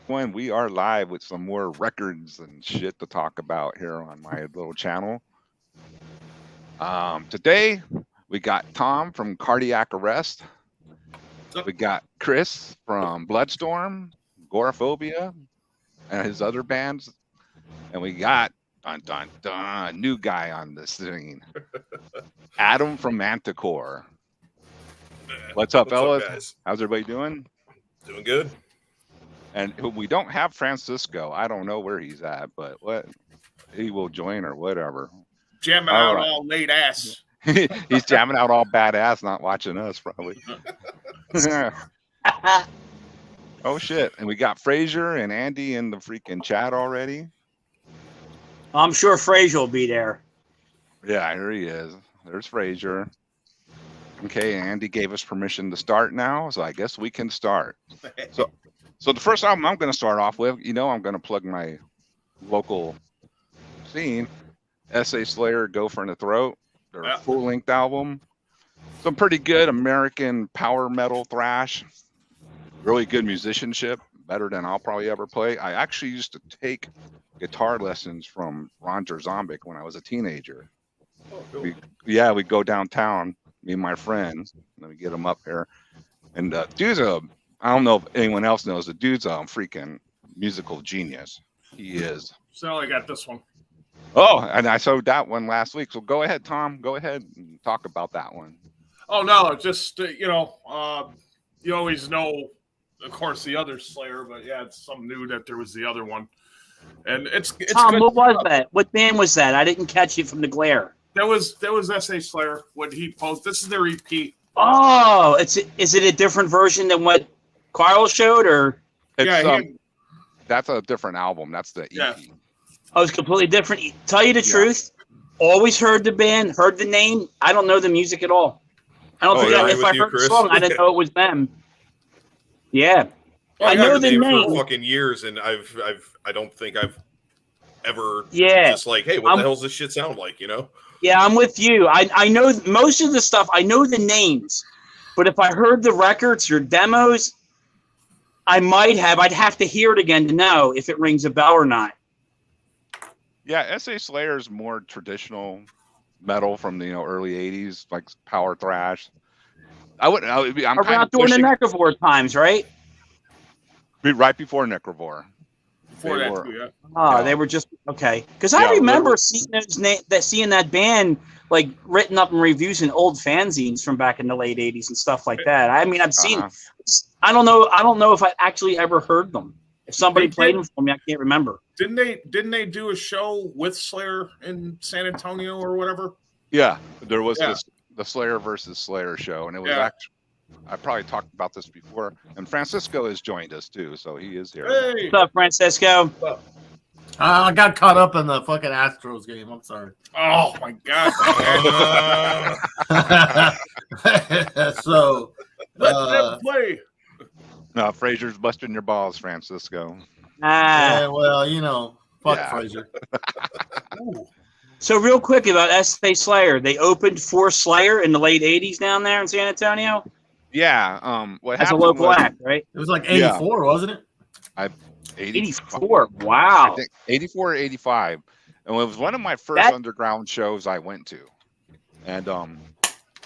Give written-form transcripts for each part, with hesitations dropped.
when we are live with some more records and shit to talk about here on my little channel. Today we got Tom from Cardiac Arrest. We got Chris from Bloodstorm, Goraphobia, and his other bands. And we got a new guy on the scene, Adam from Manticore. What's up, fellas? Guys? How's everybody doing? Doing good. And we don't have Francisco. I don't know where he's at, but he will join or whatever. Jamming out all late ass. He's jamming out all badass, not watching us probably. Oh shit! And we got Frazier and Andy in the freaking chat already. I'm sure Frazier will be there. Yeah, here he is. There's Frazier. Okay, Andy gave us permission to start now, so I guess we can start. So the first album I'm going to start off with, I'm going to plug my local scene, S.A. Slayer, Go for the Throat, their full-length album. Some pretty good American power metal thrash, really good musicianship, better than I'll probably ever play. I actually used to take guitar lessons from Ron Jerzombic when I was a teenager. Oh, cool. We'd go downtown, me and my friends. Let me get him up here. And dude's I don't know if anyone else knows, the dude's a freaking musical genius. He is. So I got this one. Oh, and I showed that one last week. So go ahead, Tom. Go ahead and talk about that one. Oh, no, just, you always know, of course, the other Slayer, but yeah, it's something new that there was the other one. And it's Tom, good what was stuff. that? What band was that? I didn't catch it from the glare. That was S.A. Slayer, what he posted. This is their EP. Oh, is it a different version than what Carl showed, or? It's, that's a different album. That's the EP. Yeah. Oh, it's completely different. Tell you the truth, always heard the band, heard the name. I don't know the music at all. I don't think if I heard the song, I didn't know it was them. Yeah. Well, I know the name for fucking years, and I don't think I've ever Yeah. just like, hey, what the hell does this shit sound like, Yeah, I'm with you. I know most of the stuff. I know the names, but if I heard the records or demos, I'd have to hear it again to know if it rings a bell or not. Yeah, S.A. Slayer is more traditional metal from the early '80s, like power thrash. I'm Around kind of during the pushing Necrovore times, right? right before Necrovore. Before that, too, yeah. Oh, they were just okay. Because I remember seeing that band like written up in reviews in old fanzines from back in the late '80s and stuff like that. I mean, I've seen. I don't know if I actually ever heard them. If somebody played them for me, I can't remember. Didn't they do a show with Slayer in San Antonio or whatever? Yeah, there was the Slayer versus Slayer show, and it was actually. I probably talked about this before, and Francisco has joined us too, so he is here. Hey. What's up, Francisco? I got caught up in the fucking Astros game. I'm sorry. Oh my god! So let them play. No, Frazier's busting your balls, Francisco. Yeah, well, fuck Frazier. So real quick about S.A. Slayer, they opened for Slayer in the late '80s down there in San Antonio. Yeah, what as a happened local was, act, right? It was like '84, wasn't it? 84. Wow. I think 84 or 85, and it was one of my first underground shows I went to, and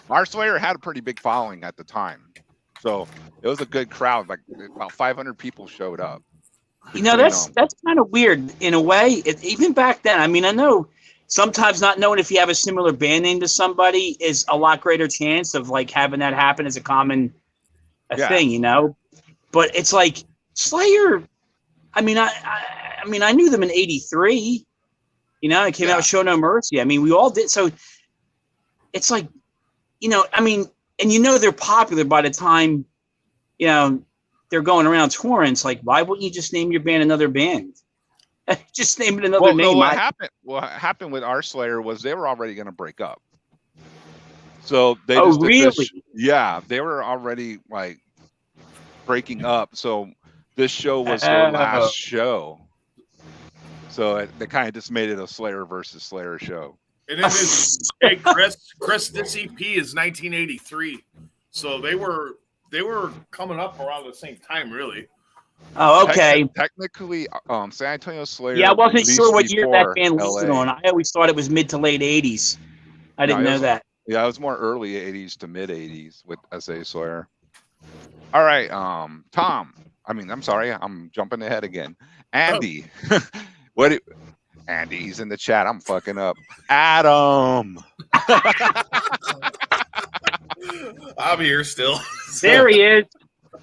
our Slayer had a pretty big following at the time, so it was a good crowd. Like about 500 people showed up. That's kind of weird in a way. Even back then, I mean, I know. Sometimes not knowing if you have a similar band name to somebody is a lot greater chance of like having that happen as a common thing, But it's like Slayer. I mean, I knew them in '83. It came out with Show No Mercy. I mean, we all did. So it's like, I mean, and they're popular by the time, they're going around touring. It's like, why wouldn't you just name your band another band? Just name it another name. What happened with our Slayer was they were already going to break up. So they they were already like breaking up. So this show was their last show. So they kind of just made it a Slayer versus Slayer show. And then hey, Chris, this EP is 1983, so they were coming up around the same time, really. Oh, okay. Technically, San Antonio Slayer. Yeah, I wasn't sure what released year that before band listed LA. on. I always thought it was mid to late 80s. I didn't know that. Yeah, it was more early 80s to mid 80s with SA Slayer. All right, Tom. I'm sorry, I'm jumping ahead again. Andy. Andy, he's in the chat. I'm fucking up. Adam. I'm here still. There he is.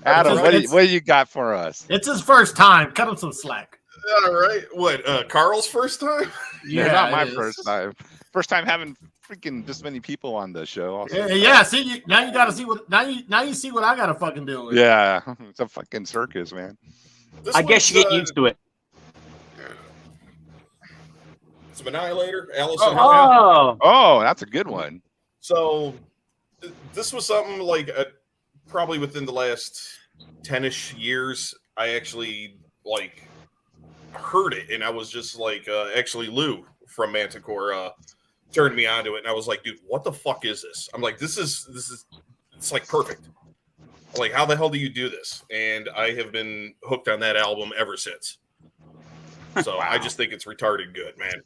Adam, what do you got for us? It's his first time. Cut him some slack. All right. What? Carl's first time? Yeah, not my first time. First time having freaking this many people on the show. Also. Yeah. See, now you gotta see what now you see what I gotta fucking deal with. Yeah, it's a fucking circus, man. I guess you get used to it. Some Annihilator, Allison. Oh, that's a good one. So this was something like probably within the last 10-ish years, I actually like heard it, and I was just like, actually Lou from Manticore turned me onto it, and I was like, dude, what the fuck is this? I'm like, this is it's like perfect. Like, how the hell do you do this? And I have been hooked on that album ever since. So wow. I just think it's retarded good, man.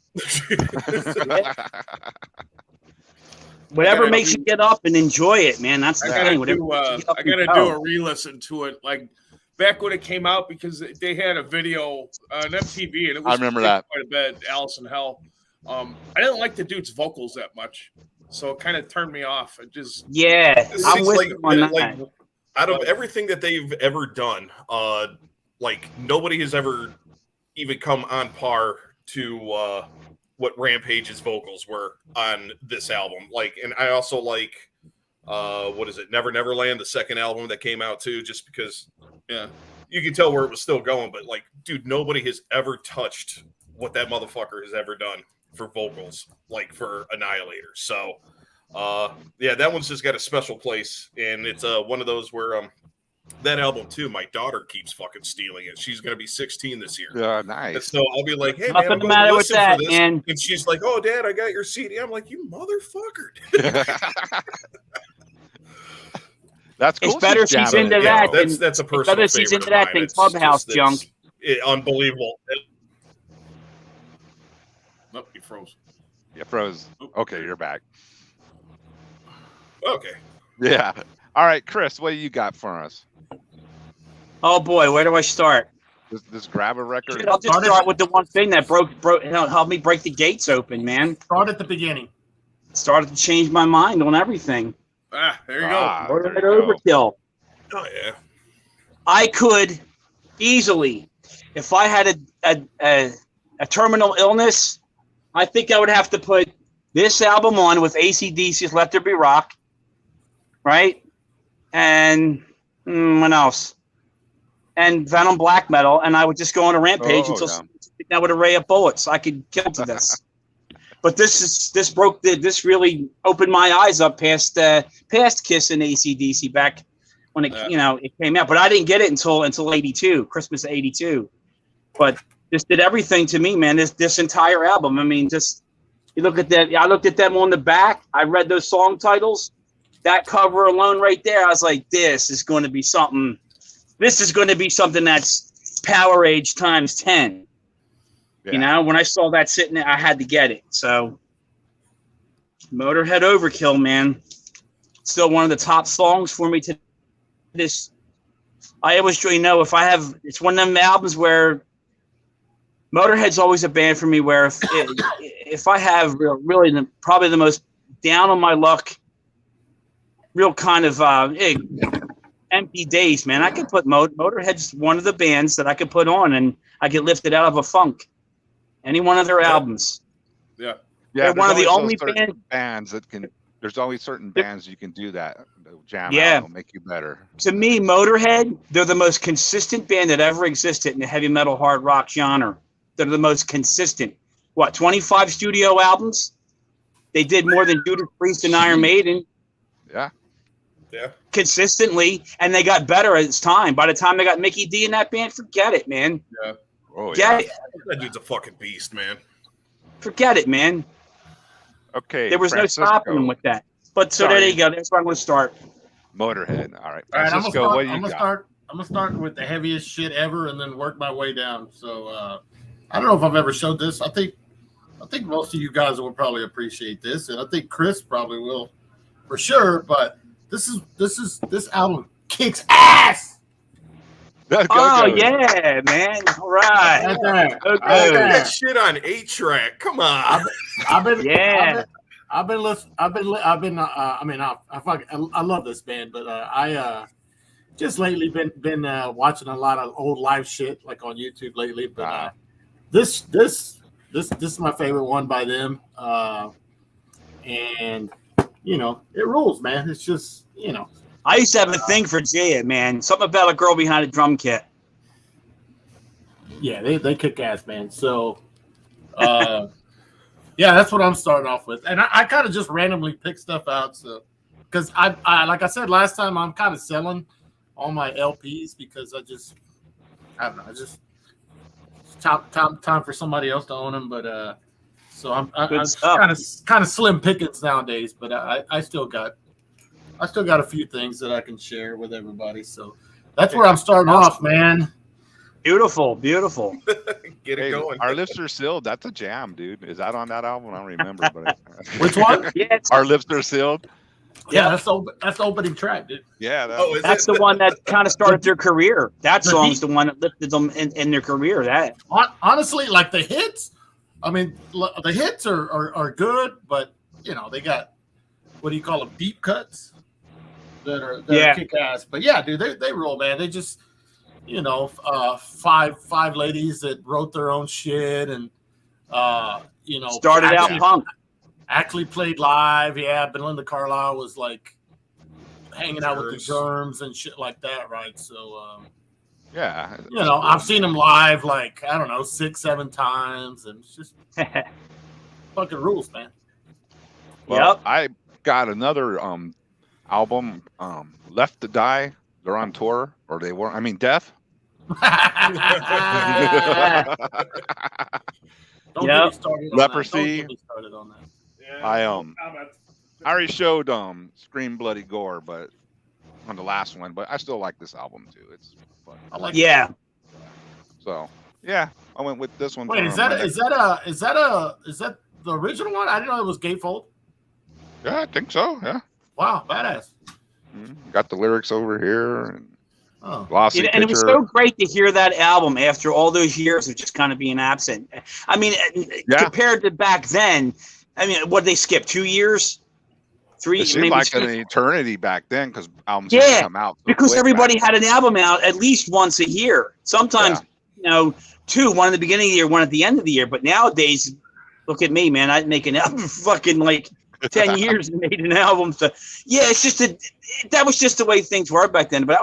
Whatever makes you get up and enjoy it, man. That's the thing. I gotta do a re-listen to it, like back when it came out, because they had a video on MTV, and it was I remember that quite a bit. Allison Hell. I didn't like the dude's vocals that much, so it kind of turned me off. It just I'm with you on that. Like, out of everything that they've ever done, like nobody has ever even come on par to what Rampage's vocals were on this album. Like, and I also like what is it, Never Neverland, the second album that came out too, just because you can tell where it was still going. But like, dude, nobody has ever touched what that motherfucker has ever done for vocals, like for Annihilator. So that one's just got a special place, and it's one of those where that album too, my daughter keeps fucking stealing it. She's gonna be 16 this year. Yeah, nice. And so I'll be like, hey, nothing man, the matter with that, man. And she's like, oh, Dad, I got your CD. I'm like, you motherfucker. That's cool. It's better she's into that. That's a personal better she's into that than Clubhouse junk. Unbelievable. Nope, you froze. You froze. Okay, you're back. Okay. Yeah. All right, Chris, what do you got for us? Oh boy, where do I start? Just grab a record. Dude, I'll just start with the one thing that helped me break the gates open, man. Start at the beginning. Started to change my mind on everything. There you go. Ordered overkill. Oh yeah. I could easily, if I had a terminal illness, I think I would have to put this album on with AC/DC's Let There Be Rock, right? And what else? And Venom Black Metal, and I would just go on a rampage until that would array of bullets. I could kill to this. But this really opened my eyes up past Kiss and AC/DC back when it came out. But I didn't get it until 82, Christmas of 82. But this did everything to me, man. This entire album. I mean, just you look at that. I looked at them on the back. I read those song titles. That cover alone right there, I was like, this is going to be something. This is going to be something that's Power Age times 10. Yeah. You know, when I saw that sitting there, I had to get it. So, Motorhead Overkill, man. Still one of the top songs for me to this. I always, it's one of them albums where Motorhead's always a band for me where if I have really probably the most down on my luck, real kind of empty days, man, I could put Motorhead's one of the bands that I could put on and I get lifted out of a funk. Any one of their albums. Yeah. They're one of the only bands that can. There's always certain bands you can do that. Jam out will make you better. To me, Motorhead, they're the most consistent band that ever existed in the heavy metal hard rock genre. They're the most consistent. 25 studio albums? They did more than Judas Priest and Iron Maiden. Yeah. Consistently, and they got better as time. By the time they got Mickey D in that band, forget it, man. Yeah. That dude's a fucking beast, man. Forget it, man. Okay. There was no stopping him with that. But there you go. That's where I'm going to start. Motorhead. All right. Francisco, what do you got? gonna start with the heaviest shit ever, and then work my way down. So I don't know if I've ever showed this. I think most of you guys will probably appreciate this, and I think Chris probably will for sure. But this album kicks ass. Oh yeah, man! All right. Right there. I Okay. got that shit on 8-track. Come on. I love this band, but I just lately been watching a lot of old live shit like on YouTube lately. But this is my favorite one by them, and it rules, man. It's just I used to have a thing for Jaya, man. Something about a girl behind a drum kit. yeah, they kick ass, man. So yeah, that's what I'm starting off with, and I kind of just randomly pick stuff out, so because I like I said last time, I'm kind of selling all my LPs because I don't know, it's time for somebody else to own them, but so I'm kind of slim pickings nowadays, but I still got a few things that I can share with everybody, so that's where I'm starting off, man. Beautiful. Get it going. Our Lips Are Sealed, that's a jam, dude. Is that on that album? I don't remember. But Which one? Yeah, Our Lips Are Sealed? Yeah, that's the opening track, dude. Yeah. that's the one that kind of started their career. That song's the one that lifted them in their career. That honestly, like the hits, I mean, the hits are good, but they got, what do you call them, deep cuts that are kick ass. But yeah, dude, they roll, man. They just five ladies that wrote their own shit and started out punk. Actually played live. Yeah, Belinda Carlisle was like hanging out with the germs and shit like that, right? So yeah, I've seen them live like, I don't know, 6-7 times, and it's just fucking rules, man. Well, Yep. I got another album, Left to Die. They're on tour, or they were. I mean, Death. Don't get me started on Leprosy. That. Don't get me started on that. Yeah, I comments. I already showed Scream Bloody Gore, but on the last one, but I still like this album too. It's fun. I like Yeah. So yeah, I went with this one. Wait, is that the original one? I didn't know it was Gatefold. Yeah, I think so. Yeah. Wow, badass. Got the lyrics over here and Oh. glossy And it was picture. so great to hear that album after all those years of just kind of being absent. I mean, compared to back then, I mean, what did they skip? 2 years? 3? It seemed maybe like 2? an eternity back then because albums didn't come out. So because quick everybody back had an album out at least once a year. Sometimes, 2, one at the beginning of the year, one at the end of the year. But nowadays, look at me, man. I'd make an album for fucking like 10 years and made an album. So yeah, it's just that was just the way things were back then. But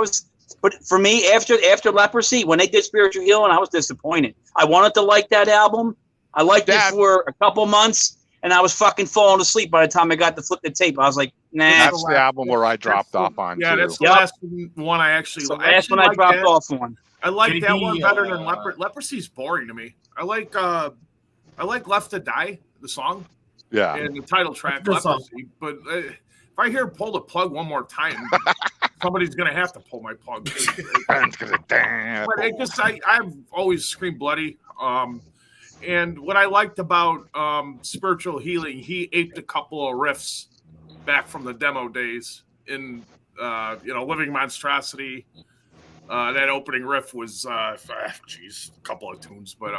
for me, after Leprosy, when they did Spiritual Healing, I was disappointed. I wanted to like that album. I liked it for a couple months, and I was fucking falling asleep by the time I got to flip the tape. I was like, nah. That's the album where I dropped off on. Yeah, too. that's the last one I actually. So last one I dropped off on. I like that JD, one better than Leprosy's boring to me. I like Left to Die, the song. Yeah. And the title track, Good song. Leprosy. But if I hear pull the plug one more time, somebody's gonna have to pull my plug. But I've always screamed bloody. And what I liked about Spiritual Healing, he aped a couple of riffs back from the demo days in Living Monstrosity. That opening riff was a couple of tunes, but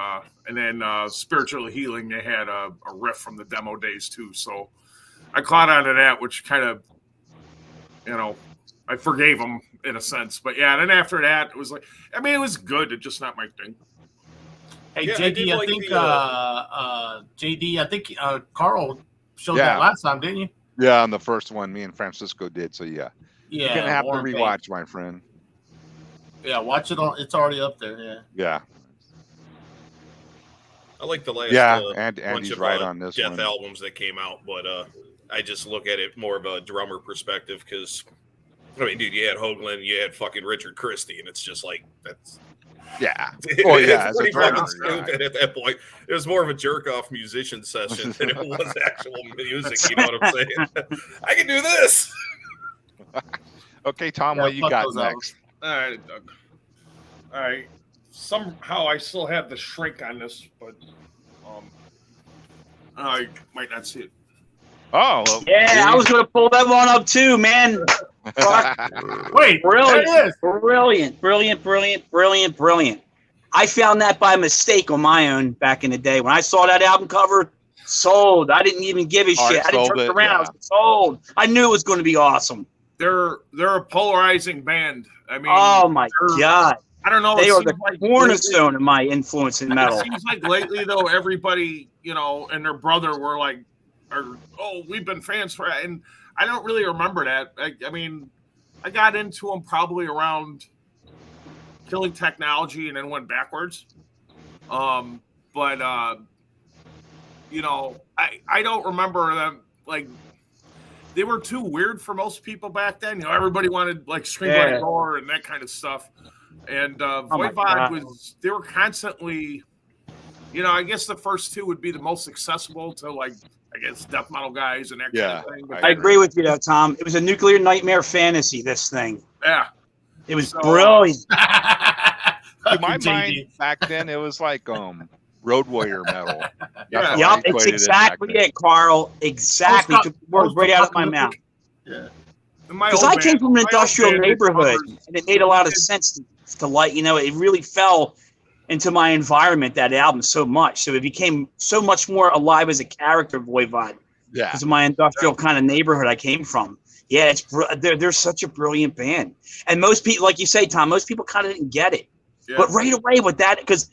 and then Spiritual Healing, they had a riff from the demo days too. So I caught on to that, which kind of, I forgave them in a sense. But yeah, then after that, it was like, I mean, it was good, it's just not my thing. Hey, Yeah, JD, I think Carl showed that last time, didn't you? Yeah, on the first one, me and Francisco did. So yeah, Yeah, you're gonna have to Warren rewatch, my friend. Yeah, watch it on. It's already up there. Yeah. Yeah. I like the last and bunch Andy's of right on this Death one. albums that came out, but I just look at it more of a drummer perspective because, I mean, dude, you had Hoagland, you had fucking Richard Christie, and it's just like, that's... Yeah. Oh, yeah. It's pretty fucking stupid at that point. It was more of a jerk-off musician session than it was actual music, you know what I'm saying? I can do this! Okay, Tom, what you got next? Doug. All right. Somehow I still have the shrink on this, but I might not see it. Oh, well, Yeah, I was going to pull that one up too, man. Wait, Brilliant, brilliant. I found that by mistake on my own back in the day. When I saw that album cover, sold. I didn't even give a shit. I didn't turn around. Yeah. I was sold. I knew it was going to be awesome. They're a polarizing band. I mean, oh my god. I don't know. They are the cornerstone of my influence in metal. It seems like lately, though, everybody, and their brother were like, we've been fans for it. And I don't really remember that. I mean, I got into them probably around Killing Technology and then went backwards. I don't remember them. Like, they were too weird for most people back then. Everybody wanted like Scream Bloody Gore and that kind of stuff. And Voivod they were constantly, I guess the first two would be the most accessible to like, I guess, death metal guys and that kind of thing. I agree with you though, Tom. It was a nuclear nightmare fantasy, this thing. Yeah. It was brilliant. To my mind, back then, it was like Road Warrior metal. Yep, it's exactly it, Carl. Exactly. Took the words right out of my mouth. Yeah. Because I came from an industrial neighborhood, and it made a lot of sense to like, it really fell into my environment, that album, so much. So it became so much more alive as a character, Voivod. Yeah. Because of my industrial kind of neighborhood I came from. Yeah, they're such a brilliant band. And most people, like you say, Tom, most people kind of didn't get it. Yeah. But right away with that, because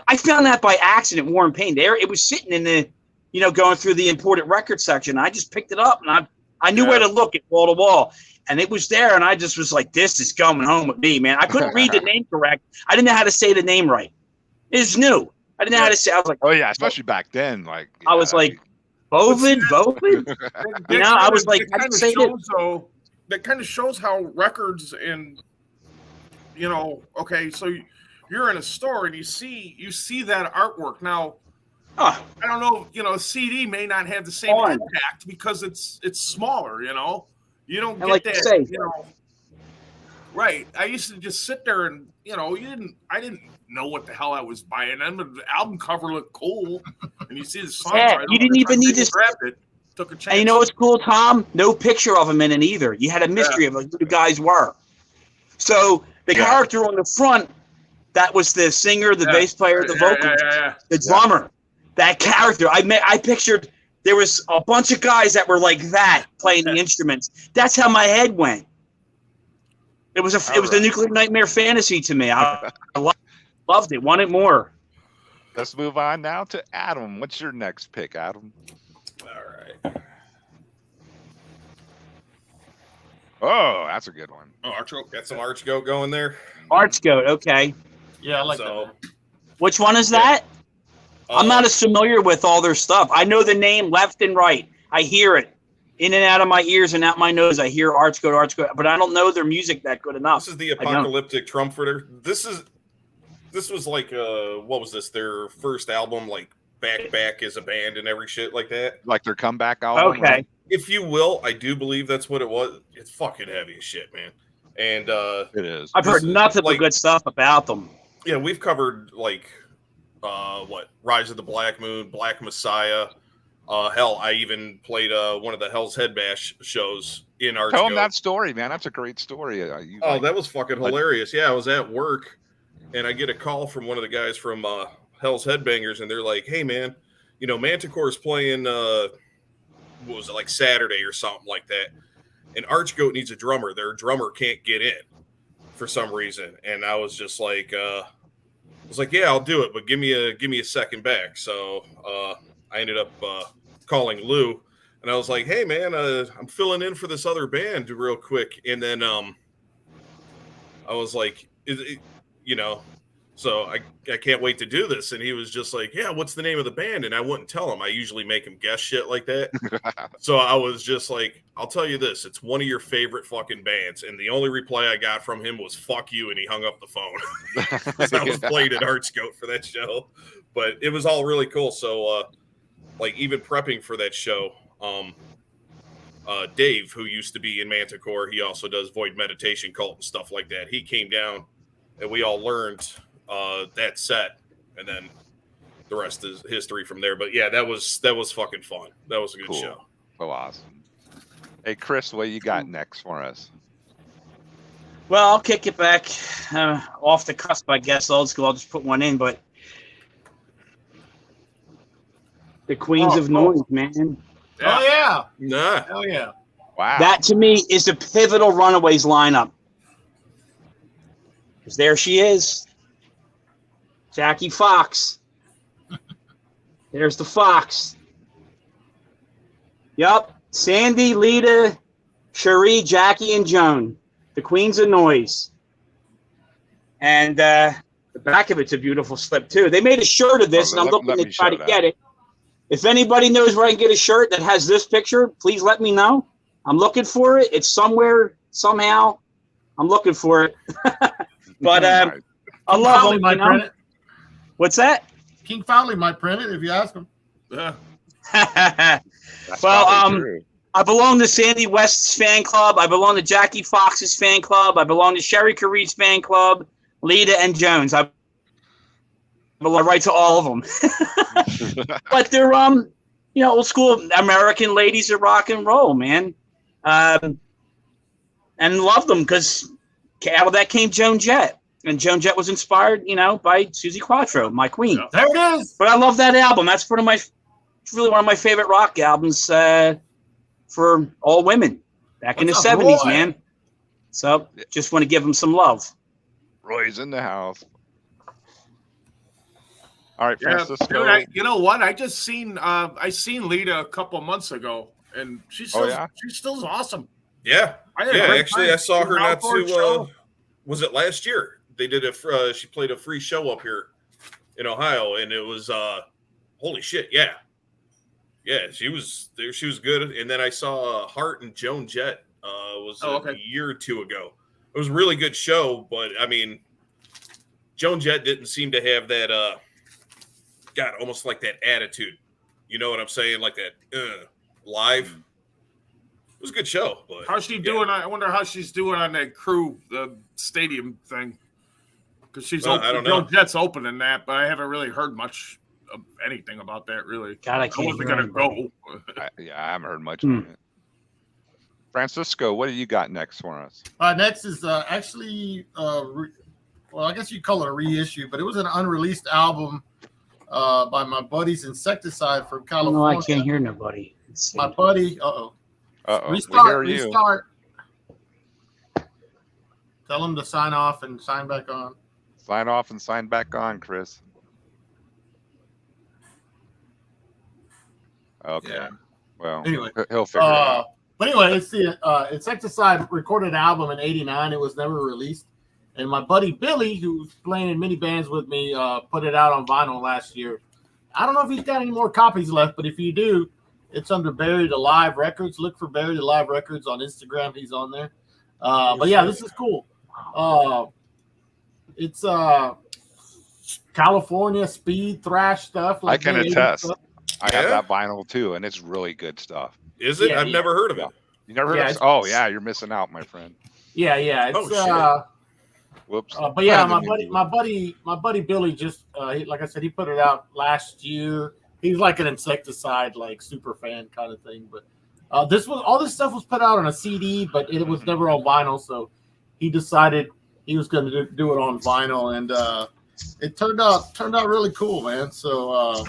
I found that by accident, War and Pain. There, it was sitting in the, going through the imported record section. I just picked it up, and I knew where to look at wall to wall. And it was there, and I just was like, this is coming home with me, man. I couldn't read the name correct. I didn't know how to say the name right. It was new. I didn't know how to say it. I was like, oh, yeah, especially back then. Like I was like, Bovid? I was like, I didn't say it. That kind of shows how records and, okay, so you're in a store and you see that artwork. Now, I don't know, a CD may not have the same impact because it's smaller, You don't get like that, Right. I used to just sit there and, I didn't know what the hell I was buying. And the album cover looked cool. And you see the song. Yeah, you didn't even need to grab it. Took a chance. And you know what's cool, Tom? No picture of him in it either. You had a mystery of who the guys were. So the character on the front, that was the singer, the bass player, the vocalist, the drummer. That character. I pictured there was a bunch of guys that were like that playing the instruments. That's how my head went. It was a nuclear nightmare fantasy to me. I loved it. Wanted more. Let's move on now to Adam. What's your next pick, Adam? All right. Oh, that's a good one. Oh, Archgoat. Got some Archgoat going there. Archgoat, okay. Yeah, I like that. Which one is that? I'm not as familiar with all their stuff. I know the name left and right. I hear it in and out of my ears and out my nose. I hear Archgoat, but I don't know their music that good enough. This is the Apocalyptic Trumpeter. This was like what was this? Their first album, like back as a band and every shit like that. Like their comeback album. Okay. If you will, I do believe that's what it was. It's fucking heavy as shit, man. And it is. I've heard nothing but good stuff about them. Yeah, we've covered like Rise of the Black Moon, Black Messiah. Hell, I even played one of the Hell's Head Bash shows in Archgoat. Tell them that story, man. That's a great story. That was fucking hilarious. Yeah, I was at work, and I get a call from one of the guys from Hell's Headbangers, and they're like, "Hey, man, Manticore's playing. What was it, like Saturday or something like that? And Archgoat needs a drummer. Their drummer can't get in for some reason." And I was just like, yeah, I'll do it, but give me a second back. So I ended up calling Lou, and I was like, "Hey, man, I'm filling in for this other band real quick." And then I was like, so I can't wait to do this. And he was just like, "Yeah, what's the name of the band?" And I wouldn't tell him. I usually make him guess shit like that. So I was just like, "I'll tell you this. It's one of your favorite fucking bands." And the only reply I got from him was "fuck you," and he hung up the phone. So I was played at Archgoat for that show. But it was all really cool. So like even prepping for that show, Dave, who used to be in Manticore, he also does Void Meditation Cult and stuff like that. He came down, and we all learned that set, and then the rest is history from there. But yeah, that was fucking fun. That was a good show. So awesome. Hey, Chris, what you got next for us? Well, I'll kick it back off the cusp, I guess, old school. I'll just put one in, but the Queens of Noise, man. Oh, yeah. Nah. Hell yeah. Wow. That, to me, is the pivotal Runaways lineup. Because there she is. Jackie Fox. There's the Fox. Yup. Sandy, Lita, Cherie, Jackie, and Joan. The Queens of Noise. And the back of it's a beautiful slip, too. They made a shirt of this, and I'm looking to try to get it. If anybody knows where I can get a shirt that has this picture, please let me know. I'm looking for it. It's somewhere, somehow. I'm looking for it. But I love them. Might print it. What's that? King Fowley might print it if you ask him. Well, I belong to Sandy West's fan club. I belong to Jackie Fox's fan club. I belong to Sherry Carree's fan club, Lita and Jones. I belong right to all of them. But they're old school American ladies of rock and roll, man. And love them because out of that came Joan Jett. And Joan Jett was inspired, by Suzi Quatro, my queen. There it is. But I love that album. That's really one of my favorite rock albums for all women back in the 70s, man. So just want to give them some love. Roy's in the house. All right, Yeah, Francisco. dude, you know what? I seen Lita a couple months ago, and she's still awesome. Yeah, actually, I saw her not too. Was it last year? They did she played a free show up here in Ohio, and it was holy shit, yeah, she was there. She was good. And then I saw Hart and Joan Jett a year or two ago. It was a really good show, but I mean, Joan Jett didn't seem to have that almost like that attitude. You know what I'm saying? Like that live. It was a good show. But how's she doing? I wonder how she's doing on that crew, the stadium thing. Because she's open. I don't know. Joan Jett's opening that, but I haven't really heard much of anything about that, really. God, I wasn't going to go. I haven't heard much on it. Francisco, what do you got next for us? Next is actually, I guess you'd call it a reissue, but it was an unreleased album by my buddies Insecticide from California. No, I can't hear nobody. My buddy, Restart. Tell him to sign off and sign back on. Sign off and sign back on, Chris. Okay. Yeah. Well, anyway, he'll figure it out. But anyway, it's the Insecticide recorded album in '89. It was never released. And my buddy Billy, who's playing in many bands with me, put it out on vinyl last year. I don't know if he's got any more copies left, but if you do, it's under Buried Alive Records. Look for Buried Alive Records on Instagram. He's on there. But yeah, this is cool. It's California speed thrash stuff. Like I can attest. I have that vinyl too, and it's really good stuff. Is it? I've never heard of it. You never heard of it? Oh, yeah, you're missing out, my friend. Yeah. It's, whoops. But yeah, my buddy Billy just like I said, he put it out last year. He's like an Insecticide, like super fan kind of thing. But all this stuff was put out on a CD, but it was never on vinyl. So he decided he was going to do it on vinyl, and it turned out really cool, man. So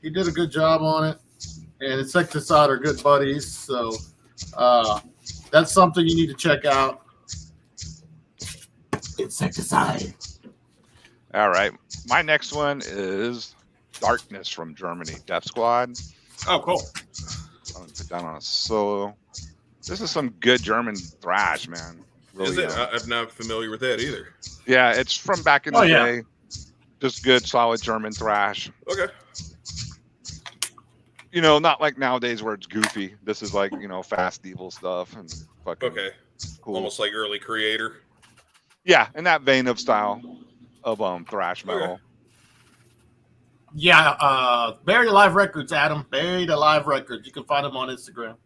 he did a good job on it, and Insecticide are good buddies. So that's something you need to check out. Insecticide. All right. My next one is Darkness from Germany, Death Squad. Oh, cool. I'm going to put down on a solo. This is some good German thrash, man. Really, is it? I'm not familiar with that either. Yeah, it's from back in the day. Just good, solid German thrash. Okay. Not like nowadays where it's goofy. This is like, fast, evil stuff. And fucking cool. Almost like early Creator. Yeah, in that vein of style of thrash metal. Okay. Yeah, Buried Alive Records, Adam. Buried Alive Records. You can find them on Instagram.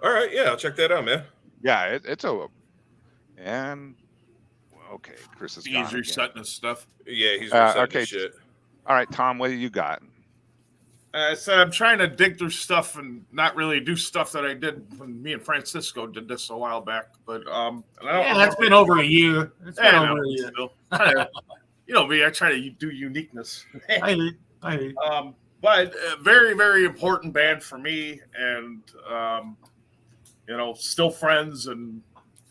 All right, yeah, I'll check that out, man. Yeah, it's a and okay, Chris is gone He's resetting his stuff. Yeah, he's resetting okay. his shit. All right, Tom, what do you got? So I'm trying to dig through stuff and not really do stuff that I did when me and Francisco did this a while back. But that's been over a year. It's been over a year. You know me, I try to do uniqueness. I But a very, very important band for me, and you know, still friends, and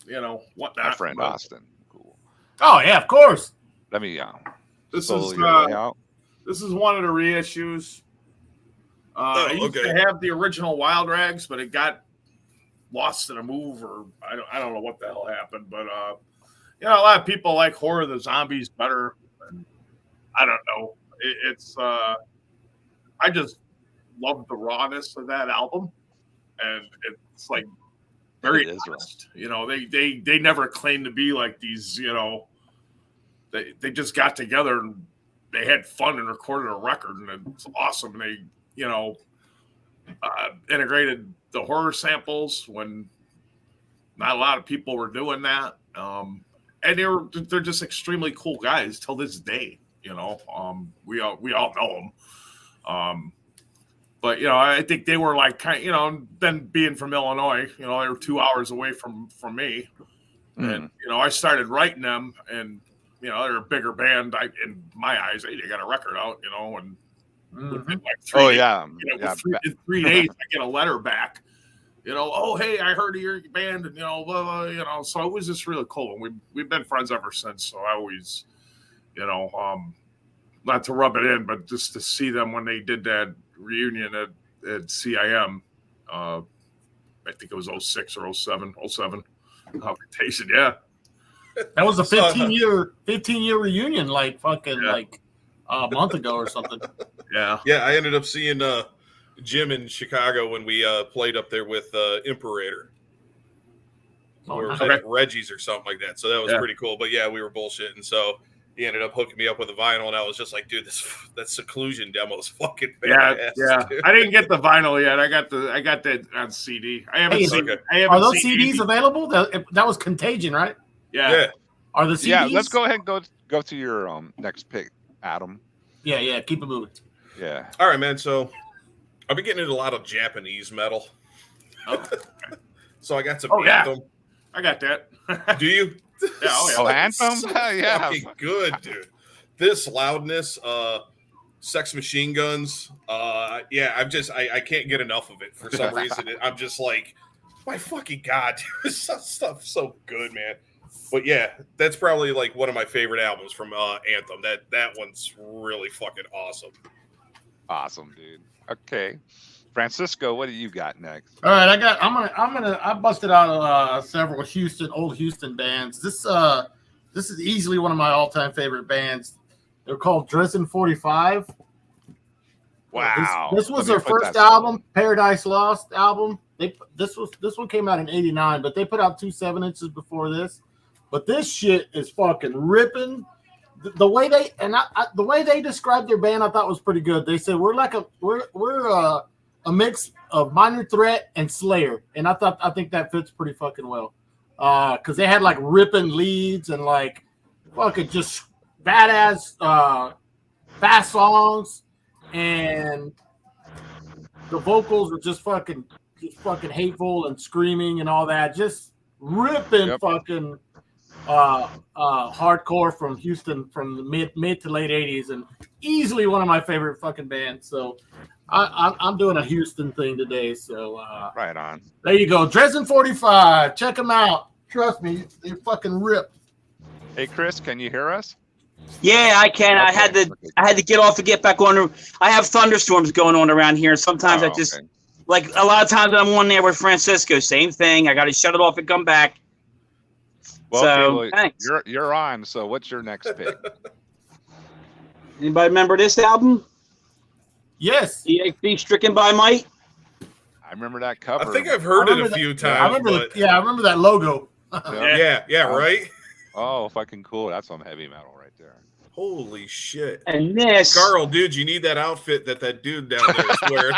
you know whatnot. My friend Austin. Cool. Oh yeah, of course. Let me This pull is your way out. this is one of the reissues. I used to have the original Wild Rags, but it got lost in a move, or I don't know what the hell happened. But you know, a lot of people like Horror of the Zombies better. I don't know. It's I just love the rawness of that album, and it's like very honest. You know, they never claimed to be like these. You know, they just got together and they had fun and recorded a record, and it's awesome. And they, you know, integrated the horror samples when not a lot of people were doing that. And they're just extremely cool guys till this day. You know, we all know them. But you know, I think they were like kind of, you know, then being from Illinois, you know, they were 2 hours away from me, and you know, I started writing them, and you know, they're a bigger band. In my eyes, hey, they got a record out, you know, and within like 3 days, you know, in 3 days, I get a letter back. You know, oh hey, I heard of your band, and you know, blah, blah, you know, so it was just really cool, and we've been friends ever since. So I always, you know, not to rub it in, but just to see them when they did that reunion at CIM, I think it was 06 or 07 Confrontation, yeah. That was a 15-year reunion, like fucking like a month ago or something. Yeah. Yeah, I ended up seeing Jim in Chicago when we played up there with Imperator. Or was it Reggie's or something like that. So that was pretty cool. But yeah, we were bullshitting. So he ended up hooking me up with a vinyl, and I was just like, dude, that Seclusion demo is fucking badass. Yeah. I didn't get the vinyl yet. I got that on CD. I haven't seen. Are those CDs available? That was Contagion, right? Yeah. Are the CDs? Yeah, let's go ahead and go to your next pick, Adam. Yeah. Keep it moving. Yeah. All right, man. So I've been getting into a lot of Japanese metal. Oh. So I got some Anthem. I got that. Do you? Yeah, Anthem? Yeah. Fucking good, dude. This loudness, Sex Machine Guns. I can't get enough of it for some reason. I'm just like, my fucking God, dude, stuff so good, man. But yeah, that's probably like one of my favorite albums from Anthem. That one's really fucking awesome. Awesome, dude. Okay. Francisco, what do you got next? All right, I busted out several old Houston bands. This is easily one of my all-time favorite bands. They're called Dresden 45. Wow. This was their first album, Paradise Lost album. This one came out in '89, but they put out 2 7-inches before this. But this shit is fucking ripping. The way they described their band, I thought was pretty good. They said we're a mix of Minor Threat and Slayer, and I think that fits pretty fucking well. Because they had like ripping leads and like fucking just badass fast songs, and the vocals were just fucking hateful and screaming and all that. Just ripping fucking hardcore from Houston from the mid to late 80s, and easily one of my favorite fucking bands. So I'm doing a Houston thing today. So right on. There you go. Dresden 45. Check them out. Trust me, they fucking rip. Hey Chris, can you hear us? Yeah, I can. Okay. I had to get off to get back on. I have thunderstorms going on around here. Sometimes like a lot of times I'm on there with Francisco. Same thing. I got to shut it off and come back. Well, thanks. You're on. So what's your next pick? Anybody remember this album? Yes. EXP Stricken by Might. I remember that cover. I think I've heard it a few times. I remember that logo. Yeah, right? Oh, fucking cool. That's some heavy metal right there. Holy shit. And this. Carl, dude, you need that outfit that dude down there is wearing.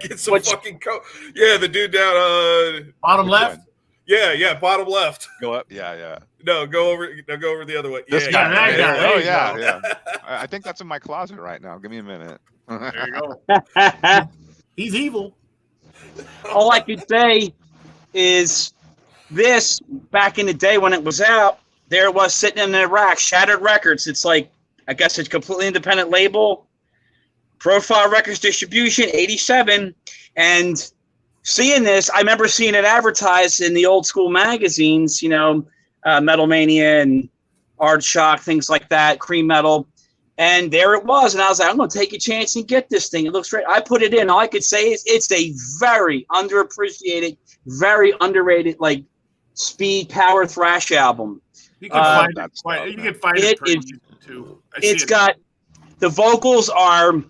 Get some fucking coat. Yeah, the dude down bottom left. Yeah, bottom left. Go up. Yeah. No, go over the other way. This Yeah, guy. there you Yeah. I think that's in my closet right now. Give me a minute. There you go. He's evil. All I could say is this, back in the day when it was out, there it was sitting in the rack, Shattered Records. It's like, I guess it's a completely independent label. Profile Records distribution, 87. And seeing this, I remember seeing it advertised in the old school magazines, Metal Mania and Art Shock, things like that, Cream Metal. And there it was. And I was like, I'm going to take a chance and get this thing. It looks great. I put it in. All I could say is it's a very underappreciated, very underrated, like, speed power thrash album. You can find it. You can find it pretty easy too. It's got the vocals are.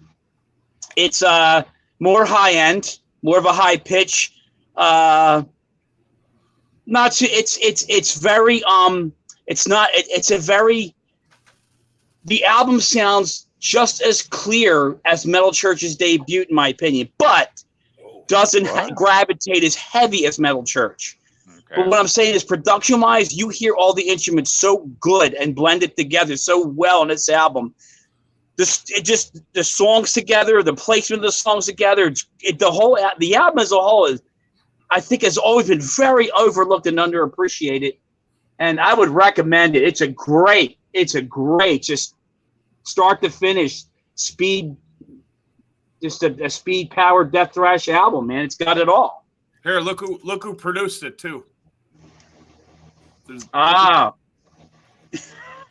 It's more high end, more of a high pitch. Not too. It's very It's not. It's a very. The album sounds just as clear as Metal Church's debut, in my opinion, but doesn't gravitate as heavy as Metal Church. Okay. But what I'm saying is, production-wise, you hear all the instruments so good and blended together so well on this album. The songs together, the placement of the songs together, the album as a whole is, I think, has always been very overlooked and underappreciated. And I would recommend it. It's a great, just start to finish speed, just a speed power death thrash album, man. It's got it all. Here, look who produced it too.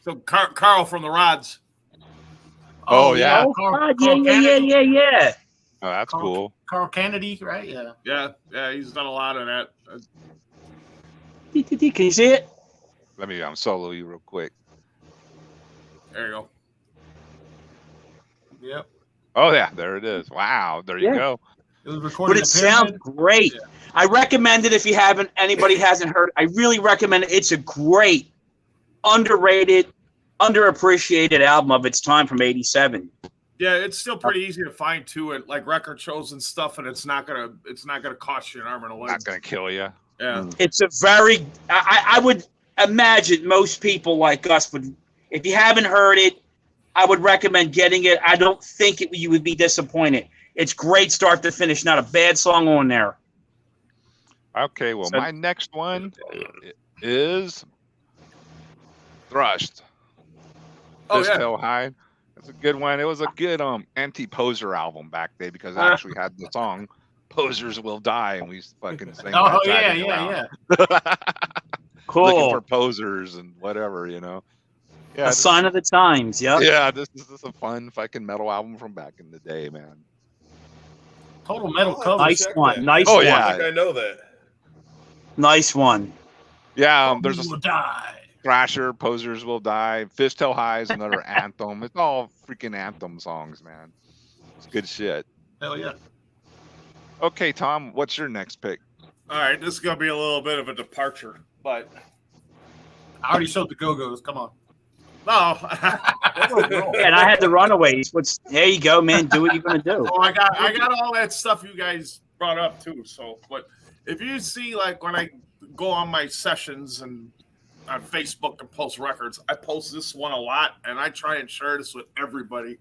So Carl from the Rods. Oh yeah. Carl yeah. Oh, that's cool. Carl Kennedy, right? Yeah. Yeah. He's done a lot of that. Can you see it? Let me solo you real quick. There you go. Yep. Oh yeah, there it is. Wow, there you go. It was recorded. But it sounds great. Yeah. I recommend it if anybody hasn't heard. I really recommend it. It's a great, underrated, underappreciated album of its time from '87. Yeah, it's still pretty easy to find too at like record shows and stuff, and it's not gonna cost you an arm and a leg. Not gonna kill you. Yeah. It's a very. I would imagine most people like us would. If you haven't heard it, I would recommend getting it. I don't think you would be disappointed. It's great start to finish. Not a bad song on there. Okay, well, my next one is Thrust. Tell Hide. That's a good one. It was a good anti-poser album back then because it actually had the song "Posers Will Die," and we fucking sang. Oh yeah. Cool. Looking for posers and whatever, Yeah, a sign of the times. Yep. Yeah, this is a fun fucking metal album from back in the day, man. Total metal cover. Nice one. Nice one. Yeah. I think I know that. Nice one. Yeah, there's will die. Thrasher, Posers Will Die, Fistel High is another anthem. It's all freaking anthem songs, man. It's good shit. Hell yeah. Okay, Tom, what's your next pick? All right, this is gonna be a little bit of a departure, but I already showed the Go-Go's. Come on. No. And I had the Runaways. There you go, man. Do what you're gonna do. Oh, I got all that stuff you guys brought up too. So, but if you see, like, when I go on my sessions and on Facebook and post records, I post this one a lot, and I try and share this with everybody.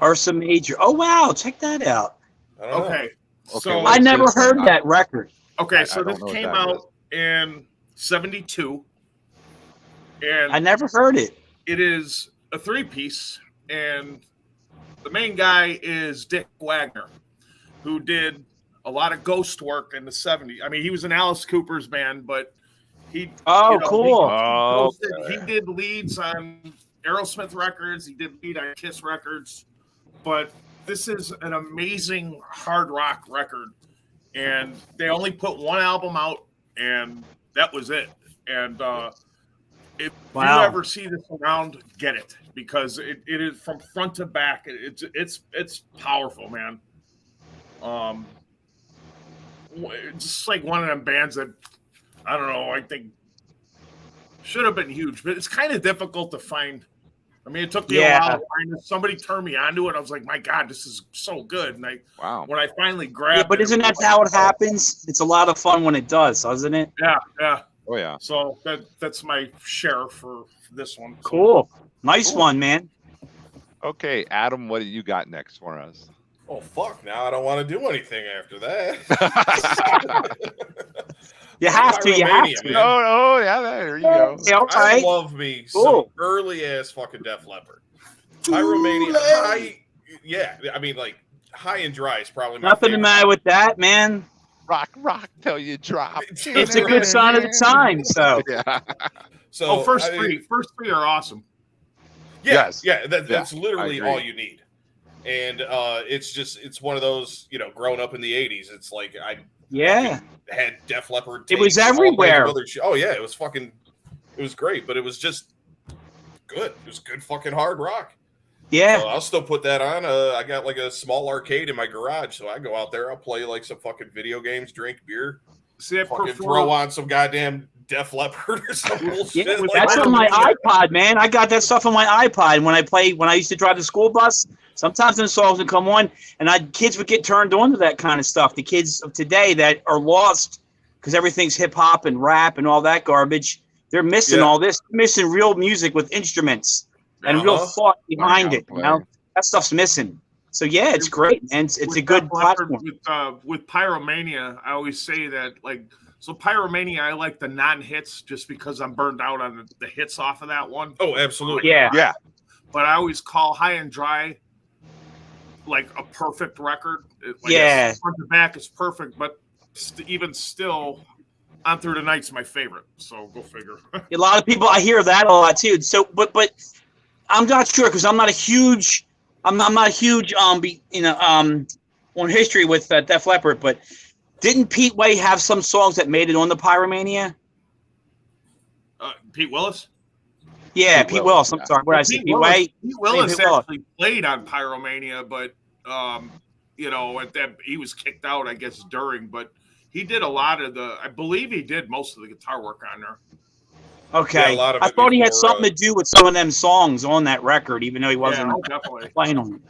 Ursa Major. Oh wow, check that out. Okay. So I never heard that record. Okay, so this came out in '72. And I never heard it. It is a 3-piece, and the main guy is Dick Wagner, who did a lot of ghost work in the '70s. I mean, he was in Alice Cooper's band, but he cool. He did leads on Aerosmith records. He did lead on Kiss records. But this is an amazing hard rock record, and they only put one album out, and that was it. And if you ever see this around, get it, because it is from front to back. It's powerful, man. Just like one of them bands that I don't know. I think should have been huge, but it's kind of difficult to find I mean, it took me a while. Somebody turned me onto it. I was like, my God, this is so good. And when I finally grabbed it. But isn't that how it happens? It's a lot of fun when it does, doesn't it? Yeah. Oh, yeah. So that's my share for this one. Cool. Nice one, man. Okay, Adam, what do you got next for us? Oh, fuck. Now I don't want to do anything after that. You have to. Man. Oh, yeah, there you go. Yeah, I love me some early ass fucking Def Leppard. Pyromania. I mean, like, High and Dry is probably my Nothing favorite. the matter with that, man. Rock till you drop. It's a good sign of the time. So yeah. So first three are awesome. Yeah, that's literally all you need. And it's one of those, growing up in the 80s, it's like I had Def Leppard. It was everywhere. Oh yeah, it was great, but it was just good. It was good fucking hard rock. Yeah. So I'll still put that on. I got like a small arcade in my garage, so I go out there, I'll play like some fucking video games, drink beer, throw on some goddamn Def Leppard or some bullshit. Yeah, that's on my iPod, man. I got that stuff on my iPod when I used to drive the school bus. Sometimes the songs would come on, and kids would get turned on to that kind of stuff. The kids of today that are lost because everything's hip hop and rap and all that garbage, they're missing all this. They're missing real music with instruments and real thought behind it. That stuff's missing. So yeah, it's great, and it's a good platform. With Pyromania, I always say that So Pyromania, I like the non-hits just because I'm burned out on the hits off of that one. Oh, absolutely. Yeah. But I always call High and Dry like a perfect record. Front to back is perfect, but even still, On Through the Night's my favorite. So go figure. A lot of people, I hear that a lot too. So, but I'm not sure because I'm not a huge on history with Def Leppard, but didn't Pete Way have some songs that made it on the Pyromania? Pete Willis? Yeah, Pete Willis. I'm sorry. What I said, Pete Way? Pete Willis actually played on Pyromania, but at that he was kicked out, I guess, during. But he did a lot of I believe he did most of the guitar work on there. Okay, I thought he had something to do with some of them songs on that record, even though he wasn't playing on them.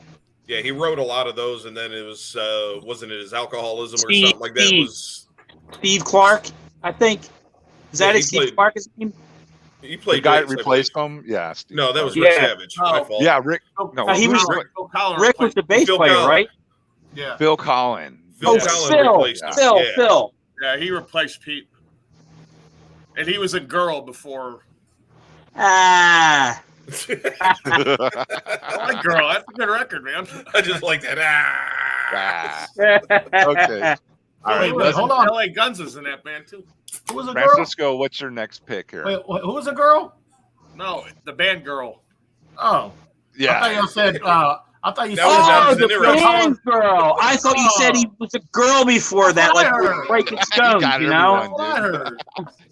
Yeah, he wrote a lot of those, and then it was wasn't it his alcoholism or something like that? Was Steve Clark? I think is that his Steve Clark? His name? He played. The guy that replaced him. Yeah. Steve no, that was Rick Savage. My fault. Yeah, Rick. No, he was. Rick was the bass player, right? Yeah. Phil Collin. Phil replaced him. Phil. Yeah, he replaced Pete, and he was a girl before. I like Girl. That's a good record, man. I just like that. Okay. All right. Wait, hold on. LA Guns is in that band too. Who was a girl? Francisco, what's your next pick here? Wait, who was a girl? No, the band Girl. Oh. Yeah. I thought you said the band Girl. I thought you said he was a girl before that, like Breaking Stones, you know?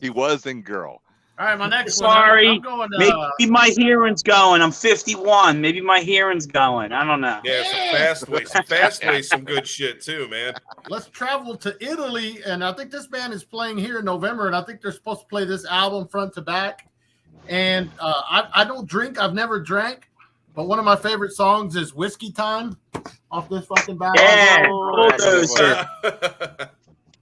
He was in Girl. All right, my next Sorry. one. Maybe my hearing's going. I'm 51. Maybe my hearing's going. I don't know. Yeah, some fast way, some good shit too, man. Let's travel to Italy, and I think this band is playing here in November, and I think they're supposed to play this album front to back. And I don't drink. I've never drank, but one of my favorite songs is "Whiskey Time" off this fucking band. Yeah,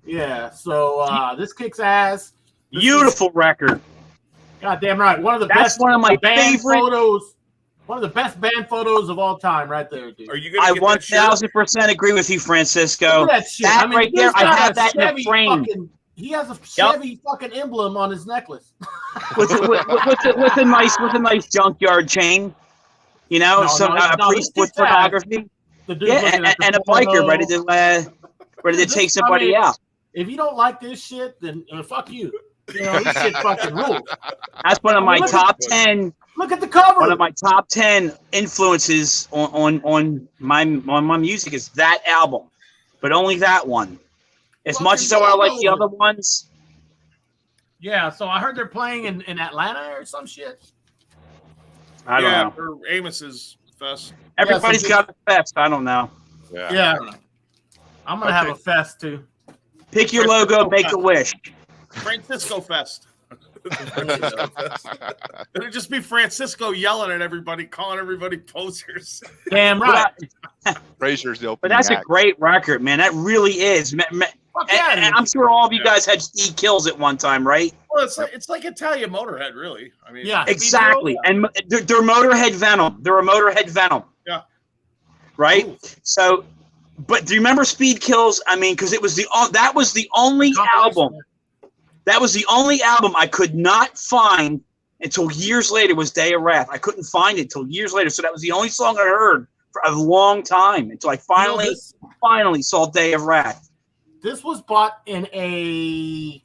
yeah. So this kicks ass. Beautiful record. God damn right. One of the best. One of my band favorite photos. One of the best band photos of all time, right there, dude. Are you gonna? I 1000% agree with you, Francisco. Look at that shit. That right there, I have that in a frame. He has a Chevy fucking emblem on his necklace. with a nice junkyard chain. You know, priest with photography. Yeah, and a biker ready to take somebody out. If you don't like this shit, then fuck you. You know, this shit fucking rules. That's one of my top 10. Look at the cover. One of my top 10 influences on my music is that album, but only that one. As much as I like the other ones. Yeah, so I heard they're playing in Atlanta or some shit. I don't know. For Amos's fest. Everybody's got a fest. I don't know. Yeah. I'm gonna have a fest too. Pick your logo, make a wish. Francisco Fest. It'd just be Francisco yelling at everybody, calling everybody posers. Damn right. Frazier's the opening But that's act. a great record, man. That really is. And I'm sure all of you guys had Steve Kills at one time, right? Well, it's like Italian Motorhead, really. I mean, Yeah, exactly. And they're Motorhead Venom. They're a Motorhead Venom. Yeah. Right. Ooh. So, but do you remember Speed Kills? I mean, because that was the only album. That was the only album I could not find until years later. Was Day of Wrath. I couldn't find it until years later. So that was the only song I heard for a long time until I finally saw Day of Wrath. This was bought in a,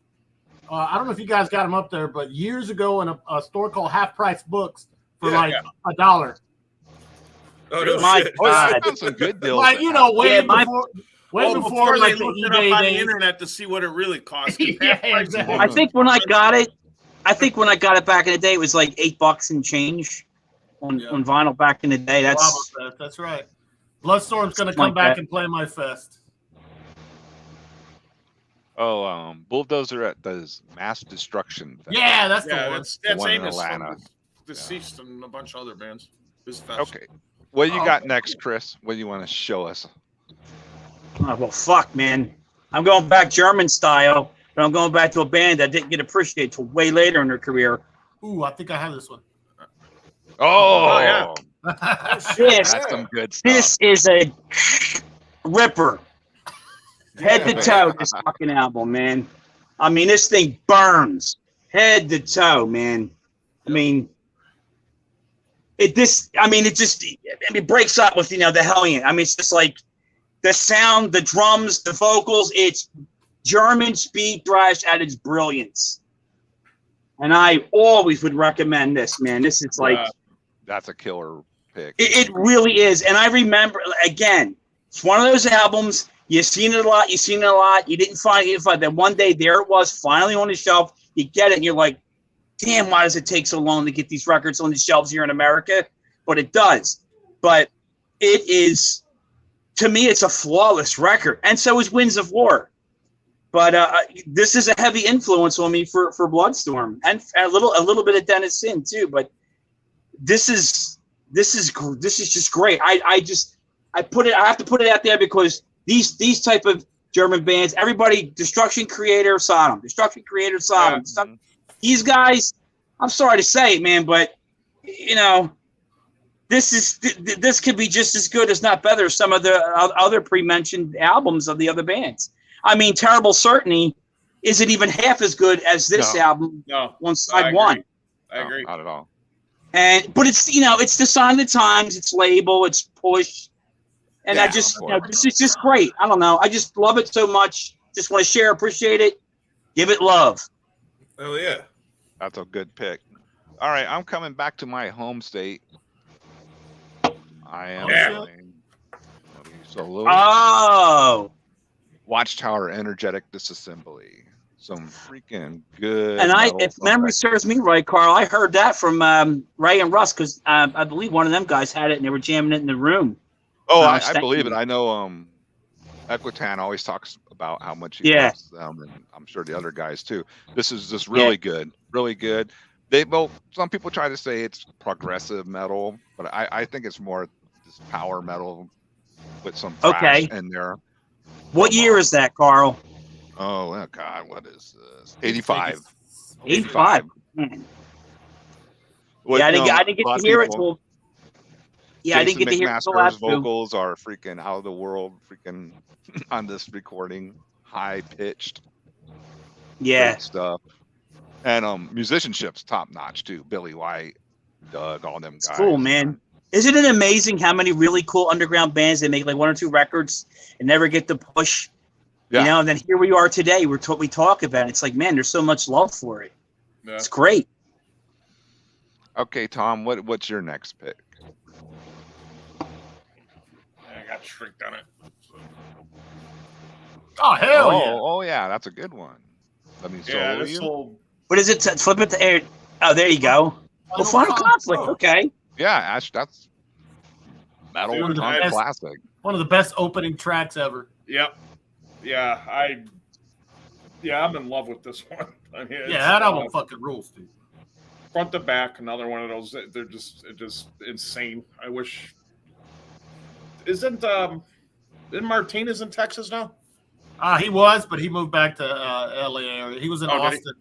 I don't know if you guys got them up there, but years ago in a store called Half Price Books for $1. Oh, no My shit. God. Found some good deals. Like, you know, way before before like they the looked it up eBay on the days. internet to see what it really cost. Yeah, exactly. I think when I got it back in the day, it was like $8 and change on vinyl back in the day. That's right. Bloodstorm's going to come back and play my fest. Oh, Bulldozer does Mass Destruction. Yeah, that's the one. That's one in Amos Atlanta. from Deceased and a bunch of other bands. This fest. Okay. What do you got next, Chris? What do you want to show us? Oh, well, fuck, man. I'm going back German style, but I'm going back to a band that didn't get appreciated till way later in their career. Ooh, I think I have this one. Oh, yeah. That's some good stuff. This is a ripper. Head to toe, this fucking album, man. I mean, this thing burns. Head to toe, man. I mean, it breaks up with, the Hellion. I mean, it's just like the sound, the drums, the vocals. It's German speed thrash at its brilliance. And I always would recommend this, man. This is like... That's a killer pick. It really is. And I remember, again, it's one of those albums, you've seen it a lot, you didn't find it. Then one day, there it was, finally on the shelf. You get it, and you're like, damn, why does it take so long to get these records on the shelves here in America? But it does. But it is, to me, it's a flawless record. And so is Winds of War. But this is a heavy influence on me for Bloodstorm. And a little bit of Dennis Sin, too. But this is just great. I have to put it out there because these type of German bands, everybody, Destruction Creator, Sodom. These guys, I'm sorry to say it, man, but this could be just as good, as not better, as some of the other pre-mentioned albums of the other bands. I mean, Terrible Certainty isn't even half as good as this album on side one. I agree. Not at all. But it's it's the sign of the times, it's label, it's push, and I just this is just great. I don't know, I just love it so much. Just want to share, appreciate it, give it love. Oh yeah, that's a good pick. All right, I'm coming back to my home state. I am playing solo. Watchtower Energetic Disassembly. Some freaking good. And if memory serves me right, Carl, I heard that from Ray and Russ because I believe one of them guys had it and they were jamming it in the room. Oh, I believe it. I know Equitan always talks about how much he loves them, and I'm sure the other guys too. This is just really good, really good. Some people try to say it's progressive metal, but I think it's more this power metal with some thrash in there. What year is that, Carl? Oh God, what is this? 85. 85. Well, I didn't get to hear it till. Yeah, I didn't get to hear it till last. Vocals are freaking out of the world, freaking on this recording, high pitched. Yeah. Stuff. And musicianship's top notch too. Billy White, Doug, all them guys. It's cool, man. Isn't it amazing how many really cool underground bands they make like 1 or 2 records and never get the push? Yeah. And then here we are today. We talk about it. It's like, man, there's so much love for it. Yeah. It's great. Okay, Tom, what's your next pick? I got tricked on it. Oh hell yeah! Oh yeah, that's a good one. Let me solo you. What is it? Flip it to air. Oh, there you go. Well, Final Conflict. Okay. Yeah, Ash, that's metal classic. One of the best opening tracks ever. Yep. Yeah, I'm in love with this one. I mean, Yeah, that album fucking rules, dude. Front to back, another one of those. They're just insane. I wish. Isn't Martinez in Texas now? He was, but he moved back to LA area. He was in Austin.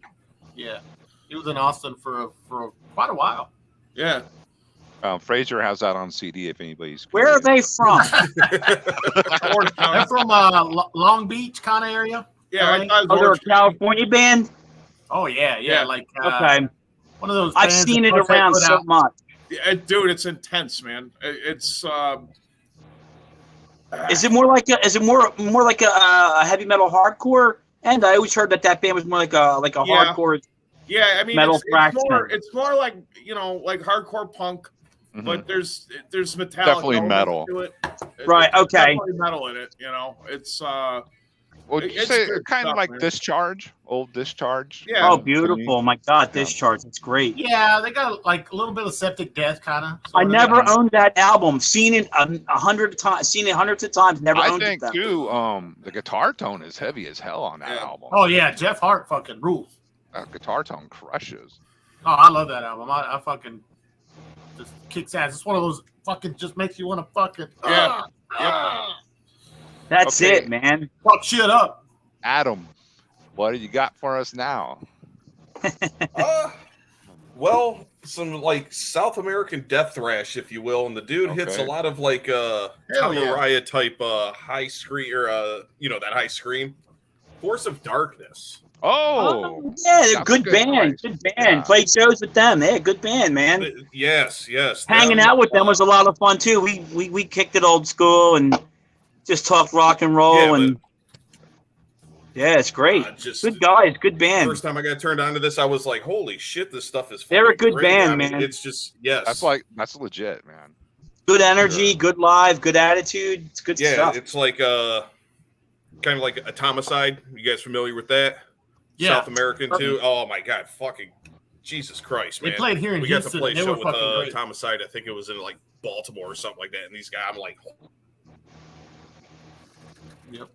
Yeah, he was in Austin for quite a while. Yeah. Frazier has that on CD if anybody's. Where are they from? They're from Long Beach kind of area. Yeah, they're a California band. Oh yeah. Like okay, one of those. I've seen it around so much. Yeah, dude, it's intense, man. It's. Is it more like a heavy metal hardcore? And I always heard that band was more like a hardcore. Yeah, I mean, metal it's more like like hardcore punk, but there's metallic. Definitely metal. To it. Right. It's okay. definitely metal in it. It's. Would you say kind of like man. Discharge, old Discharge? Yeah. Oh, beautiful! My God, Discharge. It's great. Yeah, they got like a little bit of Septic Death kind of. I never owned that album. Seen it 100 times. Seen it hundreds of times. Never owned it. I think too. The guitar tone is heavy as hell on that album. Oh yeah, Jeff Hart fucking rules. That guitar tone crushes. Oh, I love that album. I fucking just kicks ass. It's one of those fucking just makes you want to fucking. That's it, man. Fuck shit up. Adam, what do you got for us now? Well, some like South American death thrash, if you will, and the dude hits a lot of like Raya type high scream or that high scream. Force of Darkness. Oh yeah, they're good band. Good band. Yeah. Played shows with them. They're a good band, man. Yes. Hanging out with them was a lot of fun too. We kicked it old school and just talked rock and roll and. Yeah, it's great. Good guys, good band. First time I got turned on to this, I was like, "Holy shit, this stuff is." They're a good great. band, I mean, man. It's just that's legit, man. Good energy, good live, good attitude. It's good stuff. Yeah, it's like kind of like Atomicide. You guys familiar with that? Yeah. South American too. Oh my god, fucking Jesus Christ, man! They played here in we Houston. got to play a show with great. Atomicide. I think it was in like Baltimore or something like that. And these guys, I'm like, yep.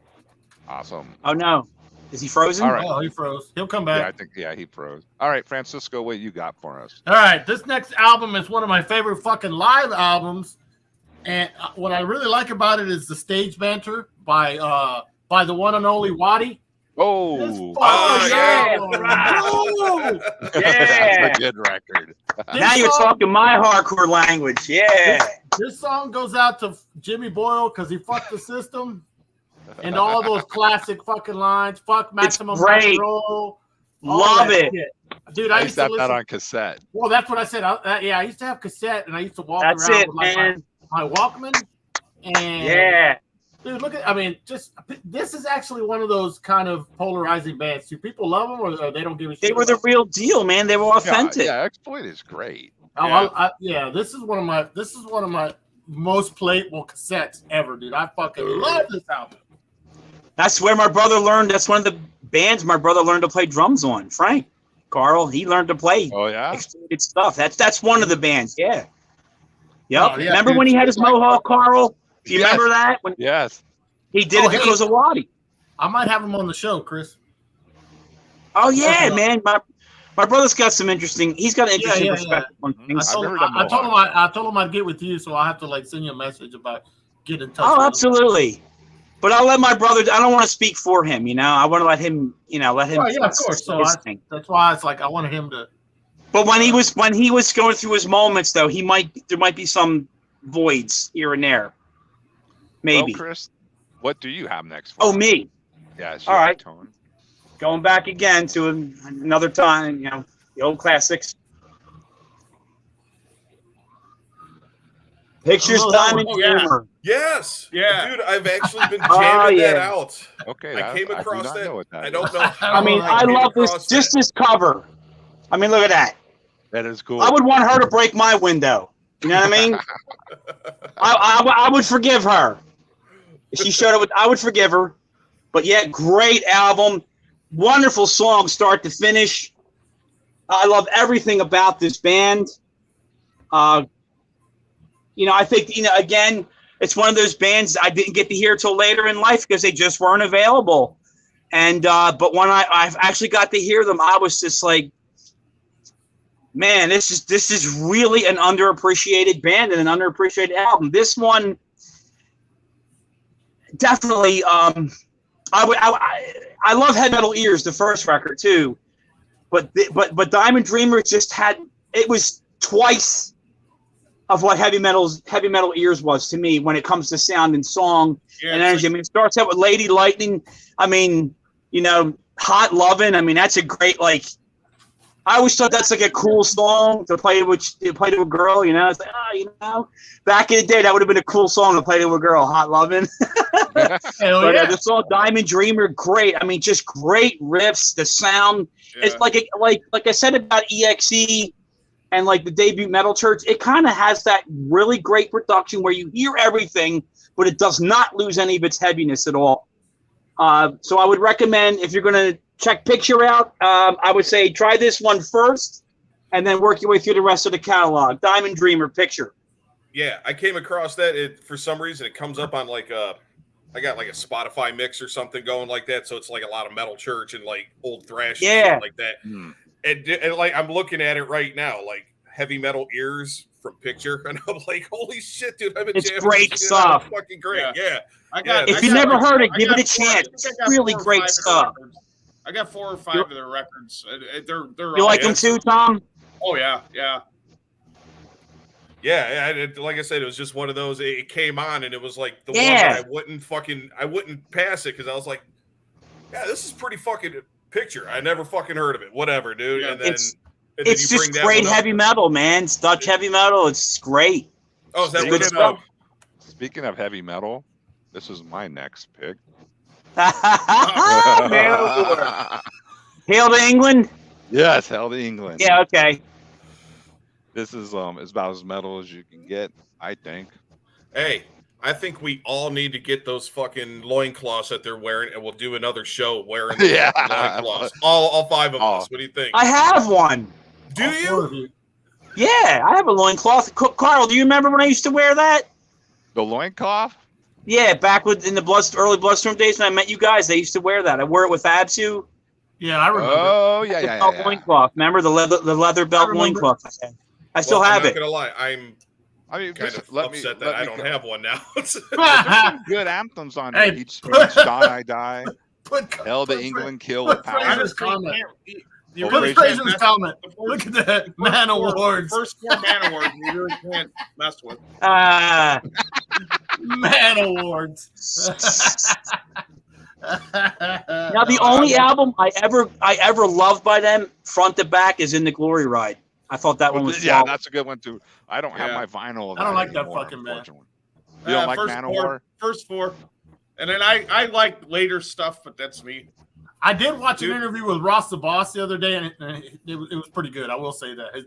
Awesome. Oh no, is he frozen? All right. Oh, he froze. He'll come back. Yeah, I think he froze. All right, Francisco, what you got for us? All right, this next album is one of my favorite fucking live albums, and what I really like about it is the stage banter by the one and only Waddy. Oh, yeah, that's a good record. Now you're talking my hardcore language. Yeah, this song goes out to Jimmy Boyle because he fucked the system. And all those classic fucking lines. Fuck Maximum Roll. Love it. Shit. Dude, I used to have that on cassette. Well, that's what I said. I used to have cassette and I used to walk around with my Walkman. And dude, look at this is actually one of those kind of polarizing bands. Do people love them or they don't give a shit? They were the real deal, man. They were authentic. Yeah, Exploit is great. This is one of my most playable cassettes ever, dude. I fucking love this album. That's where my brother learned. That's one of the bands my brother learned to play drums on. Frank, Carl, he learned to play. Oh yeah, Exploited stuff. That's one of the bands. Yeah. Yep. Oh, yeah, remember when he had his mohawk, Carl? Do you remember that? Yes. He did it because of Waddy. I might have him on the show, Chris. Oh yeah, man. My brother's got some interesting. He's got an interesting perspective on things. I told him I'd get with you, so I'll have to send you a message about getting in touch. Oh, absolutely. But I'll let my brother. I don't want to speak for him. I want to let him. Let him. Oh, yeah, of course. So that's why it's like I wanted him to. But when he was going through his moments, though, there might be some voids here and there. Maybe. Well, Chris, what do you have next? Oh, me. Yeah. All right. Tone. Going back again to another time. The old classics. Pictures, Time, and Humor. Yes. Yeah. Dude, I've actually been jamming that out. Okay. I came across that. I don't know. I love this. Just this cover. Look at that. That is cool. I would want her to break my window. You know what I mean? I would forgive her. If she showed up I would forgive her. But yeah, great album. Wonderful song, start to finish. I love everything about this band. I think, again, it's one of those bands I didn't get to hear till later in life because they just weren't available. And but when I've actually got to hear them, I was just like, man, this is really an underappreciated band and an underappreciated album. This one definitely. I love Heavy Metal Ears, the first record too, but Diamond Dreamer just had, it was twice of what Heavy Metal Ears was to me when it comes to sound and song and energy. I mean, it starts out with Lady Lightning. I mean, you know, Hot Lovin'. I mean, that's a great, like, I always thought that's like a cool song to play to a girl, you know. It's like, you know, back in the day, that would have been a cool song to play to a girl, Hot Lovin'. But the song Diamond Dreamer, great. I mean, just great riffs, the sound. Yeah. It's like I said about EXE and like the debut Metal Church, it kind of has that really great production where you hear everything, but it does not lose any of its heaviness at all. So I would recommend, if you're going to check Picture out, I would say try this one first and then work your way through the rest of the catalog. Diamond Dreamer, Picture. Yeah, I came across that. For some reason, it comes up on like I got like a Spotify mix or something going like that. So it's like a lot of Metal Church and like old thrash and shit like that. And like I'm looking at it right now, like Heavy Metal Ears from Picture, and I'm like, holy shit, dude! It's great stuff. It's fucking great. Yeah. If you never heard it, give it a chance. It's really great stuff. I got 4 or 5 of their records. They're you like them too, Tom? Oh yeah. Like I said, it was just one of those. It came on, and it was like the one that I wouldn't pass it because I was like, yeah, this is pretty fucking Picture. I never fucking heard of it. Whatever, dude. Yeah. And then it's just great heavy metal, man. It's Dutch heavy metal. It's great. Oh, is that good stuff? Speaking of heavy metal, this is my next pick. Hail to England. Yes, Hail to England. Yeah, okay. This is about as metal as you can get, I think. Hey, I think we all need to get those fucking loincloths that they're wearing, and we'll do another show wearing the loincloths. All 5 of us. What do you think? I have one. Do you? Yeah, I have a loincloth. Carl, do you remember when I used to wear that? The loincloth? Yeah, back in the early Bloodstorm days when I met you guys, they used to wear that. I wore it with Absu. Yeah, I remember. Oh, yeah. Loincloth. Remember the leather belt loincloth? I still have it. I'm not gonna lie. I'm kind of upset that I don't have one now. Good anthems on it. Each dawn I die. Hail to England, kill with power. Fraser's comment. Look at that. Man Awards. First 4 Man Awards you really can't mess with. Man Awards. Now the only album I ever loved by them, front to back, is In the Glory Ride. I thought that one was that's a good one too. I don't have my vinyl. I don't like that fucking man. You don't like Manowar? First 4, and then I like later stuff, but that's me. I did watch an interview with Ross the Boss the other day, and it was pretty good. I will say that.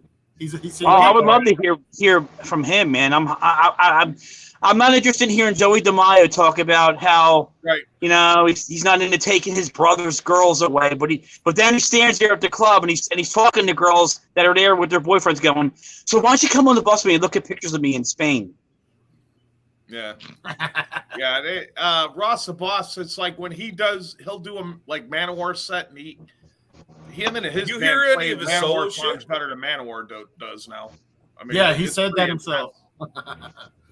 I would love to hear from him, man. I'm not interested in hearing Joey DeMaio talk about how you know he's not into taking his brother's girls away, but then he stands there at the club and he's talking to girls that are there with their boyfriends going, so why don't you come on the bus with me and look at pictures of me in Spain? Yeah. Ross the Boss, it's like when he'll do a like Manowar set, and him and his band hear any play of his Manowar solo songs shit? better than Manowar does now. I mean, yeah, he said that himself.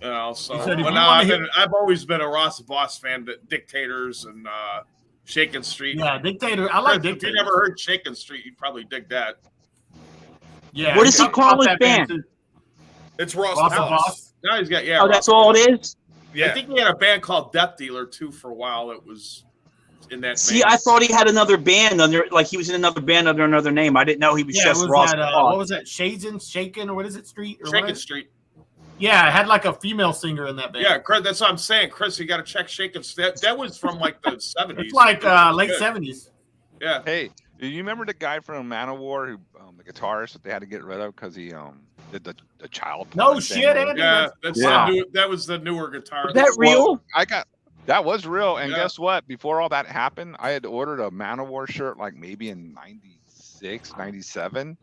You know, so said, but now I've always been a Ross the Boss fan. Dictators and Shakin' Street. Yeah, Dictator. I like Dictator. If you never heard Shakin' Street, you'd probably dig that. Yeah. What does he call his band? It's Ross the Boss. Now he's got that's all it is. Yeah, I think he had a band called Death Dealer too for a while. It was in that. See, I thought he had another band he was in another band under another name. I didn't know he was just Ross. What was that? Shaken or what is it? Shakin' Street. Yeah, it had like a female singer in that band. Yeah, Chris, that's what I'm saying, Chris. You got to check Shakin' Street. That was from like the 70s. It's like late 70s. Yeah. Hey, do you remember the guy from Manowar who the guitarist that they had to get rid of because he did the child? No shit, Andy. Yeah, that was the newer guitar. Is that real? That was real, and guess what? Before all that happened, I had ordered a Manowar shirt like maybe in 96, 97,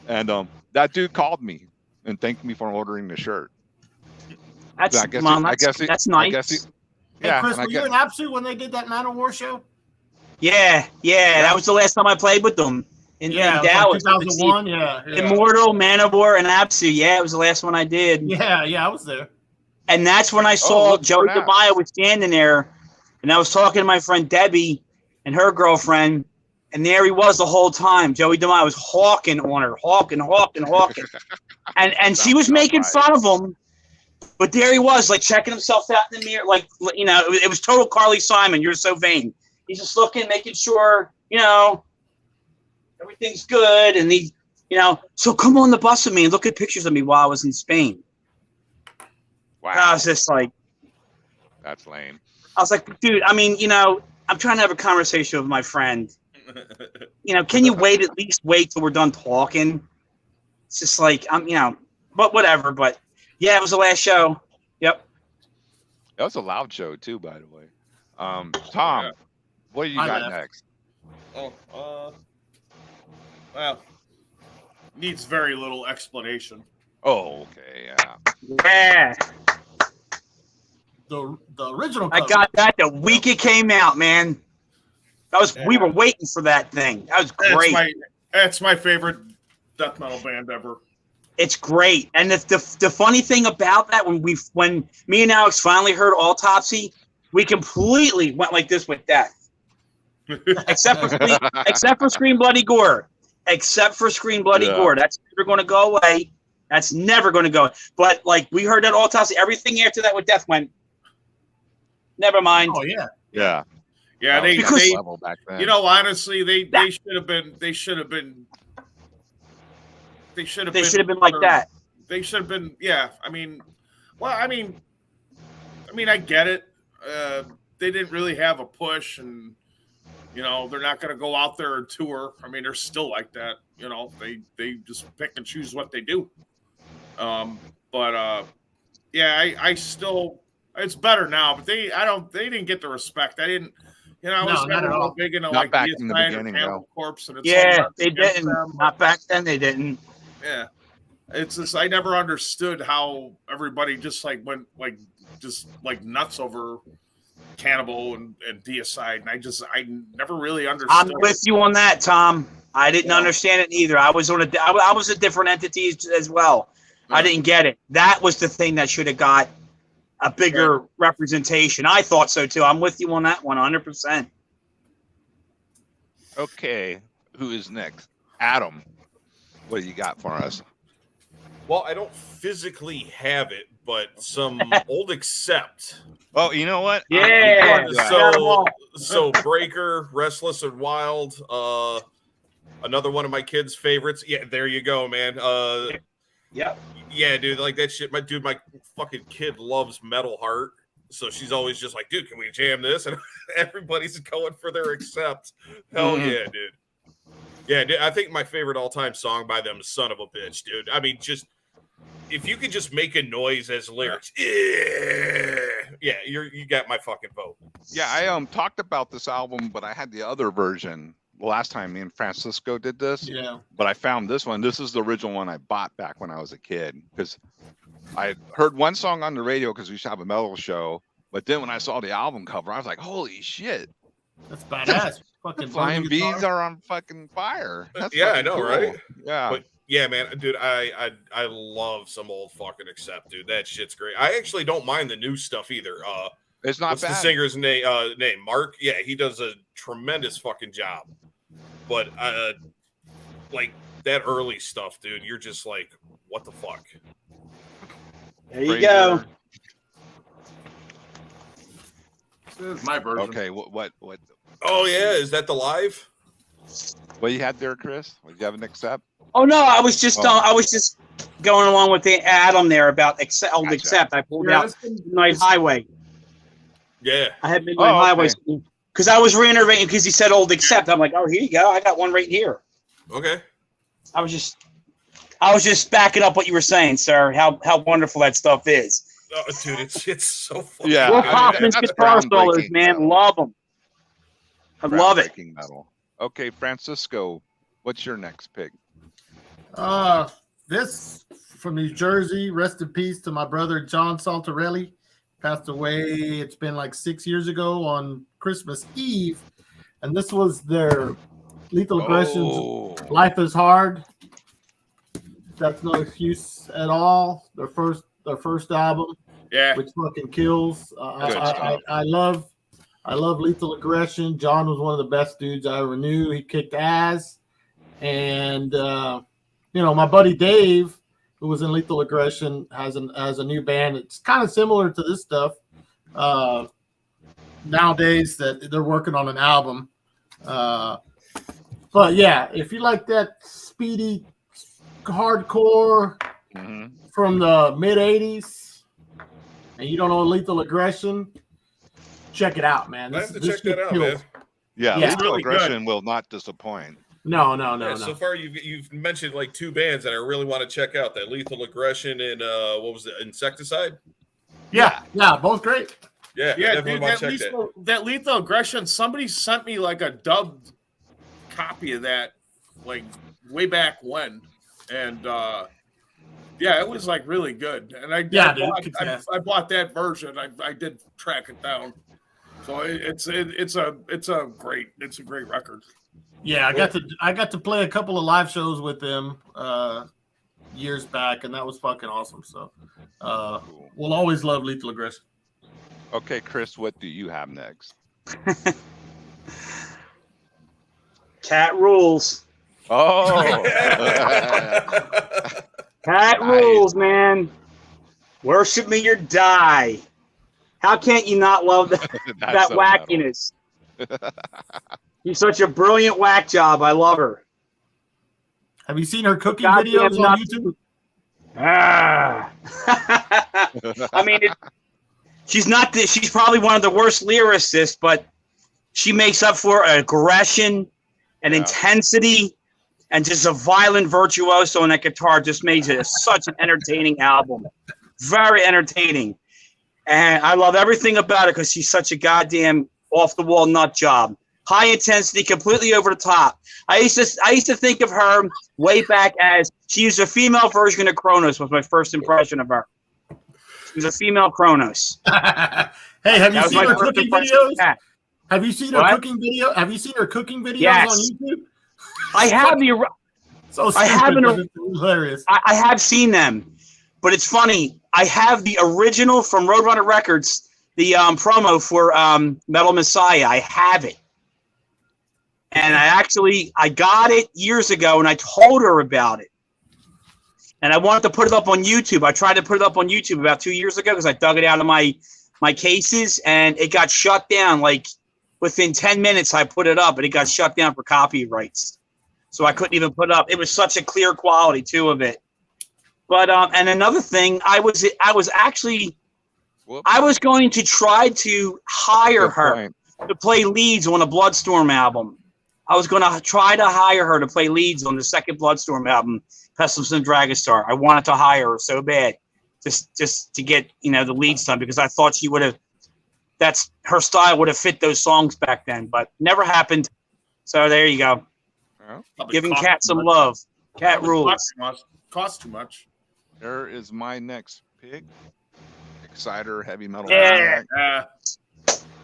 and that dude called me and thanked me for ordering the shirt. That's nice. Hey, Chris, were you in Apsu when they did that Manowar show? Yeah, that was the last time I played with them in Dallas. 2001. Yeah. Immortal, Manowar, and Apsu. Yeah, it was the last one I did. Yeah, I was there. And that's when I saw Joey DeMaio was standing there, and I was talking to my friend Debbie and her girlfriend, and there he was the whole time. Joey DeMaio was hawking on her, hawking. and she was making fun of him, but there he was, like checking himself out in the mirror, like, you know, it was total Carly Simon. You're so vain. He's just looking, making sure, you know, everything's good, and he, you know, so come on the bus with me and look at pictures of me while I was in Spain. Wow. And I was just like, that's lame. I was like, dude, I mean, you know, I'm trying to have a conversation with my friend. You know, can you at least wait till we're done talking? It's just like, you know, but whatever. But yeah, it was the last show. Yep. That was a loud show too, by the way. Tom, what do you got next? Well, needs very little explanation. Oh, okay, yeah. Yeah. The original cover. I got that the week it came out, man. We were waiting for that thing. That was great. That's my favorite death metal band ever. It's great. And the funny thing about that, when me and Alex finally heard Autopsy, we completely went like this with Death. except for Scream Bloody Gore. Except for Scream Bloody Gore. That's never going to go away. That's never going to go. But like we heard that Autopsy, everything after that with Death went, never mind. Oh yeah. Yeah. Yeah, they level back then. You know, honestly, they should have been like that. They should have been, yeah. I mean, I get it. They didn't really have a push, and you know, they're not going to go out there and tour. I mean, they're still like that. You know, they just pick and choose what they do. I still, it's better now. But they didn't get the respect. I didn't. You know, I was never real big into like back in the beginning, Cannibal Corpse, and they didn't. Not back then, they didn't. Yeah, it's just I never understood how everybody just like went like just like nuts over Cannibal and Deicide, and I never really understood. I'm with you on that, Tom. I didn't understand it either. I was a different entity as well. I didn't get it. That was the thing that should have got a bigger representation. I thought so too. I'm with you on that one, 100%. Okay, who is next? Adam, what do you got for us? Well, I don't physically have it, but some old Accept. Oh, you know what? Yeah. So Breaker, Restless and Wild, another one of my kids' favorites. Yeah, there you go, man. Yep. Yeah, dude, like that shit. My fucking kid loves Metal Heart, so she's always just like, dude, can we jam this? And everybody's going for their Accept. Hell yeah, dude. Yeah, dude, I think my favorite all-time song by them is "Son of a Bitch," dude. I mean, just if you could just make a noise as lyrics, yeah, you got my fucking vote. Yeah, I talked about this album, but I had the other version. Last time me and Francisco did this, but I found this one. This is the original one I bought back when I was a kid, because I heard one song on the radio because we used to have a metal show, but then when I saw the album cover, I was like, holy shit, that's badass. Fucking Flying Bees are on fucking fire. That's I know, cool. right? Yeah, but yeah, man, dude, I love some old fucking Accept, dude. That shit's great. I actually don't mind the new stuff either. It's not what's bad. The singer's name? Mark. Yeah, he does a tremendous fucking job. But like that early stuff, dude, you're just like, what the fuck? There you go. This is my version. Okay, what? Oh yeah, is that the live? What you had there, Chris? Did you have an Accept? Oh no, I was just going along with the Adam there about old Accept. I pulled out Midnight Highway. Yeah, I had Midnight Highway because I was reiterating because he said old Accept. I'm like, oh, here you go. I got one right here. Okay. I was just backing up what you were saying, sir. How wonderful that stuff is. Oh, dude, it's so fun. Yeah, Will Hoffman's guitar solos, man, love them. I love it. Metal. Okay, Francisco, what's your next pick? This from New Jersey. Rest in peace to my brother John Saltarelli. Passed away. It's been like 6 years ago on Christmas Eve. and this was their Lethal Aggression's Oh. Life is Hard. That's no excuse at all. Their first album, Yeah. which fucking kills. Good stuff. I love Lethal Aggression. John was one of the best dudes I ever knew. He kicked ass, and my buddy Dave, who was in Lethal Aggression, has a new band. It's kind of similar to this stuff. Nowadays, that they're working on an album. But yeah, if you like that speedy hardcore from the mid '80s, and you don't know Lethal Aggression, check it out, man. I have to check that out, man. Yeah, Yeah. Lethal Really Aggression will not disappoint. No. So far, you've mentioned like 2 bands that I really want to check out. That Lethal Aggression and what was it, Insecticide? Yeah, both great. Yeah, I Yeah, definitely dude, want to check that. that Lethal Aggression, somebody sent me like a dubbed copy of that, like way back when. And yeah, it was like really good. And I bought that version. I did track it down. So it's a great record. Yeah, I got to play a couple of live shows with them years back, and that was fucking awesome. So we'll always love Lethal Aggression. Okay, Chris, what do you have next? Cat rules. Oh, Cat rules, man. Worship me or die. How can't you not love that so wackiness? She's such a brilliant whack job. I love her. Have you seen her cooking Goddamn videos on nuts. YouTube? Ah. I mean, she's not. She's probably one of the worst lyricists, but she makes up for aggression and intensity, and just a violent virtuoso on that guitar. Just makes it such an entertaining album. Very entertaining, and I love everything about it because she's such a goddamn off the wall nut job. High intensity, completely over the top. I used to think of her way back as she used a female version of Kronos. Was my first impression of her. She was a female Kronos. Hey, have you That was seen my her first cooking impression of videos? Cat. Have you seen her What? cooking video? Have you seen her cooking videos Yes. on YouTube? I have So I stupid, haven't- but it's hilarious. I have seen them, but it's funny. I have the original from Roadrunner Records, the promo for Metal Messiah. I have it. And I got it years ago, and I told her about it. And I wanted to put it up on YouTube. I tried to put it up on YouTube about 2 years ago because I dug it out of my cases, and it got shut down. Like within 10 minutes, I put it up, and it got shut down for copyrights. So I couldn't even put it up. It was such a clear quality too of it. But and another thing, I was going to try to hire her to play leads on a Bloodstorm album. I was going to try to hire her to play leads on the second Bloodstorm album, Pestilence and Dragastar. I wanted to hire her so bad, just to get the leads done, because I thought she would have. That's her style would have fit those songs back then, but never happened. So there you go. Giving Cat some love. Cat rules. Cost too much. There is my next pick. Exciter heavy metal. Yeah.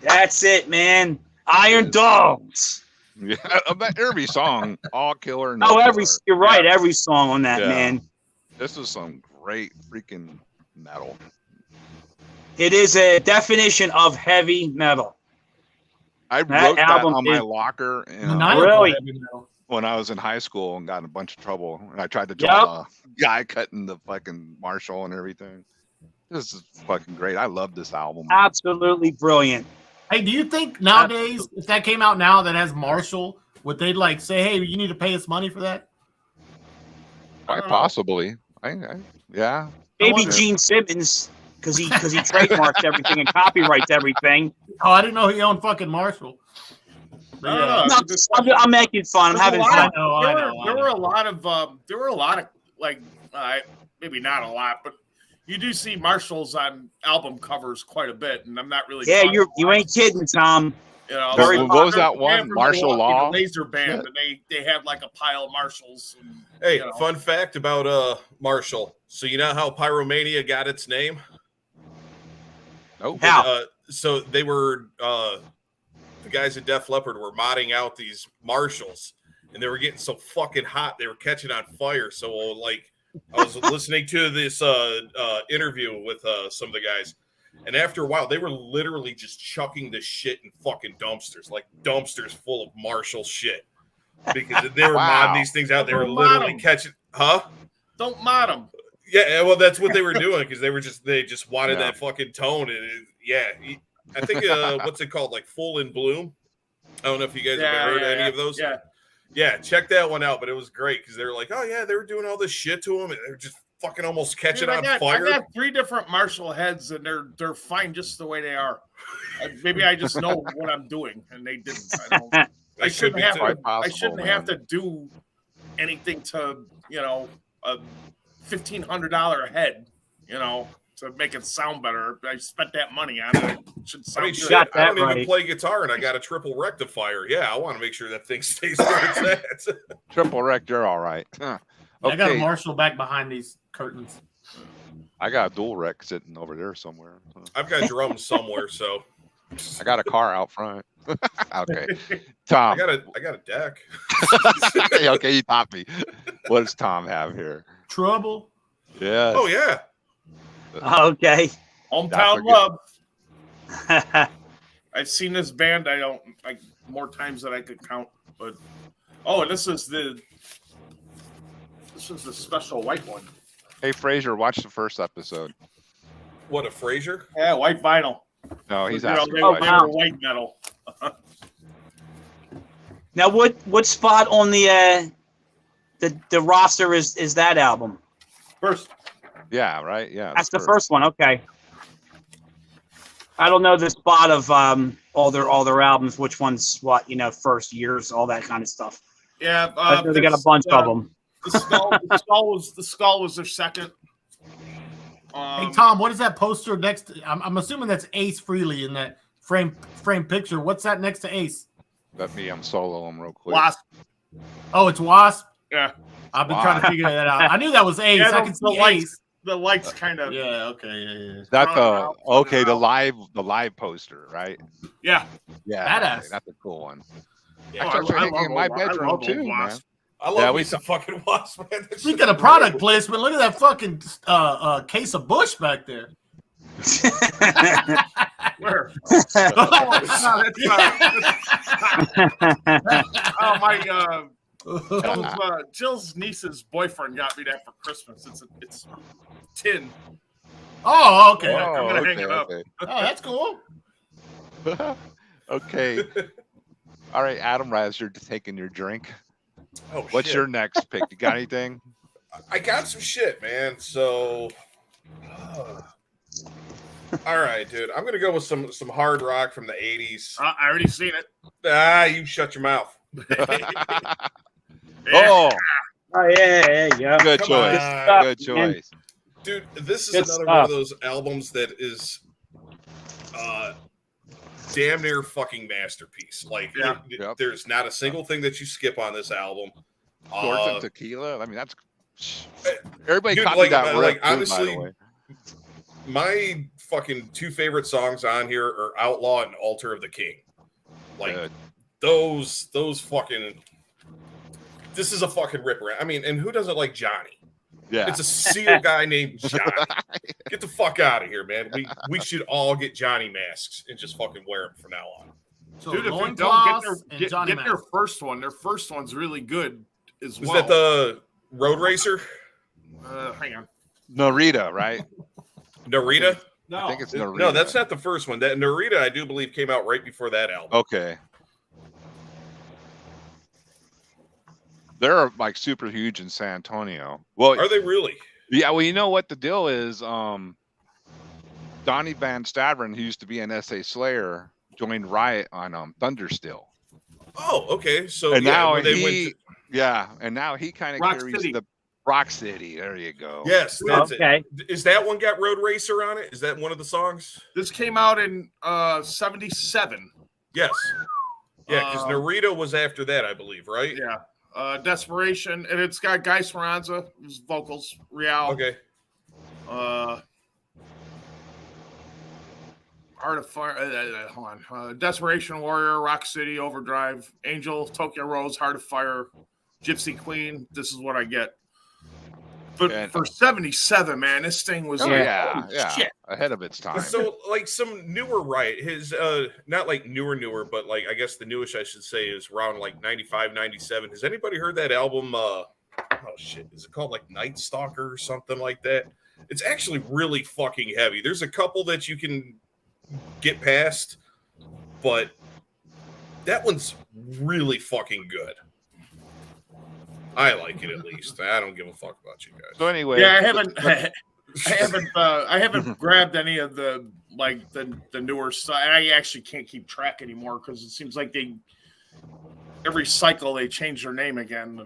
That's it, man. Iron Dogs. Yeah, about every song, all killer. No Oh, you're right. Yeah. Every song on that, Yeah. man. This is some great freaking metal. It is a definition of heavy metal. I wrote that album on my is- locker Really? when I was in high school and got in a bunch of trouble. And I tried to draw a guy cutting the fucking Marshall and everything. This is fucking great. I love this album. Absolutely brilliant. Hey, do you think nowadays, if that came out now that has Marshall, would they like say, "Hey, you need to pay us money for that"? Quite possibly. Yeah. Maybe wonder. Gene Simmons, because he trademarks everything and copyrights everything. Oh, I didn't know he owned fucking Marshall. But, I don't know. No, I'm making fun. I'm having fun. There were a lot of like maybe not a lot, but you do see Marshalls on album covers quite a bit, and I'm not really. Yeah, you ain't kidding, Tom. What was that one? Martial Law? Laser band, and they had like a pile of Marshalls. And, Hey, fun fact about Marshall. So you know how Pyromania got its name? Nope. How? So they were the guys at Def Leppard were modding out these Marshalls, and they were getting so fucking hot they were catching on fire. So like I was listening to this interview with some of the guys, and after a while they were literally just chucking the shit in fucking dumpsters, like dumpsters full of Marshall shit, because they were modding these things out. They were literally catching, Don't mod them. Yeah, well, that's what they were doing, because they just wanted that fucking tone, and I think what's it called, like Full in Bloom. I don't know if you guys have heard any of those. Yeah, check that one out. But it was great because they were like, oh yeah, they were doing all this shit to them, and they're just fucking almost catching on fire. I got 3 different Marshall heads, and they're fine just the way they are. Maybe I just know what I'm doing, and they didn't. I shouldn't have to do anything to a $1,500 a head, to make it sound better. I spent that money on it. It should sound good. Shit, I don't even play guitar, and I got a triple rectifier. Yeah, I want to make sure that thing stays where it's at. Triple rect, you're all right. Okay. I got a Marshall back behind these curtains. I got a dual rec sitting over there somewhere. I've got drums somewhere, so I got a car out front. Okay, Tom. I got a deck. Okay, you taught me. What does Tom have here? Trouble. Yeah. Oh yeah. Okay. Hometown Love. I've seen this band. More times than I could count. But and this is the special white one. Hey Fraser, watch the first episode. What, a Fraser? Yeah, white vinyl. No, he's asking. asking. White metal. Now, what spot on the roster is that album? First. Yeah, right. Yeah, that's the first one. Okay. I don't know the spot of all their albums. Which one's what? First years, all that kind of stuff. Yeah, I know they got a bunch of them. The skull was their second. Hey Tom, what is that poster next to? I'm assuming that's Ace Frehley in that frame picture. What's that next to Ace? Let me solo him real quick. Wasp. Oh, it's Wasp. Yeah, I've been trying to figure that out. I knew that was Ace. I can see Ace. The lights kind of. Yeah. Okay. Yeah. That's the live poster, right? Yeah. Yeah. Badass. That's a cool one. Yeah, I love in my bedroom too, man. I love me some fucking Wasp, man. Speaking of product placement, look at that fucking case of Bush back there. Where? Oh my Jill's niece's boyfriend got me that for Christmas. It's tin. Oh, okay. I'm gonna hang it up. Okay. Oh, that's cool. Okay. All right, Adam, as you're taking your drink. Oh, what's your next pick? You got anything? I got some shit, man. So, all right, dude. I'm gonna go with some hard rock from the '80s. I already seen it. You shut your mouth. Oh yeah. Good choice. Good choice, dude. This is another one of those albums that is, damn near fucking masterpiece. Like, there's not a single thing that you skip on this album. Swords and Tequila. I mean, that's everybody. Dude, copied that like too, honestly, my fucking 2 favorite songs on here are "Outlaw" and "Altar of the King." Like those fucking. This is a fucking ripper. I mean, and who doesn't like Johnny? Yeah, it's a SEAL guy named Johnny. Get the fuck out of here, man. We should all get Johnny masks and just fucking wear them from now on. So dude, if you don't get their first one, their first one's really good as well. Is that the Road Racer? Hang on. Narita, right? Narita? No, I think it's Narita. No, that's not the first one. That Narita, I do believe, came out right before that album. Okay. They're like super huge in San Antonio. Well, are they really? Yeah. Well, you know what the deal is. Donnie Van Staveren, who used to be an SA Slayer, joined Riot on Thunderstill. Oh, okay. So and now and now he kind of carries the Rock City. There you go. Yes, that's it. Is that one got Road Racer on it? Is that one of the songs? This came out in '77. Yes. Yeah, because Narita was after that, I believe, right? Yeah. Desperation, and it's got Guy Speranza, whose vocals, Real. Okay. I Heart of Fire. Hold on. Desperation Warrior, Rock City, Overdrive, Angel, Tokyo Rose, Heart of Fire, Gypsy Queen. This is what I get. But for 77, man, this thing was shit. Ahead of its time. So, like, some newer, right? His, not like newer, but like, I guess the newest I should say is around like 95, 97. Has anybody heard that album? Oh shit, is it called like Night Stalker or something like that? It's actually really fucking heavy. There's a couple that you can get past, but that one's really fucking good. I like it, at least. I don't give a fuck about you guys. So anyway, yeah, I haven't grabbed any of the newer stuff. I actually can't keep track anymore because it seems like every cycle they change their name again.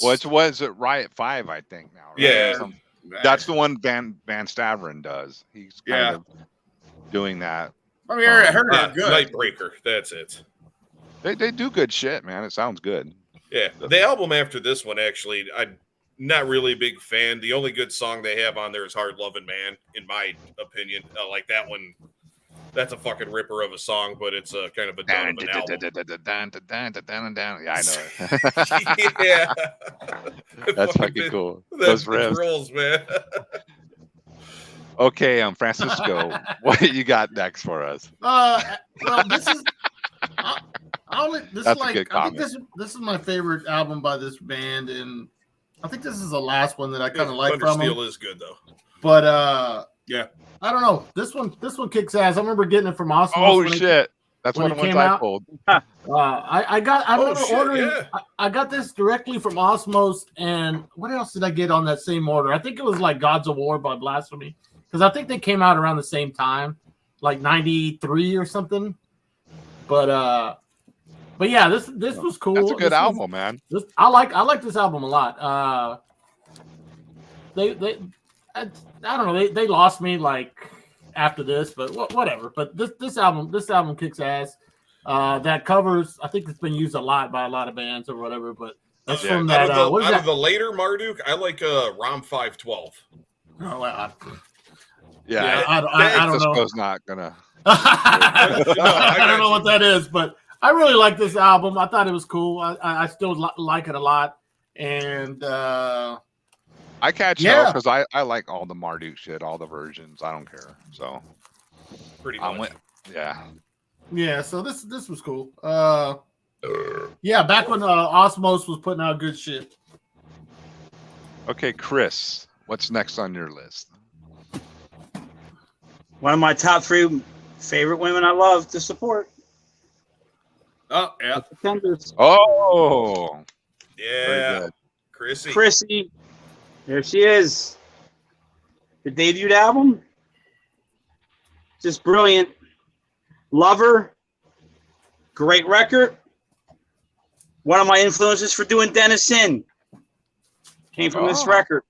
Was it Riot 5? I think now. Right? Yeah, that's the one Van Staveren does. He's kind of doing that. I mean, I heard it good. Nightbreaker. That's it. They do good shit, man. It sounds good. Yeah, the album after this one, actually, I'm not really a big fan. The only good song they have on there is Hard Lovin' Man, in my opinion. Like that one, that's a fucking ripper of a song, but it's a kind of a done of an album. Yeah, I know. Yeah. That's fucking cool. Those riffs. Rolls, man. Okay, Francisco, what you got next for us? Well, this is... That's a good I think this is my favorite album by this band, and I think this is the last one that I kind of like from them. Steel is good though, but yeah, I don't know. This one kicks ass. I remember getting it from Osmos. Oh shit, that's one of the ones I pulled. I got this directly from Osmos, and what else did I get on that same order? I think it was like Gods of War by Blasphemy, because I think they came out around the same time, like 93 or something. But yeah, this was cool. That's a good album, man. I like this album a lot. I don't know. They lost me like after this, but whatever. But this album kicks ass. That covers. I think it's been used a lot by a lot of bands or whatever. But that's from that. Out of the later Marduk, I like Rom 512. Oh wow. Yeah, I don't know. Not gonna. I don't know what that is, but I really like this album. I thought it was cool. I still like it a lot. And I catch up because I like all the Marduk shit, all the versions. I don't care. So pretty much. Yeah, so this was cool. Yeah, back when Osmos was putting out good shit. Okay, Chris, what's next on your list? One of my top 3 favorite women I love to support. Oh, yeah. Oh. Yeah. Chrissy. There she is. The debut album. Just brilliant. Love her. Great record. One of my influences for doing Dennison came from this record.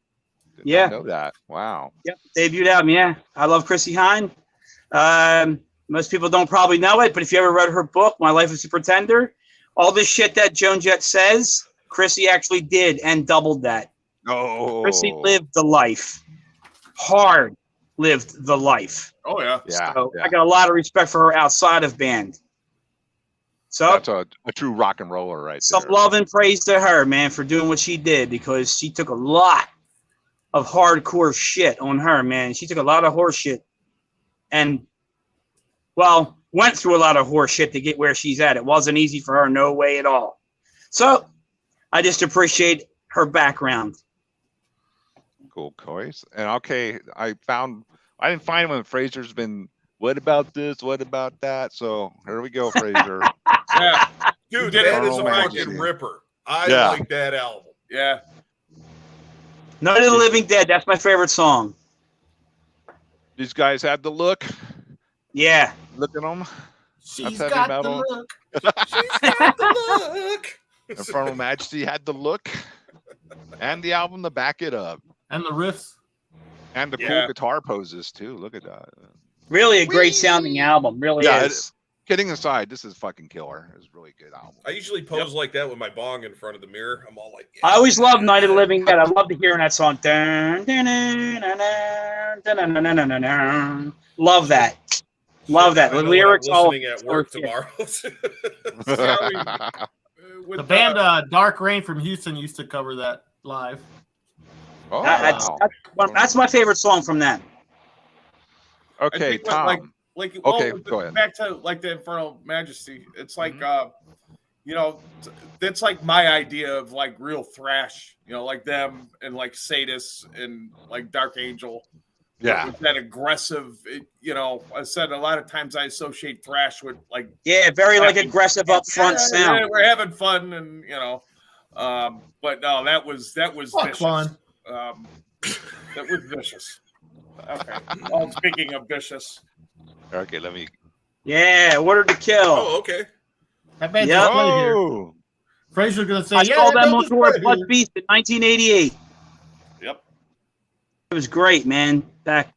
I know that. Wow. Yep. Debut album. Yeah. I love Chrissy Hine. Most people don't probably know it, but if you ever read her book, My Life as a Pretender, all this shit that Joan Jett says, Chrissy actually did and doubled that. Oh. Chrissy lived the life. Hard lived the life. Oh, yeah. So I got a lot of respect for her outside of band. So that's a true rock and roller right there. Some love and praise to her, man, for doing what she did, because she took a lot of hardcore shit on her, man. She took a lot of horse shit and went through a lot of horse shit to get where she's at. It wasn't easy for her, no way at all. So I just appreciate her background. Cool, Coyce. And okay, I didn't find when Fraser's been, what about this? What about that? So here we go, Fraser. Yeah. Dude, that is a fucking ripper. I like that album. Yeah. Night of the Living Dead, that's my favorite song. These guys had the look. Yeah. Look at them. She's got the look. She's got the look. Infernal Majesty had the look. And the album to back it up. And the riffs. And the cool guitar poses, too. Look at that. Really a great sounding album. Really is. Kidding aside, this is fucking killer. It's a really good album. I usually pose like that with my bong in front of the mirror. I'm all like, I always love Night of the Living Dead. I love to hear that song. Dun, dun, dun, dun, dun, dun, dun, dun, dun, dun, dun. Love that. Love that. The lyrics all listening at work tomorrow. The band Dark Rain from Houston used to cover that live. Oh, that's my favorite song from them. Okay, Tom. Okay, go ahead. Back to like the Infernal Majesty. It's like you know, that's like my idea of like real thrash. You know, like them and like Sadist and like Dark Angel. Yeah, with that aggressive. You know, I said a lot of times I associate thrash with like very like aggressive up front sound. Yeah, we're having fun, and you know, but no, that was vicious. Fun. That was vicious. Okay. Well, speaking of vicious. Okay, let me. Yeah, Order to Kill. Oh, okay. That band just played here. Fraser's gonna say, I saw them on tour at Blood Beast in 1988. Yep. It was great, man. Back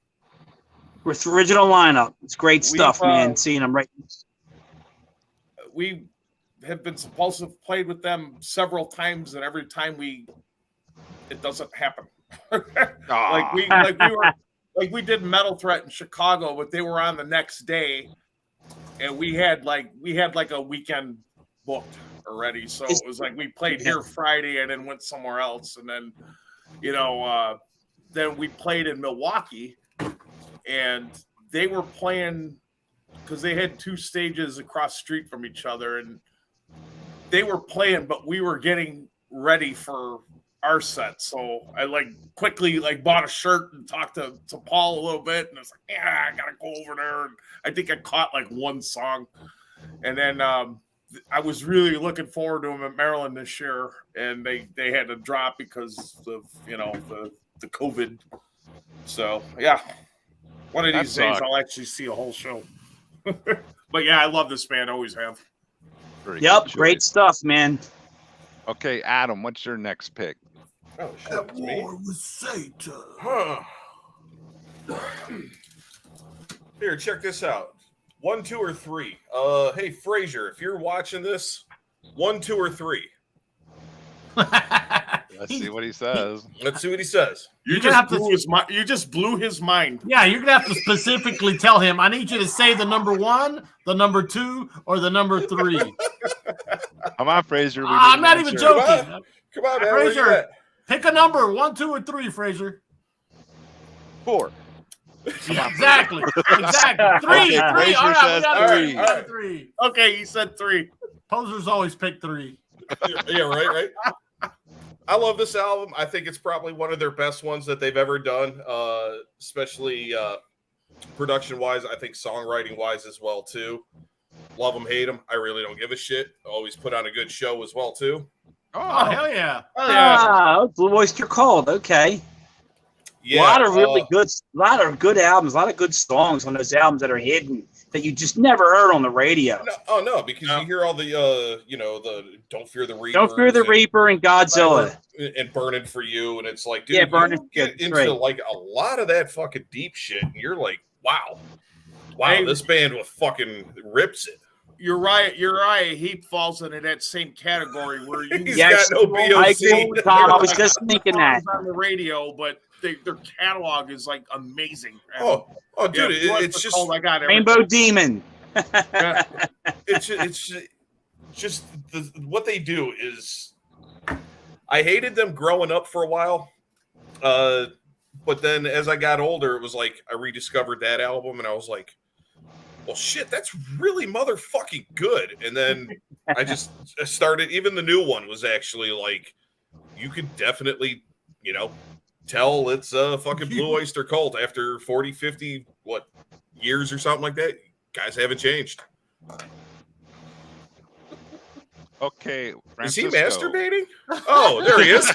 with the original lineup. It's great stuff, man. Seeing them right. We have been supposed to have played with them several times, and every time it doesn't happen. We did Metal Threat in Chicago, but they were on the next day, and we had like a weekend booked already. So it was like we played here Friday and then went somewhere else, and then then we played in Milwaukee, and they were playing because they had two stages across the street from each other, and they were playing, but we were getting ready for our set. So I quickly bought a shirt and talked to Paul a little bit, and I was like, yeah, I gotta go over there. And I think I caught one song, and then I was really looking forward to them at Maryland this year, and they had to drop because of the COVID. So yeah, one of these days I'll actually see a whole show. But yeah, I love this band, always have. Great stuff, man. Okay, Adam, what's your next pick? Oh, shit, War with Satan. Huh. Here, check this out. 1, 2, or 3. Hey, Fraser, if you're watching this, 1, 2, or 3. Let's see what he says. Let's see what he says. You just blew his mind. Yeah, you're gonna have to specifically tell him. I need you to say the number 1, the number 2, or the number 3. Come on, Fraser. I'm not even joking. Come on, man. Fraser, pick a number 1, 2, or 3. Fraser. 4. Yeah, exactly. 3. Okay, 3. All right, 3. Okay, he said 3. Posers always pick 3. Yeah, right. I love this album. I think it's probably one of their best ones that they've ever done, especially production-wise. I think songwriting-wise as well, too. Love them, hate them. I really don't give a shit. Always put on a good show as well, too. Oh hell yeah. Blue Oyster Cult. Okay. Yeah, a lot of good albums, a lot of good songs on those albums that are hidden that you just never heard on the radio. No, because you hear all the the Don't Fear the Reaper. Don't Fear the Reaper and Godzilla. And Burning for You, and it's like, dude, Burning get into a lot of that fucking deep shit, and you're like, wow, hey, this band fucking rips it. You're right. He falls into that same category where he's got no BOC. I agree with Tom. I was just thinking that on the radio, but their catalog is like amazing. Oh, dude, it's just I got Rainbow Demon. It's just what they do is. I hated them growing up for a while, but then as I got older, it was like I rediscovered that album, and I was like, well, shit, that's really motherfucking good. And then I just started, even the new one was actually like, you could definitely, tell it's a fucking Blue Oyster Cult after 40, 50, years or something like that. Guys haven't changed. Okay, Francisco. Is he masturbating? Oh, there he is.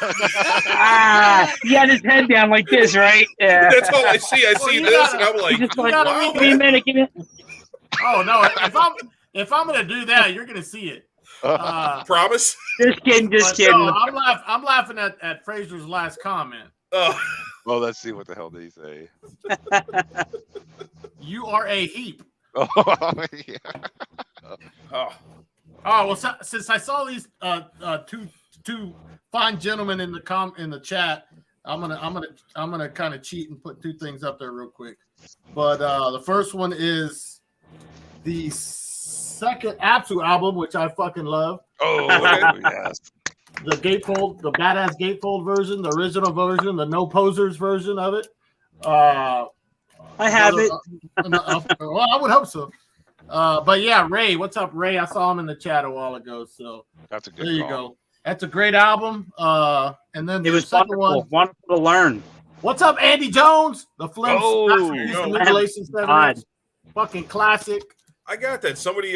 He had his head down like this, right? Yeah. That's all I see. I see this, and I'm like, wow. Give me a minute. Oh no! If I'm gonna do that, you're gonna see it. Promise? Just kidding. No, I'm laughing at Fraser's last comment. Oh. Well, let's see what the hell did he say. You are a heap. Oh yeah. Oh well, since I saw these two fine gentlemen in the chat, I'm gonna kind of cheat and put 2 things up there real quick. But the first one is the second Apsu album, which I fucking love. Oh, yes. The gatefold, the badass gatefold version, the original version, the no posers version of it. I have it. Well, I would hope so. But yeah, Ray, what's up, Ray? I saw him in the chat a while ago. So That's a good there you call. go. That's a great album. And then It was second wonderful to learn. What's up, Andy Jones? The Flimps Oh, Manipulation 7 fucking classic. I got that. Somebody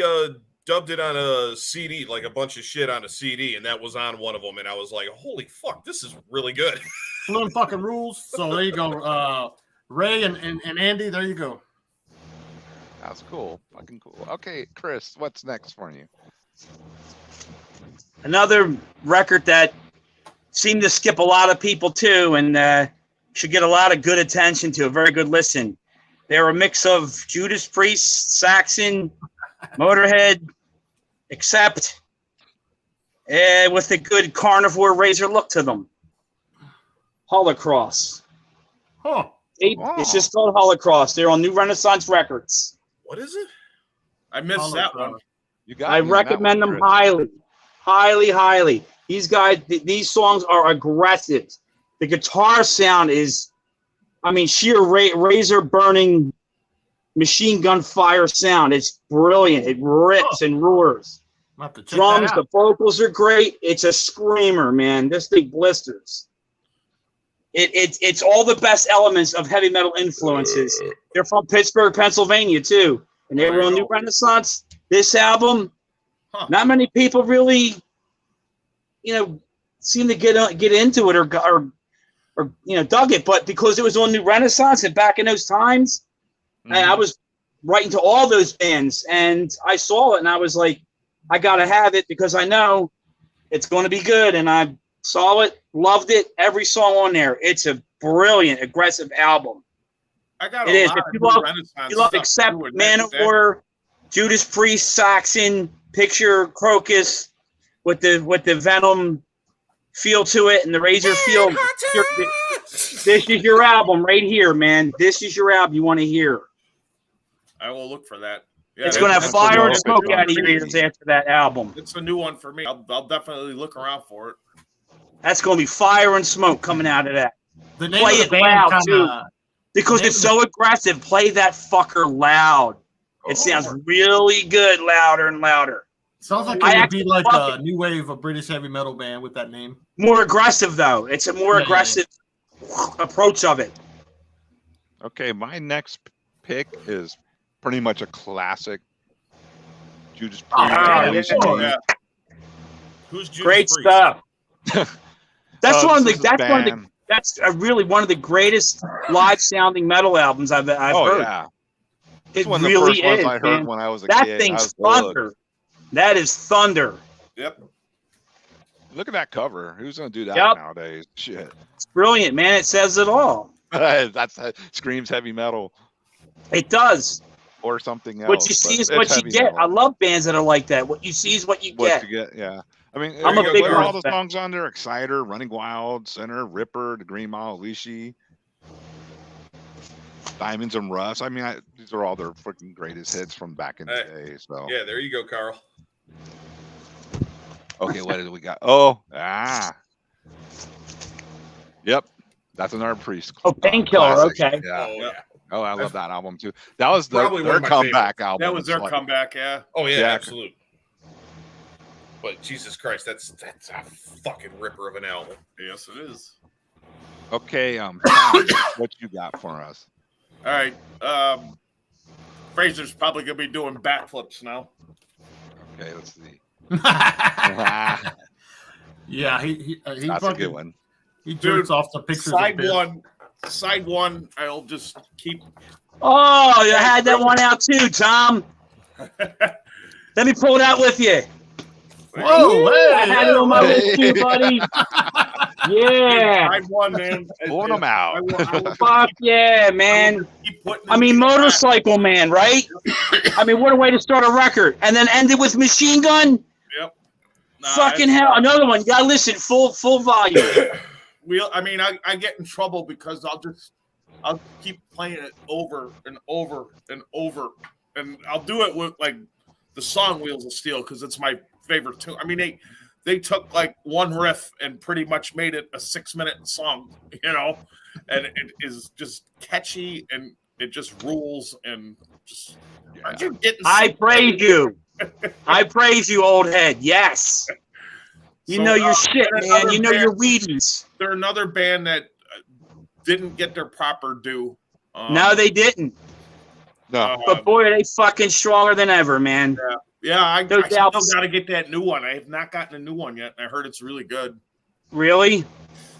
dubbed it on a CD, like a bunch of shit on a CD, and that was on one of them. And I was like, holy fuck, this is really good. Flim fucking rules. So there you go. Ray and Andy, there you go. That's cool. Fucking cool. Okay, Chris, what's next for you? Another record that seemed to skip a lot of people too, and should get a lot of good attention to. A very good listen. They're a mix of Judas Priest, Saxon, Motorhead, except with a good carnivore razor look to them. Holocross. Huh. It's just called Holocross. They're on New Renaissance Records. What is it? I missed that one. You got I me on that recommend one, them Chris. highly, highly, highly. These guys, these songs are aggressive. The guitar sound is, I mean, sheer razor burning, machine gun fire sound. It's brilliant. It rips and roars. I'll have to check Drums, that the out. vocals are great. It's a screamer, man. This thing blisters. It's all the best elements of heavy metal influences. They're from Pittsburgh, Pennsylvania, too. And they were on New Renaissance. This album, not many people really, seem to get into it or dug it. But because it was on New Renaissance and back in those times, I was writing to all those bands. And I saw it and I was like, I got to have it because I know it's going to be good. And I saw it, loved it, every song on there. It's a brilliant, aggressive album. I got It a is. lot If of you New love, Renaissance you love stuff, Accept, too, and Man of that- War, Judas Priest, Saxon, Picture, Crocus, with the Venom feel to it and the Razor feel. This is your album right here, man. This is your album you want to hear. I will look for that. Yeah, It's going to have that's fire and a smoke good out of your one. ears after that album. It's a new one for me. I'll definitely look around for it. That's going to be fire and smoke coming out of that. The name Play of the it band loud, too. kinda, Because it's so aggressive. Play that fucker loud. It sounds really good, louder and louder. sounds like I it would actually be like love a new wave of British heavy metal band with that name. More aggressive, though. It's a more Yeah, aggressive approach of it. Okay, my next pick is pretty much a classic. Judas Priest. yeah, Unleashed yeah. Me. Yeah. Who's Judas Great Priest? stuff. That's one of the. This is That's one of the. band. That's really one of the greatest live sounding metal albums I've Oh heard. yeah, It it's one of the really first ones is. I heard Man. when I was a That kid. I thing's was hooked. thunder. That is thunder. Yep. Look at that cover. Who's gonna do that Yep. nowadays? Shit, It's brilliant, man. It says it all. that screams heavy metal It does. or something else. What you see but is it's what you heavy get. metal. I love bands that are like that. What you see is what you What get. you get, yeah. I mean, I'm there a you big go. What are all fan. the songs on there? Exciter, Running Wild, Center, Ripper, The Green Mile, Leashy, Diamonds and Rust. I mean, these are all their freaking greatest hits from back in the day. So Yeah, there you go, Carl. okay, what did we got? Oh, yep, that's another Priest. Oh, Painkiller. classic. Okay. Yeah. Oh, yeah. Oh, I love that album too. That was Probably one their of my comeback album. That was their It's like- comeback, yeah. Oh yeah, Yeah. absolute. But Jesus Christ, that's a fucking ripper of an album. Yes, it is. Okay, Tom, what you got for us? All right. Fraser's probably gonna be doing backflips now. Okay, let's see. Yeah, he That's a fucking, good one. He jerks off the pictures. Side one, I'll just keep. Oh, you had that one out too, Tom. Let me pull it out with you. Whoa, hey, I had it on my list too, buddy. Yeah. Side one, man. Pulling them out. Fuck yeah, man. I mean, Motorcycle Man, right? I mean, what a way to start a record. And then end it with Machine Gun? Yep. Fucking hell. Another one. You gotta listen full volume. I get in trouble because I'll keep playing it over and over and over and I'll do it with like the song "Wheels of Steel" because it's my favorite tune. I mean, they took like one riff and pretty much made it a 6-minute song, and it is just catchy and it just rules and just. Yeah. Aren't you getting? I praise you. I praise you, old head. Yes. You So, know your shit, they're man. another You know band- your Wheaties. They're another band that didn't get their proper due. No, they didn't. No. But boy, are they fucking stronger than ever, man. Yeah, I Those still albums- got to get that new one. I have not gotten a new one yet. I heard it's really good. Really?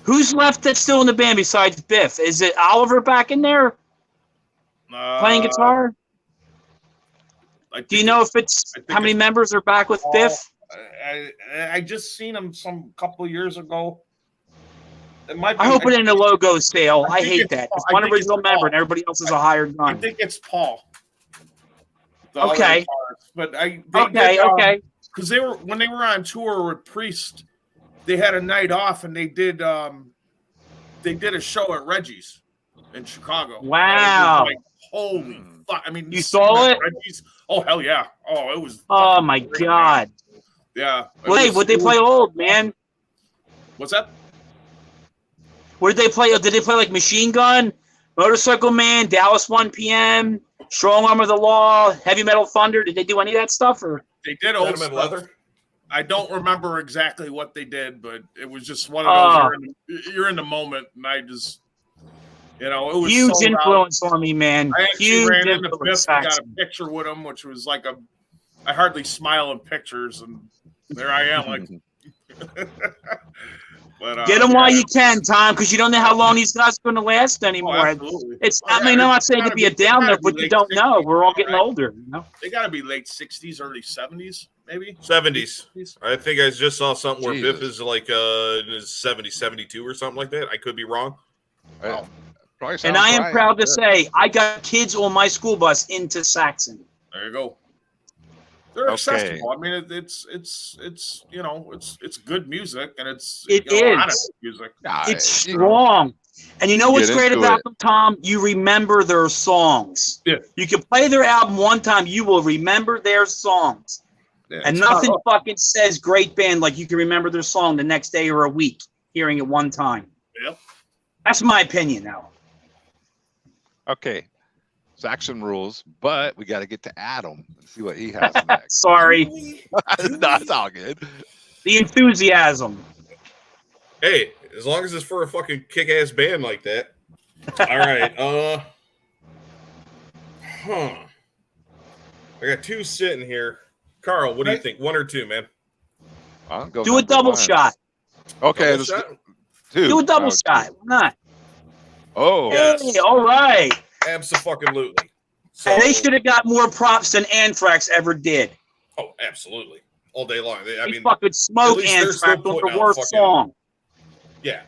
Who's left that's still in the band besides Biff? Is it Oliver back in there playing guitar? Do you know if it's how many members are back with Biff? I just seen him some couple of years ago. It might be, I hope it ain't a logo sale. I think hate it's that. It's Paul. one I think it's original member Paul. and everybody else is a hired I gun. think it's Paul. The Okay. other guitarist. But Okay. because when they were on tour with Priest, they had a night off and they did a show at Reggie's in Chicago. Wow. And it was like, holy fuck! I mean, You saw it? Reggie's, oh hell yeah! Oh, it was. Oh fucking my great, God. man. Yeah. Wait, would they play old, man? What's that? What did they play? Did they play like Machine Gun, Motorcycle Man, Dallas 1 p.m., Strong Arm of the Law, Heavy Metal Thunder? Did they do any of that stuff? Or They did old Venom and stuff. Leather. I don't remember exactly what they did, but it was just one of those. You're in the moment, and I just, it was huge sold out. influence on me, man. I actually Huge ran into influence. Biff and got a picture with him, which was like I hardly smile in pictures, and there I am, like. But, Get them while you can, Tom, because you don't know how long these guys are going to last anymore. absolutely. I mean, I'm not saying to be a downer, but you don't know. We're all getting older. They got to be late 60s, early 70s, maybe. 70s. I think I just saw something where Jesus. Biff is like in his 70, 72 or something like that. I could be wrong. Probably And sounds I am right. proud to Yeah. say I got kids on my school bus into Saxon. There you go. They're Okay. accessible. I mean, it's good music, and it's It is. honest music. Yeah, It's you know, strong. And you know what's Get great into about it. them, Tom? You remember their songs. Yeah. You can play their album one time, you will remember their songs. Yeah, And it's not- nothing fucking says great band like you can remember their song the next day or a week, hearing it one time. Yep. That's my opinion, though. Okay. Saxon rules, but we got to get to Adam and see what he has next. Sorry. No, it's all good. The enthusiasm. Hey, as long as it's for a fucking kick-ass band like that. All right. I got two sitting here. Carl, what do you think? One or two, man? I'll go Do a number double one. shot. Okay, Double let's shot? two. Do a double Okay. shot. Why not? Oh, Yes. Hey, all right. Abso-fucking-lutely. So, And they should have got more props than Anthrax ever did. oh, absolutely. All day long. I They mean, fucking smoked at least they're still Anthrax with putting their out worst fucking- song. yeah.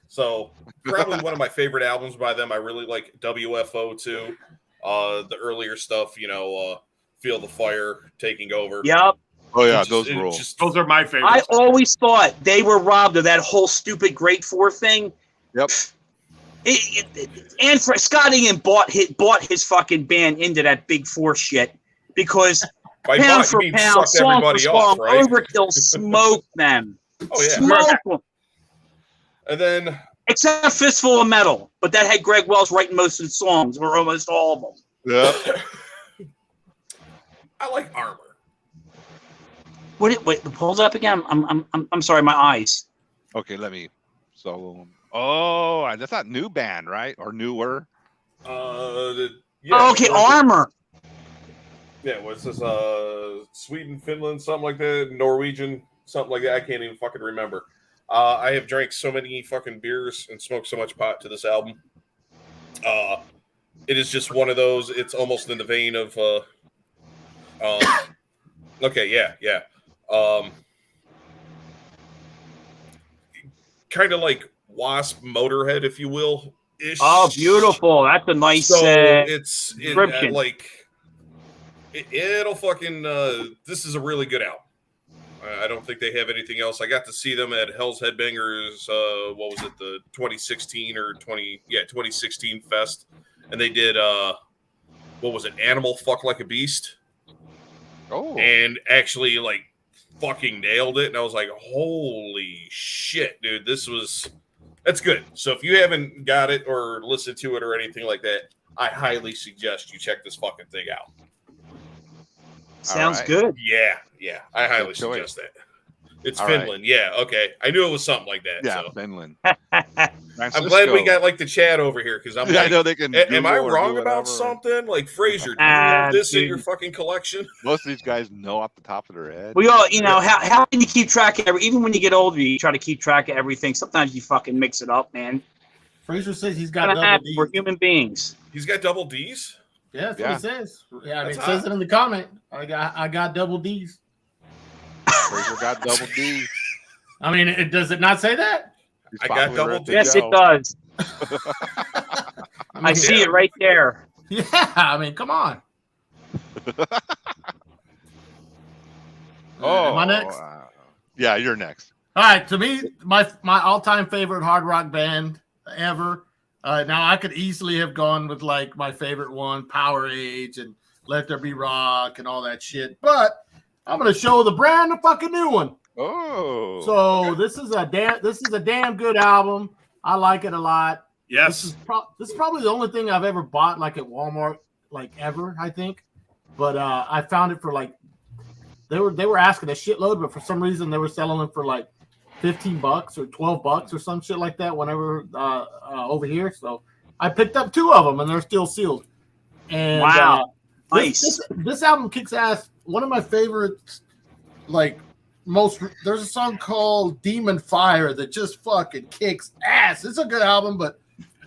So probably one of my favorite albums by them. I really like WFO too. The earlier stuff, Feel the Fire, Taking Over. Yep. oh yeah, It those just- it rule. just- Those are my I favorites. always thought they were robbed of that whole stupid Great Four thing. Yep. Anthrax, Scott Ian bought his fucking band into that Big Four shit because by pound bought, for you mean pound, sucked song for everybody off, song, right? Overkill smoked them. Oh yeah. Smoked them. And then Except Fistful of Metal, but that had Greg Wells writing most of the songs, or almost all of them. Yeah. I like Armor. Wait, hold up again. I'm sorry, my eyes. Okay, let me. So, oh, that's not new band, right? Or newer? Yeah, Oh, okay, Armor. Yeah, what's this? Sweden, Finland, something like that. Norwegian, something like that. I can't even fucking remember. I have drank so many fucking beers and smoked so much pot to this album. It is just one of those. It's almost in the vein of. Okay, yeah. Kind of like Wasp Motorhead, if you will. Ish. Oh, beautiful. That's a nice. So description. It'll fucking. This is a really good album. I don't think they have anything else. I got to see them at Hell's Headbangers. What was it? The 2016 or 2016 fest, and they did what was it, Animal Fuck Like a Beast. Oh. And actually, like, fucking nailed it. And I was like, holy shit, dude, that's good. So if you haven't got it or listened to it or anything like that, I highly suggest you check this fucking thing out. Sounds good. Yeah. I highly suggest that. It's Finland. Right. Yeah, okay. I knew it was something like that. Yeah, so. Finland. I'm glad we got like the chat over here because I'm like, I know they can. Am I wrong about something? Like Fraser, do you have this in your fucking collection? Most of these guys know off the top of their head. We all, how can you keep track of even when you get older, you try to keep track of everything. Sometimes you fucking mix it up, man. Fraser says he's got double D's. We're human beings. He's got double D's? Yeah, that's what he says. Yeah, I mean, it says it in the comment. I got double D's. Fraser got double D's. I mean, does it not say that? I got double D's. Yes, it does. I see it right there. Yeah, I mean, come on. Am I next? Yeah, you're next. All right, to me, my all-time favorite hard rock band ever. Now, I could easily have gone with like my favorite one, Power Age and Let There Be Rock and all that shit, but I'm gonna show the brand a fucking new one. Oh, so this is a damn good album. I like it a lot. Yes, this is probably the only thing I've ever bought like at Walmart, like ever, I think. But I found it for like they were asking a shitload, but for some reason they were selling it for like $15 or $12 or some shit like that whenever over here. So I picked up 2 of them and they're still sealed. And wow, nice. This album kicks ass. One of my favorites, like there's a song called Demon Fire that just fucking kicks ass. It's a good album, but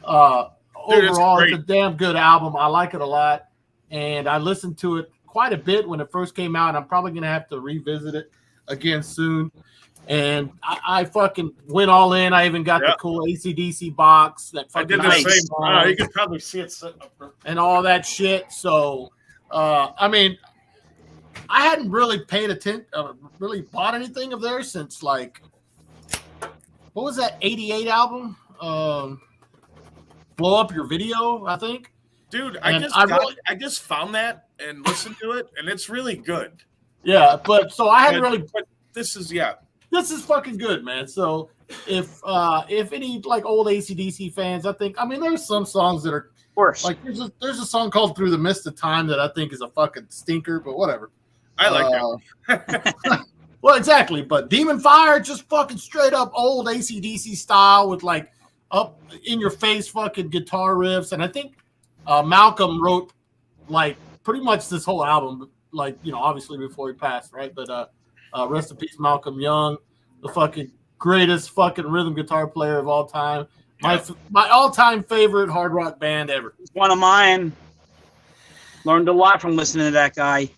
overall it's a damn good album. I like it a lot. And I listened to it quite a bit when it first came out. And I'm probably going to have to revisit it again soon. And I fucking went all in. I even got the cool AC/DC box. That fucking I did the same. You can probably see it sitting up there. And all that shit. So, I mean, I hadn't really paid attention, really bought anything of theirs since like, what was that 88 album? Blow Up Your Video, I think. Dude, I just found that and listened to it, and it's really good. Yeah, but so I hadn't really. But this is This is fucking good, man. So if any like old AC/DC fans, I mean, there's some songs that are worse. Like there's a song called Through the Mist of Time that I think is a fucking stinker, but whatever. I like that. Well, exactly. But Demon Fire, just fucking straight up old AC/DC style with like up in your face fucking guitar riffs. And I think Malcolm wrote like pretty much this whole album, like, obviously before he passed, right? But rest in peace, Malcolm Young, the fucking greatest fucking rhythm guitar player of all time. My all-time favorite hard rock band ever. One of mine. Learned a lot from listening to that guy.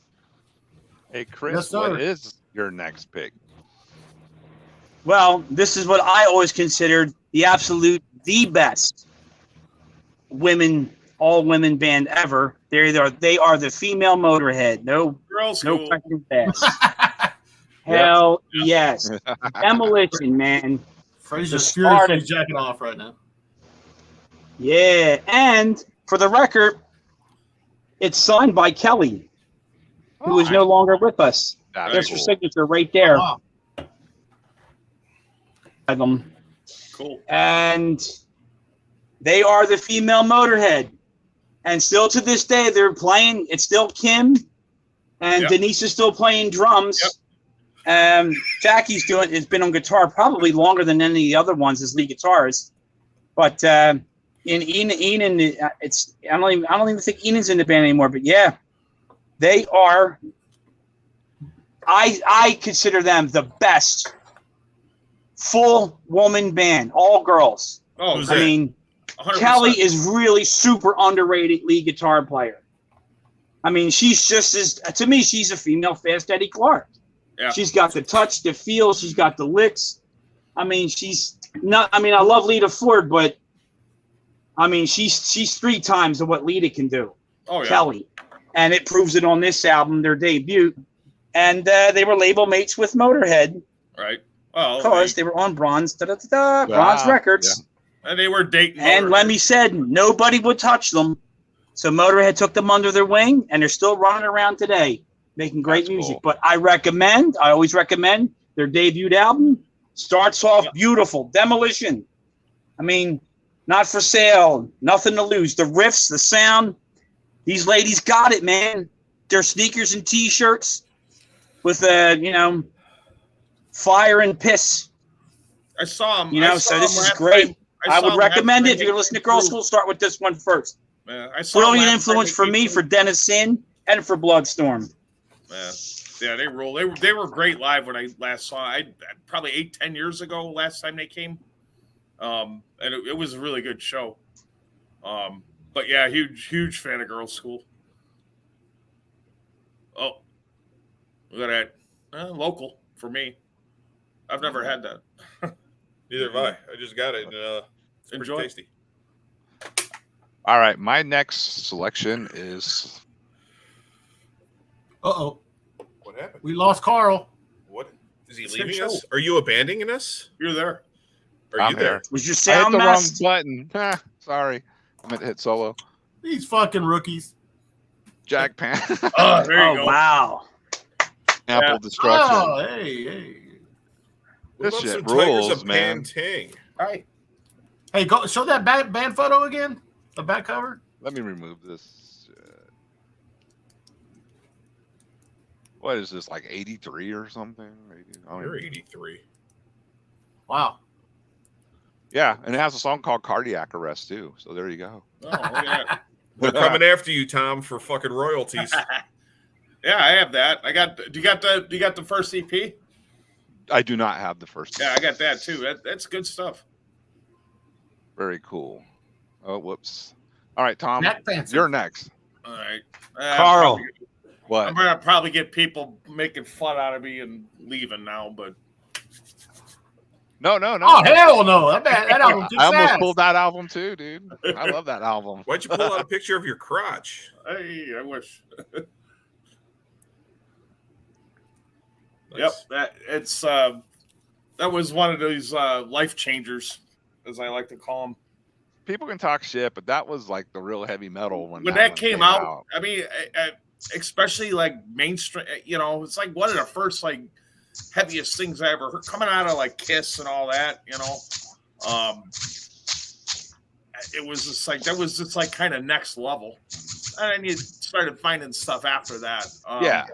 Hey, Chris, what is your next pick? Well, this is what I always considered the best all-women band ever. They are the female Motorhead. No question asked. Hell yes. Demolition, man. Fraser's furiously jacking off right now. Yeah, and for the record, it's signed by Kelly, who is no longer with us. There's her signature right there. Oh, wow. Cool. And they are the female Motorhead. And still to this day, they're playing. It's still Kim, and Denise is still playing drums. Jackie's has been on guitar probably longer than any of the other ones as lead guitarist. But Enan, I don't even think Enan's in the band anymore. But yeah, they are. I consider them the best full woman band, all girls. Oh, I mean, 100%. Kelly is really super underrated lead guitar player. I mean, she's just to me, she's a female Fast Eddie Clark. Yeah. She's got the touch, the feel. She's got the licks. I mean, she's not. I mean, I love Lita Ford, but I mean, she's 3 times of what Lita can do. Oh yeah, Kelly, and it proves it on this album, their debut. And they were label mates with Motorhead, right? Well, because they were on Bronze Bronze Records, and they were dating. And Lemmy said nobody would touch them. So Motorhead took them under their wing, and they're still running around today, making great music. Cool. But I always recommend their debut album. Starts off beautiful. Demolition. I mean, Not for Sale, Nothing to Lose. The riffs, the sound. These ladies got it, man. Their sneakers and T-shirts with, fire and piss. I saw them. So this is great. I would recommend it. If you're going to listen to Girls School, start with this one first. Brilliant influence for me, for Dennis Sin, and for Bloodstorm. Yeah, they rule. They were great live when I last saw. Probably 8-10 years ago. Last time they came, and it was a really good show. But yeah, huge fan of Girls School. Oh, look at that. Local for me. I've never had that. Neither have I. I just got it. It's pretty tasty. All right, my next selection is. Uh-oh. What happened? We lost Carl. What? Is he leaving us? Are you abandoning us? You're there. Are you there? Was your I hit sound the messed? wrong button. Sorry. I meant to hit solo. These fucking rookies. Jack Pan. Oh, there you go. Wow. Apple Destruction. Oh, hey. This What about shit some Tigers rules, of man. Pantang? All right. Hey, go show that band photo again. The back cover. Let me remove this. What is this, like 83 or something? 80, You're 83. Wow. Yeah, and it has a song called Cardiac Arrest, too. So there you go. Oh, look at that. We're coming after you, Tom, for fucking royalties. Yeah, I have that. Do you got the first EP? I do not have the first. Yeah, I got that too. That's good stuff. Very cool. Oh, whoops. All right, Tom, Jack Fancy. you're next. All right. Carl. What? I'm gonna probably get people making fun out of me and leaving now, but No. Oh, hell no. That album kicks I almost ass. pulled that album too, dude. I love that album. why'd you pull out a picture of your crotch? Hey, I wish. Yep, that was one of those life changers, as I like to call them. People can talk shit, but that was like the real heavy metal when that one came out. I mean, especially like mainstream. It's like one of the first like heaviest things I ever heard, coming out of like Kiss and all that. It was just like that was just like kind of next level, and then you started finding stuff after that. Yeah.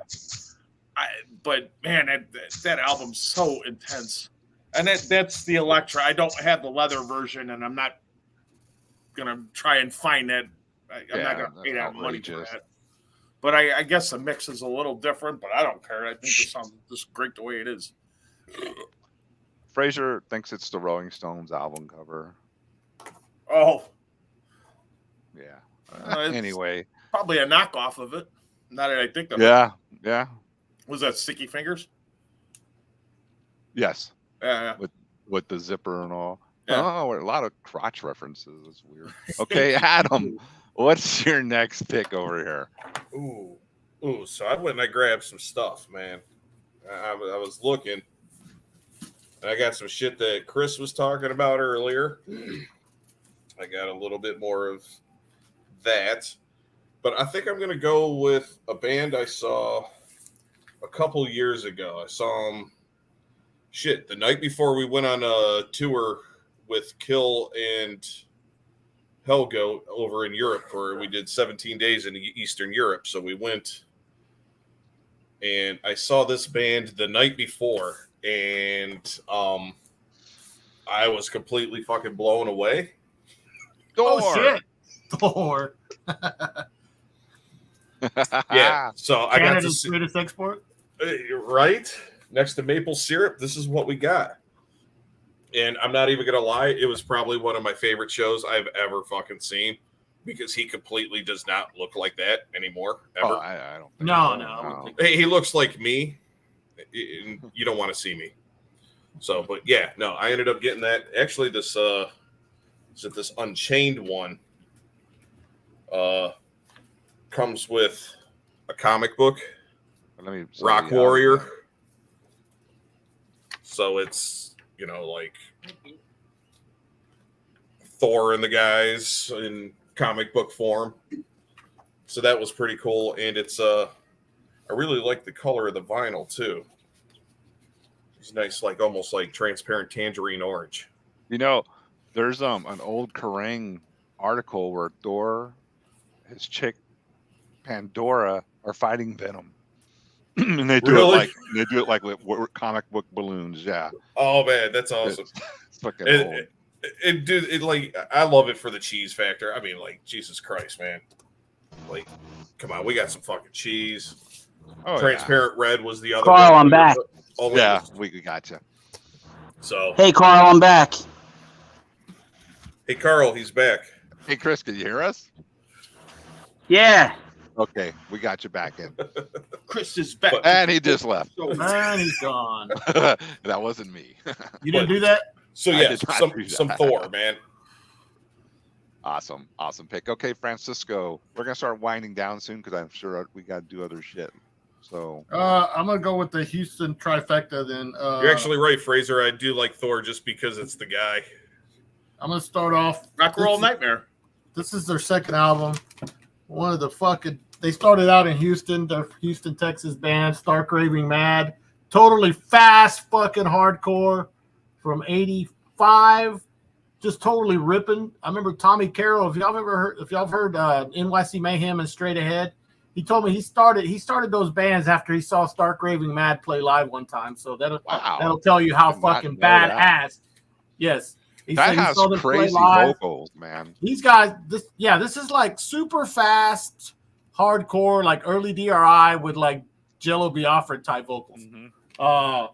But man, that album's so intense, and that's the Electra. I don't have the leather version, and I'm not gonna try and find that. I'm not gonna pay that money for that. But I guess the mix is a little different, but I don't care. I think it sounds just great the way it is. Fraser thinks it's the Rolling Stones album cover. Oh, yeah. Anyway, probably a knockoff of it. Now that I think of it. Yeah. Was that Sticky Fingers? Yes. Yeah. With the zipper and all. Yeah. Oh, a lot of crotch references. It's weird. Okay, Adam, what's your next pick over here? Ooh. So I went and I grabbed some stuff, man. I was looking. And I got some shit that Chris was talking about earlier. I got a little bit more of that. But I think I'm going to go with a band I saw a couple years ago. I saw them the night before we went on a tour with Kill and Helgo over in Europe, where we did 17 days in Eastern Europe. So we went and I saw this band the night before, and I was completely fucking blown away. Oh shit. Thor. Yeah. So I got to see greatest export. Right next to maple syrup. This is what we got, and I'm not even gonna lie. It was probably one of my favorite shows I've ever fucking seen, because he completely does not look like that anymore. Ever. Oh, I don't. No. He looks like me. You don't want to see me. So, but yeah, no. I ended up getting that. Actually, this this Unchained one comes with a comic book. Rock Warrior. So it's, like Thor and the guys in comic book form. So that was pretty cool, and it's I really like the color of the vinyl too. It's nice, like almost like transparent tangerine orange. You know, there's an old Kerrang article where Thor, his chick Pandora are fighting Venom. And they do it like with comic book balloons. Yeah. Oh man, that's awesome. It's fucking old. Dude, like I love it for the cheese factor. I mean, like Jesus Christ, man. Like, come on, we got some fucking cheese. Oh, Transparent red was the other. Carl, I'm back. Oh, yeah, we got you. So. Hey, Carl, I'm back. Hey, Carl, he's back. Hey, Chris, can you hear us? Yeah. Okay, we got you back in. Chris is back. And he just left. Man, he's gone. That wasn't me. You didn't do that? So yes, some Thor, man. Awesome pick. Okay, Francisco, we're gonna start winding down soon because I'm sure we got to do other shit. So I'm gonna go with the Houston trifecta. Then you're actually right, Fraser. I do like Thor just because it's the guy. I'm gonna start off Rockroll Nightmare. This is their second album. One of the fucking. They started out in Houston, the Houston, Texas band, Stark Raving Mad. Totally fast fucking hardcore from 85. Just totally ripping. I remember Tommy Carroll, if y'all have heard NYC Mayhem and Straight Ahead, he told me he started those bands after he saw Stark Raving Mad play live one time. So that'll tell you how fucking badass. Yes. That has crazy vocals, man. These guys, this is like super fast, hardcore, like early DRI with like Jello Biafra type vocals. Mm-hmm.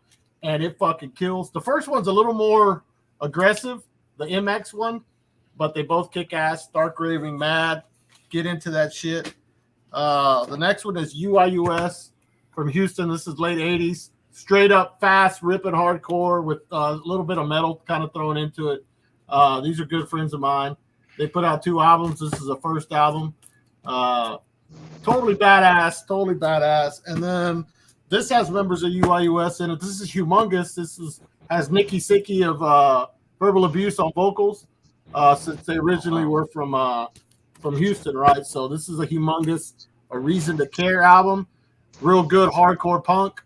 And it fucking kills. The first one's a little more aggressive, the MX one, but they both kick ass. Stark Raving Mad, get into that shit. The next one is UIUS from Houston. This is late 80s. Straight up fast, ripping hardcore with a little bit of metal kind of thrown into it. These are good friends of mine. They put out 2 albums. This is the first album. Totally badass. And then this has members of UIUS in it. This is humongous. Has Nikki Sicky of Verbal Abuse on vocals, since they originally were from Houston, right? So this is a Reason to Care album. Real good hardcore punk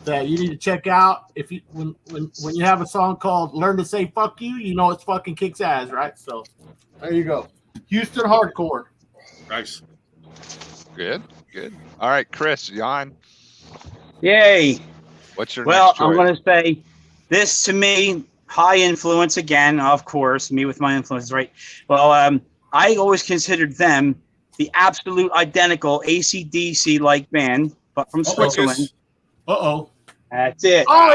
that you need to check out. If you when you have a song called Learn to Say Fuck You, you know it's fucking kicks ass, right? So there you go. Houston hardcore. Nice. Good. All right, Chris, you on? Yay. What's your Well, next choice? I'm going to say this to me, high influence again, of course, me with my influences, right? Well, I always considered them the absolute identical AC/DC-like band, but from Switzerland. Uh-oh. That's it. Oh,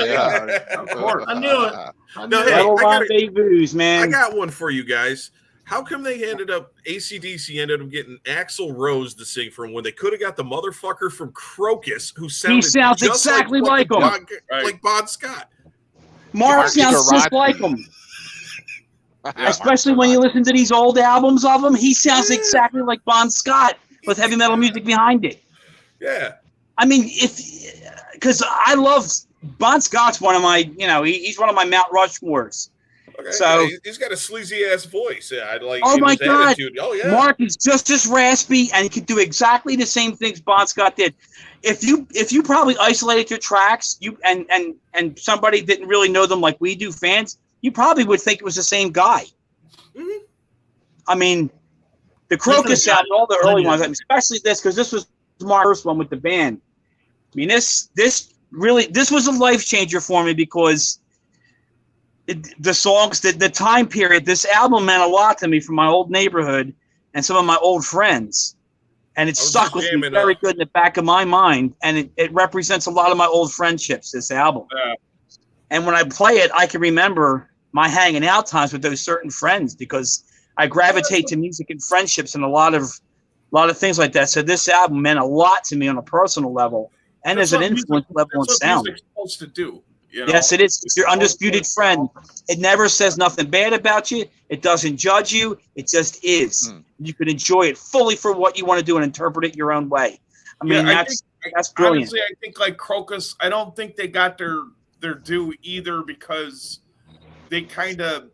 yeah. Of course. I knew it. No, hey, Little rendezvous, man. I got one for you guys. How come they ended up getting Axl Rose to sing for him when they could have got the motherfucker from Crocus who sounded sounds just exactly like him. Like Bon Scott. Mark sounds just like him. Especially when you listen to these old albums of him, he sounds exactly like Bon Scott with heavy metal music behind it. Yeah. I mean, because I love Bon Scott's one of my, he's one of my Mount Rushmores. Okay, so he's got a sleazy ass voice. Yeah, I'd like. Oh my God! Attitude. Oh yeah. Mark is just as raspy, and he can do exactly the same things Bon Scott did. If you probably isolated your tracks, and somebody didn't really know them like we do, fans, you probably would think it was the same guy. Mm-hmm. I mean, the Crocus album, all the early ones, especially this, because this was my first one with the band. I mean, this was a life changer for me because the songs, the time period, this album meant a lot to me from my old neighborhood and some of my old friends. And it stuck with me very good in the back of my mind. And it represents a lot of my old friendships, this album. And when I play it, I can remember my hanging out times with those certain friends because I gravitate to music and friendships and a lot of things like that. So this album meant a lot to me on a personal level and as an influence level on sound. Music's supposed to do. Yes, it is. It's your undisputed friend. It never says nothing bad about you. It doesn't judge you. It just is. You can enjoy it fully for what you want to do and interpret it your own way. I mean, that's brilliant. Honestly, I think like Crocus, I don't think they got their due either because they kind of,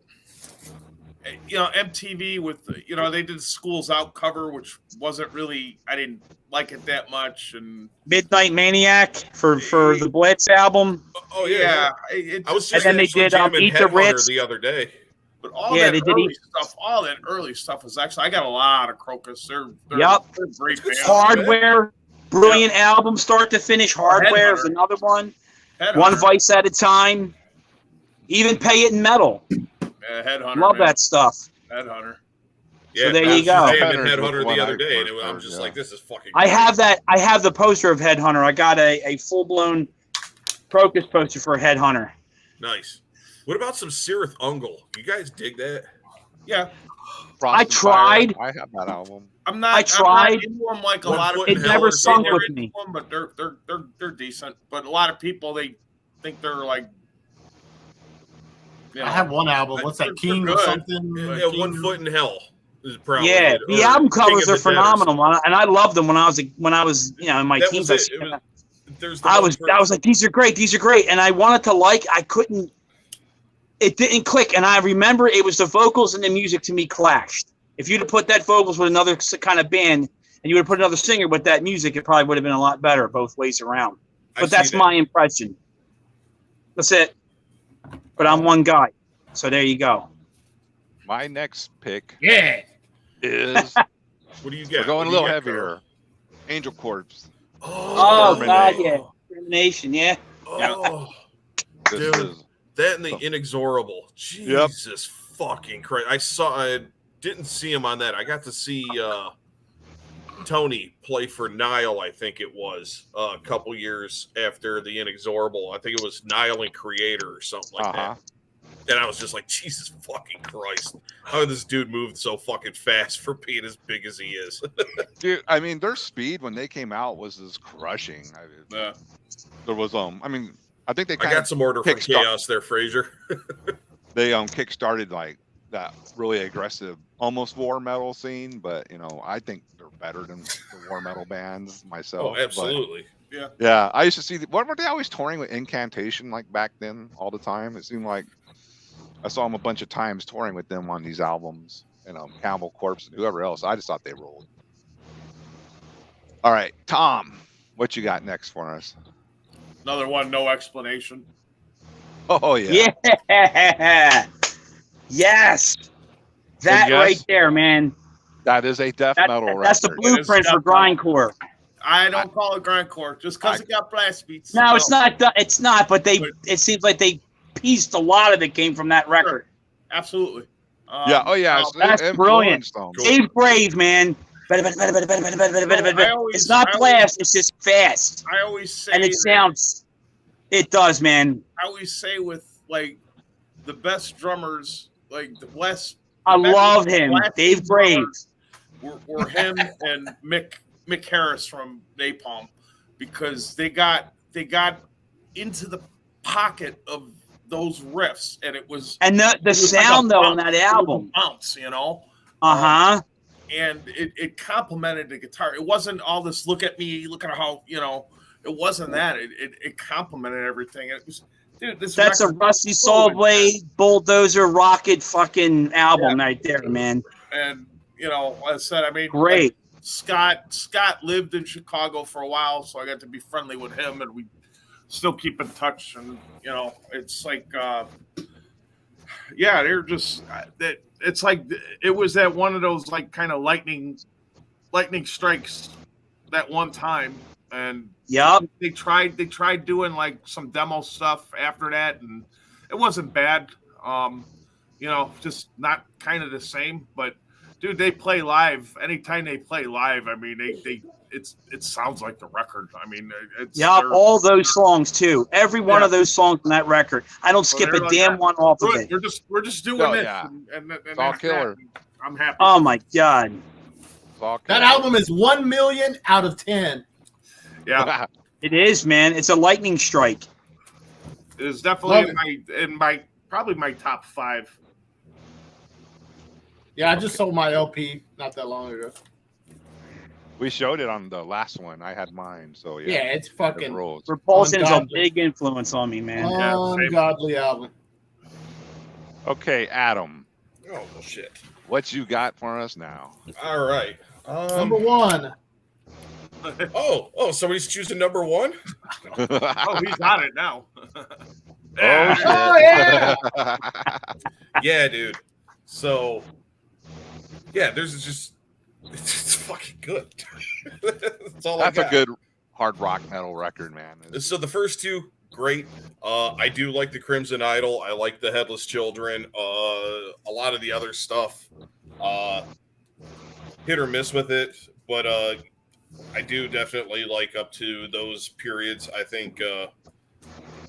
MTV with they did Schools Out cover, which wasn't really, I didn't like it that much, and Midnight Maniac for the Blitz album. Oh yeah, I was just and then they did Eat the Ritz the other day. But all that early stuff was actually, I got a lot of Crocus. They're great bands. Hardware, brilliant album, start to finish. Hardware is another one. One Vice at a Time. Even Pay It in Metal. Headhunter. Love that stuff. Headhunter. Yeah, so there you go. Headhunter the other day, and I'm just like, this is fucking. I have that. I have the poster of Headhunter. I got a full blown Crocus poster for Headhunter. Nice. What about some Sirith Ungol? You guys dig that? Yeah. I tried. I have that album. I tried. I'm not into them like a lot of people. It never sunk with me. Them, but they're decent. But a lot of people, they think they're like. I have one album. What's that? King or something? Yeah, One Foot in Hell is probably. Yeah, the album covers are phenomenal, and I loved them when I was in my teens. I was like, these are great, and I wanted to I couldn't. It didn't click, and I remember it was the vocals and the music to me clashed. If you'd have put that vocals with another kind of band, and you would have put another singer with that music, it probably would have been a lot better both ways around. But that's my impression. That's it. But I'm one guy, so there you go. My next pick What is do you get? We're going a little heavier. Angel Corpse. Oh God, yeah. Termination, yeah. Oh, dude. That and the Inexorable. Jesus fucking Christ. I didn't see him on that. I got to see Tony play for Nile, I think it was, a couple years after the Inexorable. I think it was Nile and Creator or something like that. And I was just like, Jesus fucking Christ. How did this dude move so fucking fast for being as big as he is? Dude, I mean, their speed when they came out was just crushing. There was, I think they I got some order from Chaos there, Fraser. They kick-started like that really aggressive, almost war metal scene, but I think they're better than the war metal bands myself. Oh, absolutely. But, yeah. I used to see what were they always touring with Incantation like back then all the time? It seemed like I saw them a bunch of times touring with them on these albums, Cannibal Corpse and whoever else. I just thought they rolled. All right, Tom, what you got next for us? Another one, No Explanation. Oh yeah. Yeah. Yes. That right there, man. That is a death metal record. That's the blueprint for grindcore. I don't call it grindcore just because it got blast beats. No, it's not. It's not. But it seems like they pieced a lot of it came from that record. Sure. Absolutely. Yeah. Oh yeah. That's brilliant. Dave Brave, man. It's not blast. It's just fast. I always say, and it sounds. It does, man. I always say with like the best drummers, like the best. I love him, Dave Brave. Were him and Mick Harris from Napalm, because they got into the pocket of those riffs, and it was the sound though on that album. Bounce, and it complemented the guitar. It wasn't all this look at me, look at how, it wasn't that. It complemented everything. It was, dude, that's a Rusty Soul Blade bulldozer rocket fucking album right there, man. And as I said, great. Scott lived in Chicago for a while, so I got to be friendly with him, and we still keep in touch. And it's like they're just that. It's like it was that one of those like kind of lightning strikes that one time, and they tried doing like some demo stuff after that, and it wasn't bad. Just not kind of the same. But dude, they play live. Anytime they play live, it sounds like the record. All those songs too. Every one of those songs on that record. I don't skip a damn one off of it. We're just doing this. Yeah. And it's all killer. I'm happy. Oh my God. That album is 1 million out of 10. Yeah. It is, man. It's a lightning strike. It is definitely probably my top 5. Yeah, I just sold my LP not that long ago. We showed it on the last one. I had mine, so yeah. Yeah, it's fucking. Repulsion is a big influence on me, man. Ungodly album. Okay, Adam. Oh, well, shit. What you got for us now? All right. Number one. Oh, somebody's choosing number one? Oh, he's on it now. Oh, shit. Oh, yeah. Yeah, dude. So, yeah, there's just it's fucking good. That's all That's I a got. good hard rock metal record, man. So the first two, great. I do like the Crimson Idol. I like the Headless Children. A lot of the other stuff, hit or miss with it, but I do definitely like up to those periods. I think the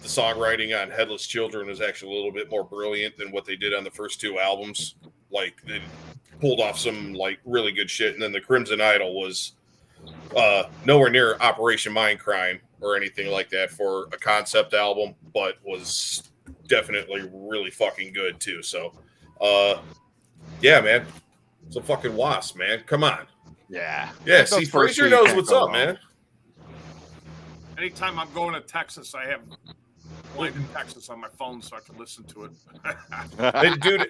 songwriting on Headless Children was actually a little bit more brilliant than what they did on the first two albums. Like, they pulled off some like really good shit, and then the Crimson Idol was nowhere near Operation Mindcrime or anything like that for a concept album, but was definitely really fucking good too. So yeah, man, it's a fucking Wasp, man. Come on. Yeah. Yeah, see, Fraser knows what's up, man. Anytime I'm going to Texas, I have Blind in Texas on my phone so I can listen to it. Hey, dude,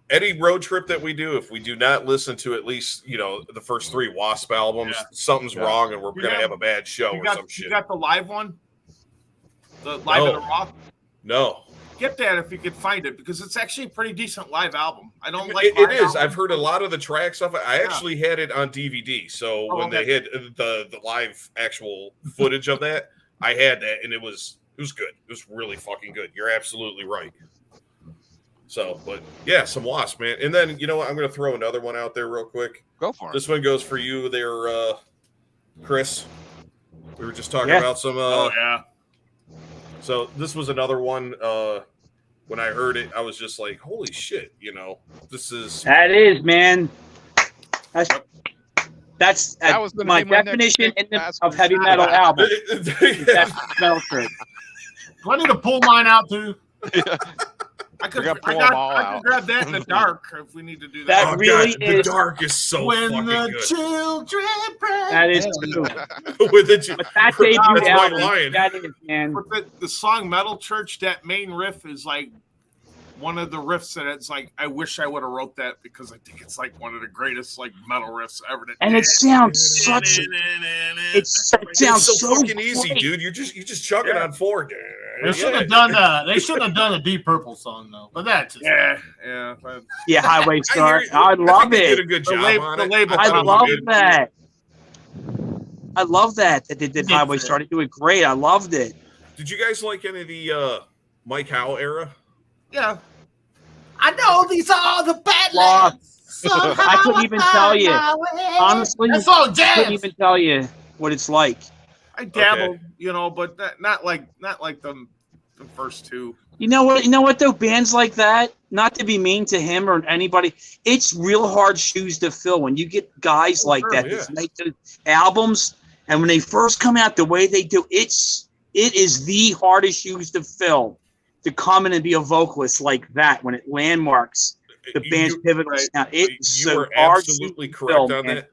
any road trip that we do, if we do not listen to at least, the first three Wasp albums, something's wrong and we're going to have a bad show or some shit. You got the live one? The live in the Raw? No. Get that if you could find it, because it's actually a pretty decent live album. I don't like it is. albums. I've heard a lot of the tracks of it. I actually had it on DVD. So when they had the live actual footage of that, I had that, and it was good. It was really fucking good. You're absolutely right. So, but yeah, some Wasp, man. And then, you know what? I'm going to throw another one out there real quick. Go for it. This one goes for you there, Chris. We were just talking about some. So this was another one. When I heard it, I was just like, holy shit, this is. That is, man. That's That was my definition of heavy metal album. Metal church. Do I need to pull mine out too? I could grab that in the dark if we need to do that. That really is. The dark is so fucking good. Children pray. That is true. With the But that debut album, that is, man. But the song Metal Church, that main riff is like one of the riffs that it's like, I wish I would have wrote that, because I think it's like one of the greatest like metal riffs ever. And it sounds such it sounds so fucking easy, dude. You're just chugging on four. They should have done a Deep Purple song though, but that's just Highway Star. I love it. Did a good job on it. I love that. I love that they did Highway Star. They do it great. I loved it. Did you guys like any of the Mike Howe era? Yeah. I know these are the bad lads. I couldn't even tell you. Honestly, I couldn't even tell you what it's like. I dabbled, but not like the first two. You know what though? Bands like that, not to be mean to him or anybody, it's real hard shoes to fill when you get guys like that that make the albums, and when they first come out the way they do, it is the hardest shoes to fill. To come in and be a vocalist like that when it landmarks the band's pivotal sound. It's you are absolutely correct on that.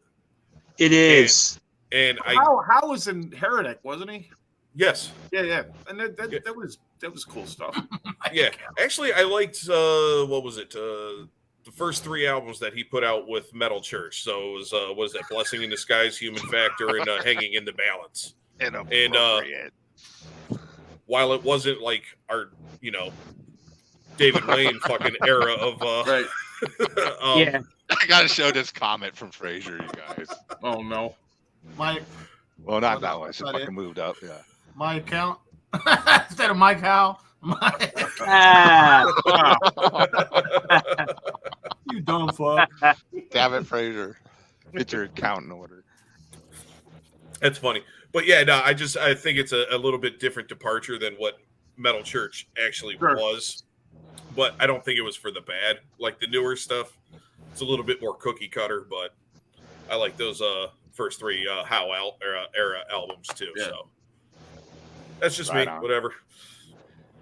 It is. And How was in Heretic, wasn't he? Yes. Yeah. And that was cool stuff. Yeah. Actually, I liked what was it? The first three albums that he put out with Metal Church. So it was what is that? Blessing in Disguise, Human Factor, and Hanging in the Balance. And while it wasn't like our, David Wayne fucking era of right. I gotta show this comment from Fraser, you guys. Oh no. Well, not that one. She fucking moved up. Yeah. My account instead of Mike Howe. You dumb fuck. Damn it, Fraser. Get your account in order. That's funny. But yeah, no, I think it's a little bit different departure than what Metal Church actually was. But I don't think it was for the bad. Like the newer stuff, it's a little bit more cookie cutter, but I like those first three Howe era albums too. Yeah. So that's just me. Whatever.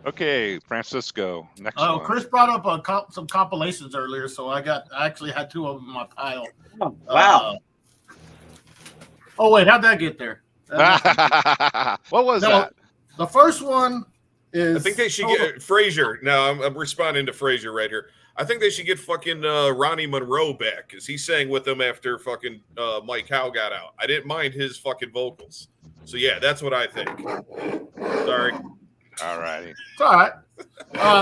Okay, Francisco. Next one. Chris brought up some compilations earlier, so I actually had two of them in my pile. Oh, wow. Oh wait, how'd that get there? What was that? The first one is. I think they should get Frazier. Now I'm responding to Frazier right here. I think they should get fucking Ronnie Monroe back because he sang with them after fucking Mike Howe got out. I didn't mind his fucking vocals. So yeah, that's what I think. Sorry. All righty. It's all right.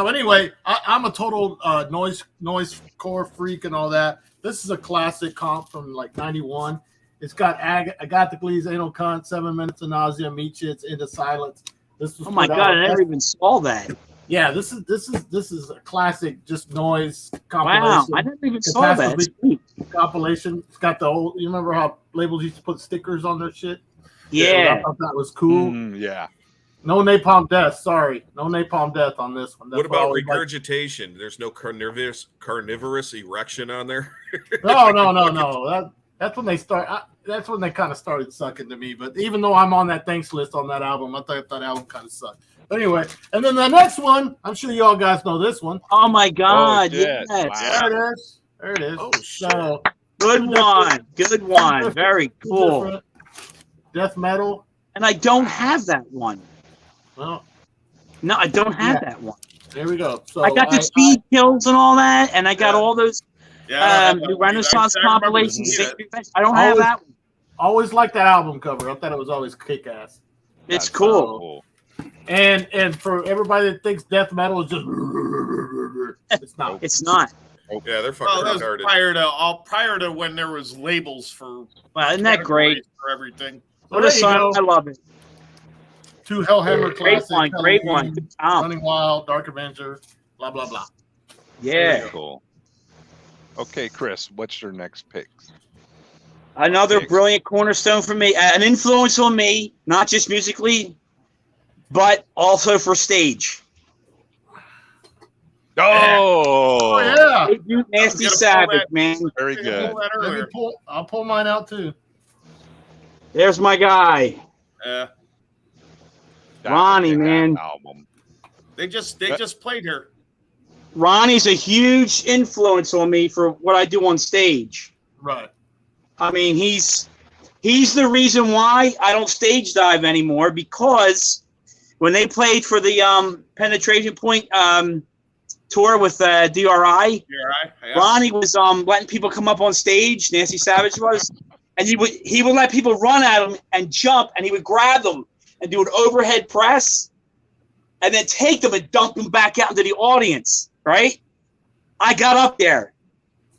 Anyway, I'm a total noise core freak and all that. This is a classic comp from like '91. It's got Agathocles, Anal Cunt, 7 Minutes of Nausea, Meat Shits, Into Silence. This was Oh my god, I never even saw that. Yeah, this is a classic, just noise compilation. Wow, I never even saw that. Compilation. It's got the whole. You remember how labels used to put stickers on their shit? Yeah, I thought that was cool. Yeah. No napalm death. Sorry, no napalm death on this one. What about regurgitation? There's no carnivorous erection on there. No. That's when they start. That's when they kind of started sucking to me. But even though I'm on that thanks list on that album, I thought that album kind of sucked. But anyway, and then the next one, I'm sure you all guys know this one. Oh my god! Oh, yes, wow. There it is. Oh shit! So, good one. Very cool. Death metal. And I don't have that one. Well, no, I don't have that one. There we go. So I got the speed kills and all that, and I got all those the Renaissance compilations. I don't have that one. Always liked that album cover. I thought it was always kick ass. It's cool. And for everybody that thinks death metal is just, it's not. It's not. Yeah, they're fucking retarded. Prior to when there was labels for. Well, isn't that great? For everything. What a song! I love it. 2 Hellhammer classics. Great one. Running Wild, Dark Avenger, blah blah blah. Yeah. Very cool. Okay, Chris, what's your next pick? Another brilliant cornerstone for me, an influence on me, not just musically, but also for stage. Oh yeah. Nasty Savage, man. Very good. I'll pull mine out too. There's my guy. Yeah. Ronnie, man. Album. They just played her. Ronnie's a huge influence on me for what I do on stage. Right. I mean, he's the reason why I don't stage dive anymore, because when they played for the Penetration Point tour with DRI, Ronnie was letting people come up on stage. Nasty Savage was, and he would let people run at him and jump, and he would grab them and do an overhead press, and then take them and dump them back out into the audience. Right? I got up there,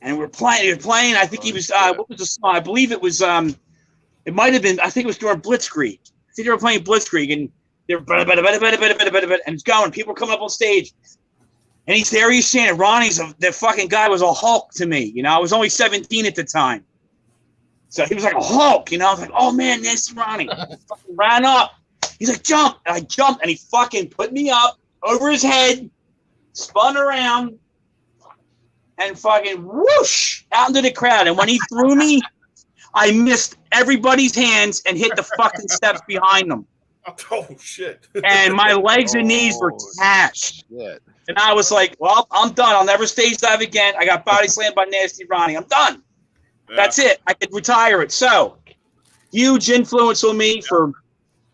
and we were playing. I think he was. What was the song? I believe it was. It might have been. I think it was during Blitzkrieg. I think they were playing Blitzkrieg, and they're and it's going. People are coming up on stage, and he's there. He's saying, "Ronnie's the fucking guy was a Hulk to me." You know, I was only 17 at the time, so he was like a Hulk. You know, I was like, "Oh man, this is Ronnie." Fucking ran up. He's like, "Jump!" And I jumped, and he fucking put me up over his head, spun around, and fucking whoosh out into the crowd. And when he threw me, I missed everybody's hands and hit the fucking steps behind them. Oh shit! And my legs and knees were cashed. And I was like, "Well, I'm done. I'll never stage dive again. I got body slammed by Nasty Ronnie. I'm done. That's it. I could retire it." So, huge influence on me for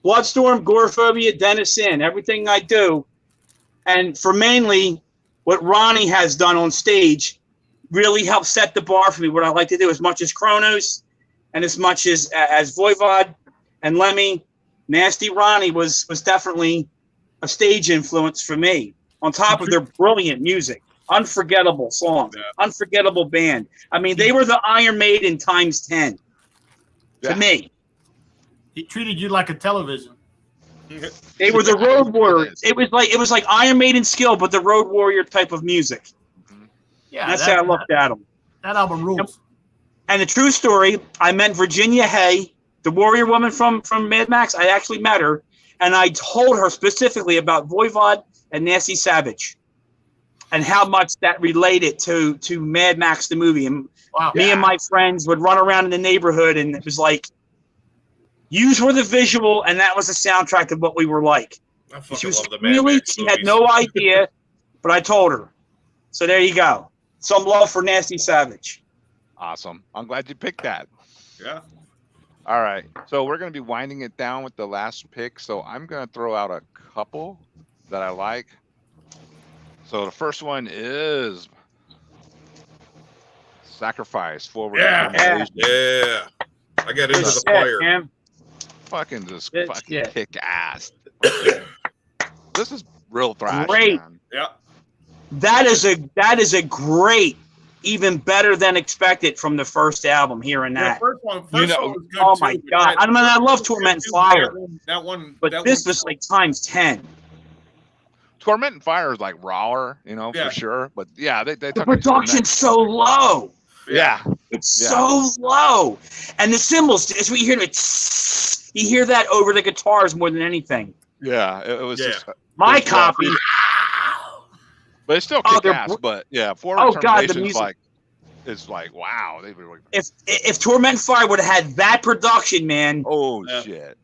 Bloodstorm, Gorephobia, Denison, everything I do. And for mainly what Ronnie has done on stage really helped set the bar for me. What I like to do, as much as Kronos and as much as Voivod and Lemmy, Nasty Ronnie was definitely a stage influence for me. On top of their brilliant music, unforgettable songs, unforgettable band. I mean, they were the Iron Maiden times 10 to me. He treated you like a television. They were the Road Warriors. It was like Iron Maiden skill, but the Road Warrior type of music. Yeah, that's how I looked at them. That album rules. And the true story, I met Virginia Hay, the Warrior woman from Mad Max. I actually met her, and I told her specifically about Voivod and Nasty Savage, and how much that related to Mad Max the movie. And me and my friends would run around in the neighborhood, and it was like, yous were the visual, and that was the soundtrack of what we were like. She had no idea, but I told her. So there you go. Some love for Nasty Savage. Awesome. I'm glad you picked that. Yeah. All right. So we're going to be winding it down with the last pick. So I'm going to throw out a couple that I like. So the first one is Sacrifice Forward. Yeah. Determination. Yeah. I got into Good the shit, fire. man. Fucking just Good fucking shit. kick ass. This is real thrash, Great. man. Yeah. That is a great, even better than expected from the first album. Hearing The that. first one You know- was good Oh too. my but god! I mean, I love Torment and Fire, That one. but that this one- was like times 10. Torment and Fire is like rawer, you know, Yeah. for sure. But yeah, they The took it to the production's next so level. low. Yeah. It's Yeah. so low, and the cymbals. It's what you hear. You hear that over the guitars more than anything. Yeah. It was Yeah. just. My It's rough. copy. But it's still Oh, kick they're ass. br- But yeah, Forward Oh, God, the Determination's music- like, it's like, wow. They were like, If Torment and Fire would have had that production, man, oh Yeah. shit.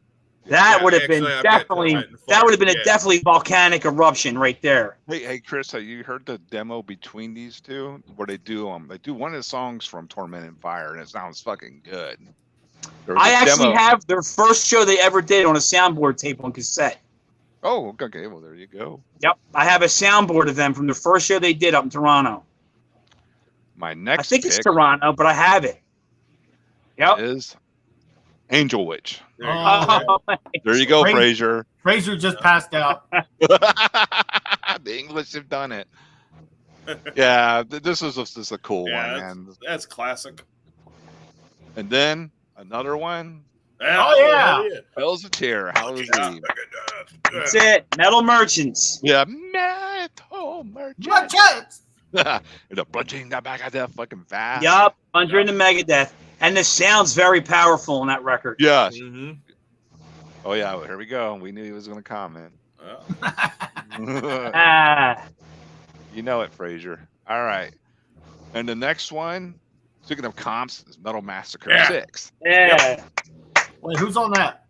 that Yeah, would have been actually, I've got definitely. Torment and That would have been Fire, a definitely volcanic eruption right there. Hey, Chris, have you heard the demo between these two where they do one of the songs from Torment and Fire, and it sounds fucking good. There was I a actually demo- have their first show they ever did on a soundboard tape on cassette. Oh, okay. Well, there you go. Yep, I have a soundboard of them from the first show they did up in Toronto. My I next think it's pick Toronto, but I have it. Yep. is Angel Witch. There you go. Oh, There you go, Great. Frazier. Fraser just passed out. The English have done it. Yeah, this is just a cool Yeah, one, man. That's classic. And then another one, Oh, yeah. Hell's a Tear. Hell's Yeah. Eve. That's it. Metal Merchants. Yeah, Metal Merchant. Merchants! The punching the back of that fucking fast. Yup, Under the Megadeth. And the sound's very powerful on that record. Yes. Mm-hmm. Oh yeah. Well, here we go. We knew he was going to comment. Ah, You know it, Frazier. All right. And the next one, speaking of comps, is Metal Massacre Yeah. 6. yeah. Wait, who's on that?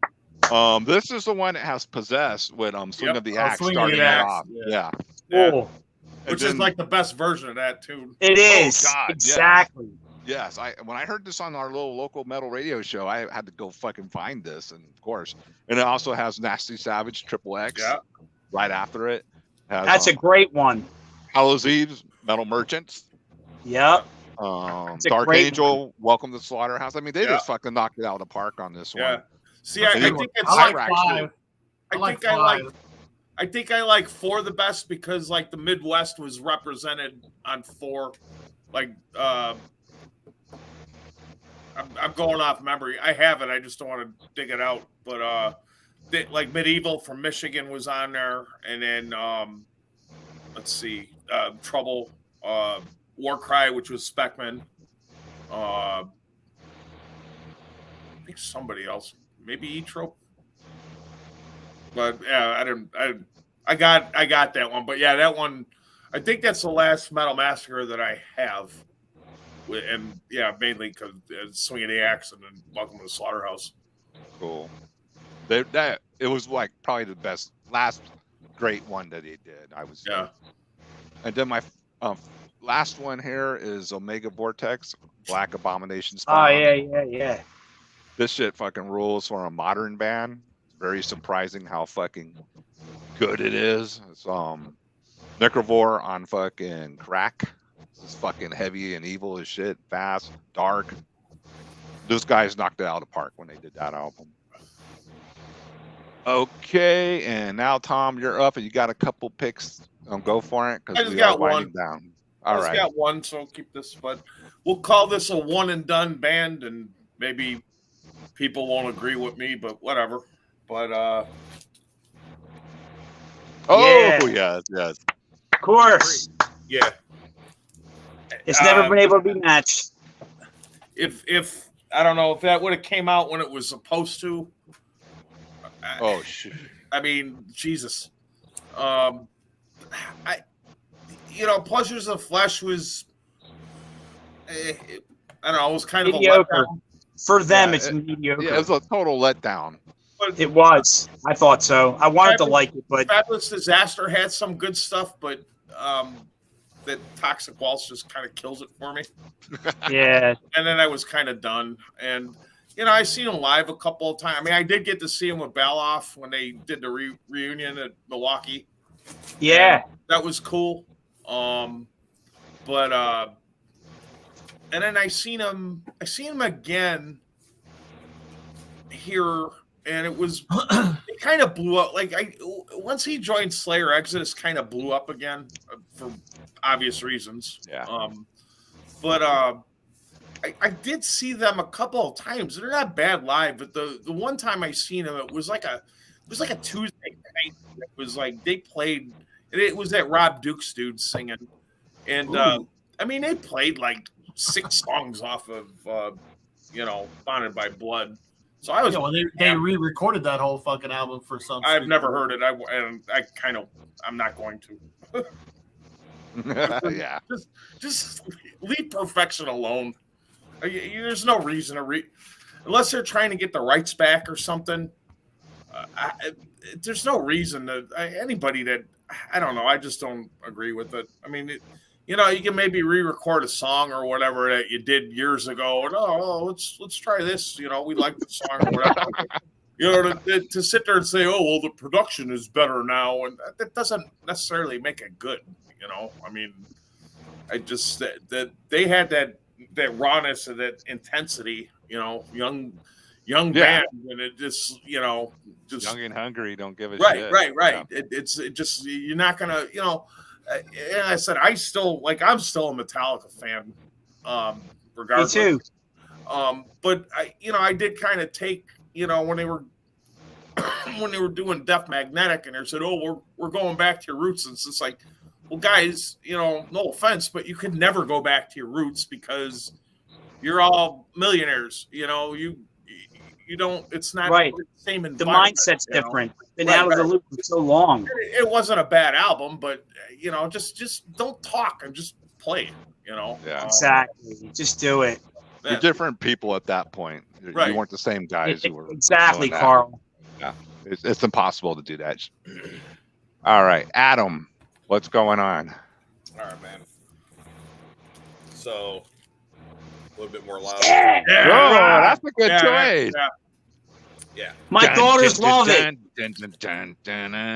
This is the one that has Possessed with Swing Yep. of the Oh, Axe Swing of starting the it Axe, off. yeah. Yeah. Cool. And Which is then- like the best version of that too. It is. God, yeah. exactly. Yes, when I heard this on our little local metal radio show, I had to go fucking find this, and of course, and it also has Nasty Savage Triple X Yeah. right after it. Has, That's a great one. Hallows Eve's Metal Merchants, Yep. Dark a great Angel, Welcome to Slaughterhouse. I mean, they Yeah. just fucking knocked it out of the park on this Yeah. one. See, I And think you- it's I like Cyrax, five. I think I like 4 the best because like the Midwest was represented on 4. Like I'm going off memory. I have it. I just don't want to dig it out. But like Medieval from Michigan was on there, and then let's see, Trouble, War Cry, which was Speckman. I think somebody else, maybe E.T.D. But yeah, I got that one. But yeah, that one, I think that's the last Metal Massacre that I have. And yeah, mainly because Swing of the Axe and then Welcome to the Slaughterhouse. Cool. It was like probably the best last great one that he did. I was Yeah. And then my last one here is Omega Vortex, Black Abomination Spawn. Oh, yeah. This shit fucking rules for a modern band. It's very surprising how fucking good it is. It's Necrovore on fucking crack. It's fucking heavy and evil as shit, fast, dark. Those guys knocked it out of the park when they did that album. Okay, and now Tom, you're up, and you got a couple picks. Go for it, I because just we got are winding down. All I just right. got one, so I'll keep this. But we'll call this a one and done band, and maybe people won't agree with me, but whatever. But Oh, Yeah. yes. Of course. yeah, It's never been able to be matched. if I don't know if that would have came out when it was supposed to. Oh, shit. I mean, Jesus. Pleasures of Flesh was, I don't know, it was kind Mediocre. of a letdown. For them, Yeah, it's mediocre. Yeah, it was a total letdown. But It was. I thought so. I wanted to like it, but Fabulous Disaster had some good stuff, but that Toxic Waltz just kind of kills it for me. yeah. And then I was kind of done. And, I seen him live a couple of times. I mean, I did get to see him with Baloff when they did the reunion at Milwaukee. Yeah. That was cool. But and then I seen him again here, and it kind of blew up. Like once he joined Slayer, Exodus kind of blew up again for obvious reasons. Yeah. But I did see them a couple of times. They're not bad live, but the one time I seen them, it was like a Tuesday night. It was like they played. It was that Rob Dukes dude singing, and I mean they played like 6 songs off of Bonded by Blood. So I was. Yeah, well, they re-recorded that whole fucking album for some. I've never heard it. I'm not going to. Yeah. Just leave perfection alone. There's no reason to unless they're trying to get the rights back or something. There's no reason to anybody that I don't know. I just don't agree with it. I mean, you can maybe re-record a song or whatever that you did years ago, and let's try this. We like the song or whatever. To sit there and say, oh well, the production is better now, and that doesn't necessarily make it good. I mean, I just that they had that rawness and that intensity. Young band, and it just young and hungry, don't give a shit. Right. Yeah. It just you're not gonna and I said I'm still a Metallica fan, regardless. Me too. But I did kind of take when they were doing Death Magnetic, and they said, oh, we're going back to your roots, and it's like, well, guys, no offense, but you could never go back to your roots because you're all millionaires. You don't. It's not right. The same environment. The mindset's different. Been out of the loop for so long. It wasn't a bad album, but just don't talk and just play. Yeah. Exactly. Just do it. You're different people at that point. Right. You weren't the same guys who were exactly, Carl. Yeah, it's impossible to do that. All right, Adam, what's going on? All right, man. So a little bit more loud. Yeah. Oh, that's a good choice. Yeah. My daughters love it.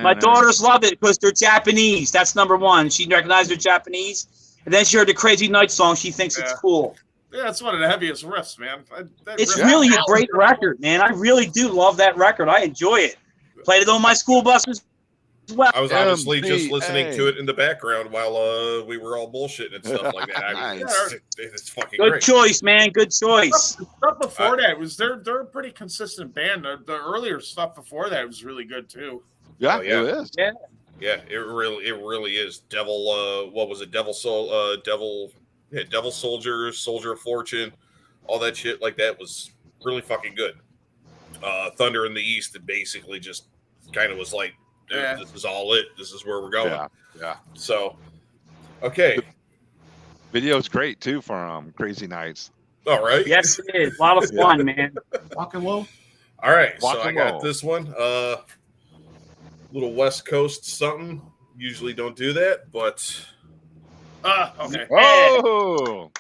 My daughters love it because they're Japanese. That's number one. She recognized they're Japanese. And then she heard the Crazy Night song. She thinks it's cool. Yeah, it's one of the heaviest riffs, man. It's really a great record, man. I really do love that record. I enjoy it. Played it on my school buses as well. I was honestly just listening to it in the background while we were all bullshitting and stuff like that. It's fucking good great. Choice, man. Good choice. Stuff before that was they're a pretty consistent band. The earlier stuff before that was really good too. Yeah, yeah. It is. Yeah. Yeah, it really is. Devil, what was it? Devil Soldiers, Soldier of Fortune, all that shit like that was really fucking good. Thunder in the East, it basically just kind of was like, this is all it. This is where we're going. Yeah. So, okay. The video's great too for Crazy Nights. All right. Yes, it is. A lot of fun, man. Rock and roll. All right. Rock so I and got roll. this one. Little West Coast something. Usually don't do that, but Okay. Oh,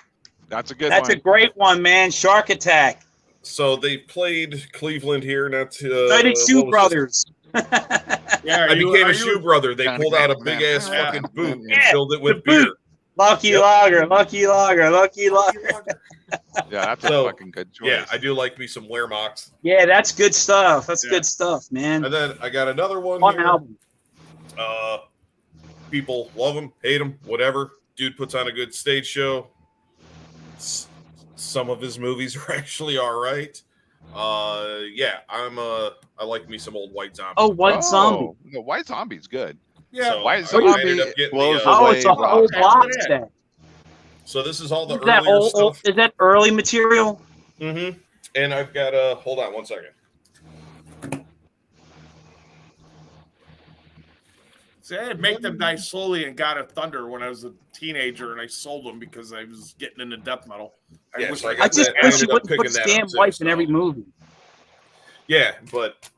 that's a good one. That's a great one, man. Shark Attack. so they played Cleveland here. Not So did Shoe Brothers. Yeah, I became a shoe brother. They pulled out a big ass fucking boot and filled it with beer. Lucky Lager, Lucky Lager, Lucky Lager. Yeah, that's So, a fucking good choice. Yeah, I do like me some Wehrmachs. Yeah, that's good stuff. That's good stuff, man. And then I got another one Fun here. album. People love him, hate him, whatever. Dude puts on a good stage show. Some of his movies are actually all right. Yeah, I like me some old White Zombie. Oh, White Zombie. The White Zombie's good. Yeah. So White I Zombie ended up getting blows the, Oh, away it's a whole rock. box set. so this is all the Is that earlier stuff. is that early material? Mm-hmm. And I've got hold on one second. See, I had Make Them Die Slowly and God of Thunder when I was a teenager, and I sold them because I was getting into death metal. Yeah, wish so I I got just that. I wish you ended up wouldn't put picking that Stan up too, White in so. every movie. Yeah, but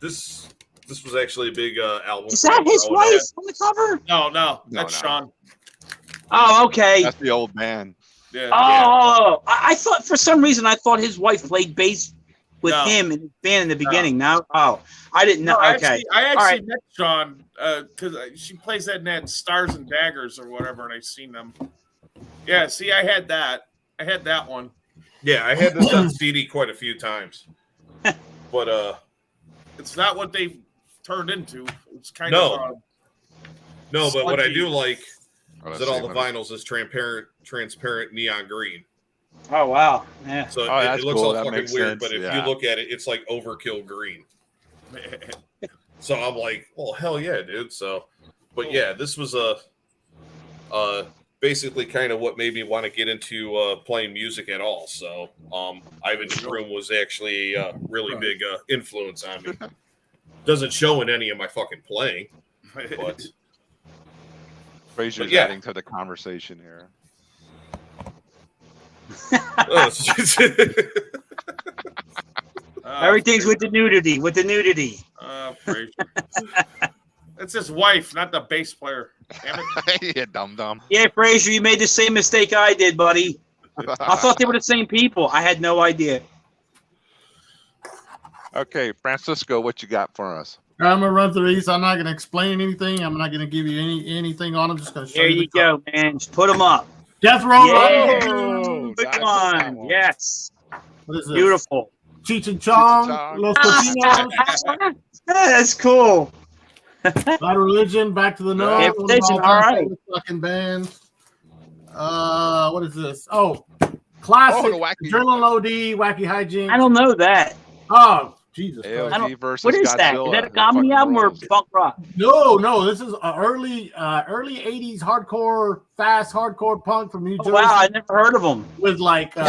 this was actually a big album. Is for that me his growing wife up. on the cover? No, that's no. Sean. Oh, okay. That's the old man. Yeah. Oh, I thought for some reason I thought his wife played bass with him and his band in the beginning. No? Oh, I didn't know. Okay. I actually met Sean because she plays that in that Stars and Daggers or whatever, and I've seen them. Yeah, see, I had that. I had that one. Yeah, I had this on CD quite a few times. But it's not what they turned into. It's kind of no, but what I do like is that all the vinyls is transparent neon green. Oh wow! Yeah. So it looks all fucking weird, but if you look at it, it's like overkill green. So I'm like, well, hell yeah, dude. So, but yeah, this was basically kind of what made me want to get into playing music at all. So, Ivan Shroom was actually a really big influence on me. Doesn't show in any of my fucking playing, but Fraser's adding to the conversation here. Everything's with the nudity. With the nudity. Fraser. That's his wife, not the bass player. Damn it. Yeah, dumb. Yeah, Fraser, you made the same mistake I did, buddy. I thought they were the same people. I had no idea. Okay, Francisco, what you got for us? I'm gonna run through these. I'm not gonna explain anything. I'm not gonna give you anything on them. Just gonna show there you. There you go, man. Just put them up. Death Row. Yeah. Good one. Yes. What is this? Beautiful. Cheech and Chong. Los Cochinos. That's cool. Bad Religion. Back to the North. Yeah, Religion, all right. Fucking bands. What is this? Oh, classic. Adrenaline OD. Wacky Hijinks. I don't know that. Oh, Jesus. AOD versus what is Godzilla. that? Is that a comedy album or punk rock? No. This is early 80s hardcore, fast hardcore punk from New Jersey. Wow, I never heard of them. With like, they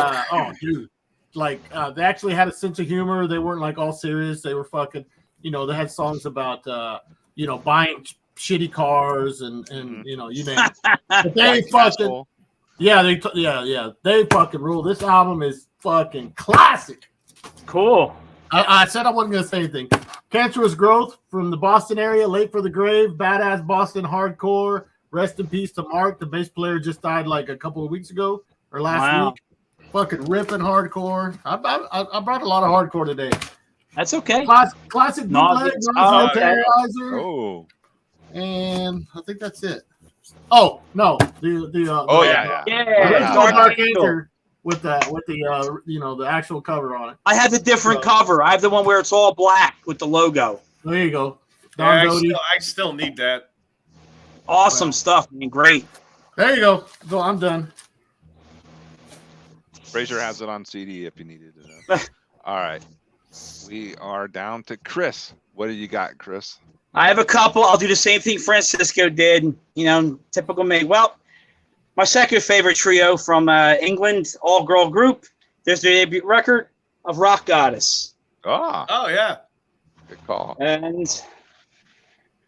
actually had a sense of humor. They weren't like all serious. They were fucking, they had songs about, buying shitty cars and you name it. But they fucking, they fucking rule. This album is fucking classic. Cool. I said I wasn't going to say anything. Cancerous Growth from the Boston area, Late for the Grave, badass Boston hardcore. Rest in peace to Mark. The bass player just died like a couple of weeks ago or last week. Fucking ripping hardcore. I brought a lot of hardcore today. That's okay. Classic bootleg, Terrorizer. Oh. And I think that's it. Oh no, Dark Angel. With the actual cover on it. I have the different cover. I have the one where it's all black with the logo. There you go. I still need that. Awesome stuff, man. Great. There you go. So I'm done. Fraser has it on CD if you needed to know. All right. We are down to Chris. What do you got, Chris? I have a couple. I'll do the same thing Francisco did. Typical me. Well, my second favorite trio from England, all-girl group. There's their debut record of Rock Goddess. Oh, yeah. Good call. And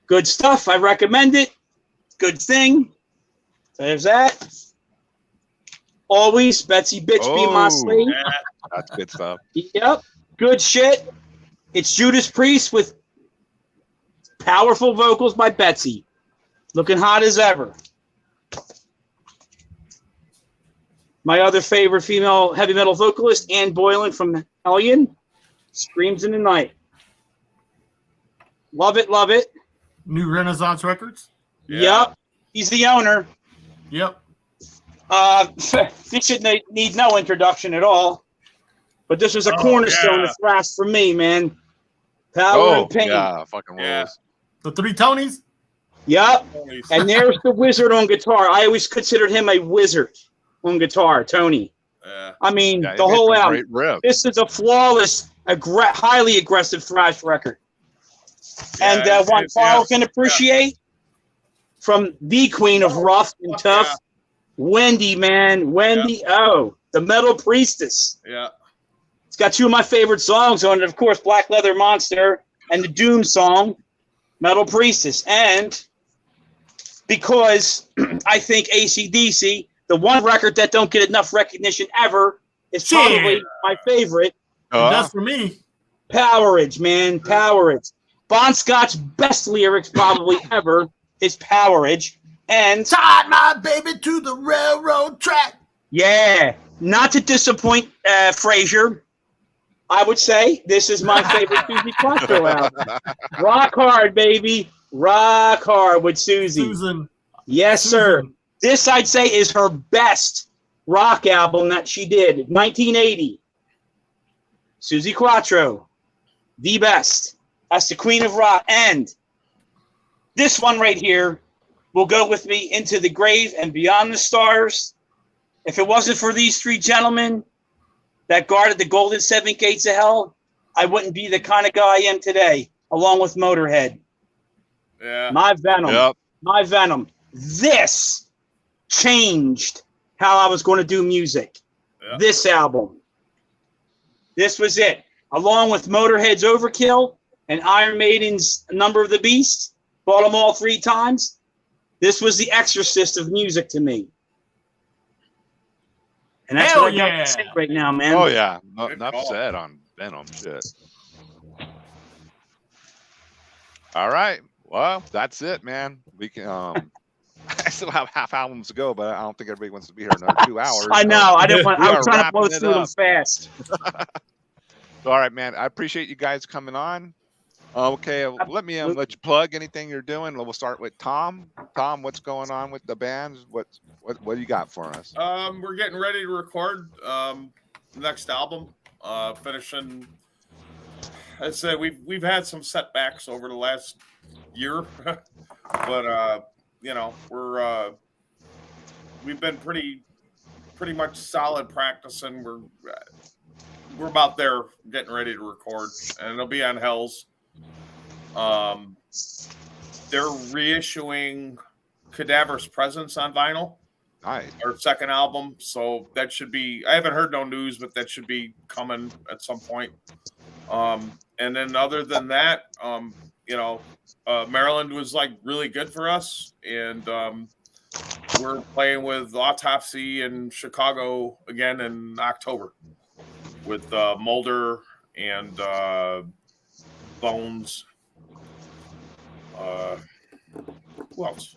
good stuff. I recommend it. Good thing. So there's that. Always, Betsy Bitch Be My Slave. Yeah. That's good stuff. Yep. Good shit. It's Judas Priest with powerful vocals by Betsy. Looking hot as ever. My other favorite female heavy metal vocalist, Ann Boylan from Hellion, Screams in the Night. Love it, love it. New Renaissance Records? Yeah. Yep. He's the owner. Yep. This should need no introduction at all. But this was a cornerstone of thrash for me, man. Power and Pain. Yeah, fucking rules. The Three Tonys? Yep. And there's the wizard on guitar. I always considered him a wizard on guitar, Tony. I mean, the whole album. This is a flawless, highly aggressive thrash record. And one Carl can appreciate from the queen of rough and tough, Wendy, man. Wendy, the Metal Priestess. Yeah. It's got two of my favorite songs on it, of course, Black Leather Monster and the Doom song, Metal Priestess. And because I think AC/DC, the one record that don't get enough recognition ever, is probably my favorite. That's for me. Powerage, man. Powerage. Bon Scott's best lyrics probably ever is Powerage. And tied my baby to the railroad track. Yeah. Not to disappoint Frazier, I would say this is my favorite Susie Quattro album. Rock hard, baby. Rock hard with Susie. Susan. Yes, sir. This, I'd say, is her best rock album that she did. 1980. Susie Quattro. The best. That's the queen of rock. And this one right here will go with me into the grave and beyond the stars. If it wasn't for these three gentlemen that guarded the golden 7 gates of hell, I wouldn't be the kind of guy I am today, along with Motorhead. Yeah. My Venom. Yep. My Venom. This changed how I was going to do music. Yep. This album. This was it. Along with Motorhead's Overkill and Iron Maiden's Number of the Beast. Bought them all 3 times. This was the Exorcist of music to me. And that's Hell what I got yeah. to say right now, man. Oh yeah, Good enough call. said on Venom. Shit. All right. Well, that's it, man. We can. I still have half albums to go, but I don't think everybody wants to be here another 2 hours. I know. I didn't want. We I are was trying to blow wrapping it through them up. fast. All right, man. I appreciate you guys coming on. Okay, let you plug anything you're doing. We'll start with Tom. Tom, what's going on with the bands? What do you got for us? We're getting ready to record next album. Finishing. I said we've had some setbacks over the last year, but you know we've been pretty much solid practicing. We're about there getting ready to record, and it'll be on Hell's. They're reissuing Cadaver's Presence on vinyl. Nice. Our second album, so that should be. I haven't heard no news, but that should be coming at some point. And then other than that, Maryland was like really good for us, and we're playing with Autopsy in Chicago again in October with Mulder and Bones. Who else?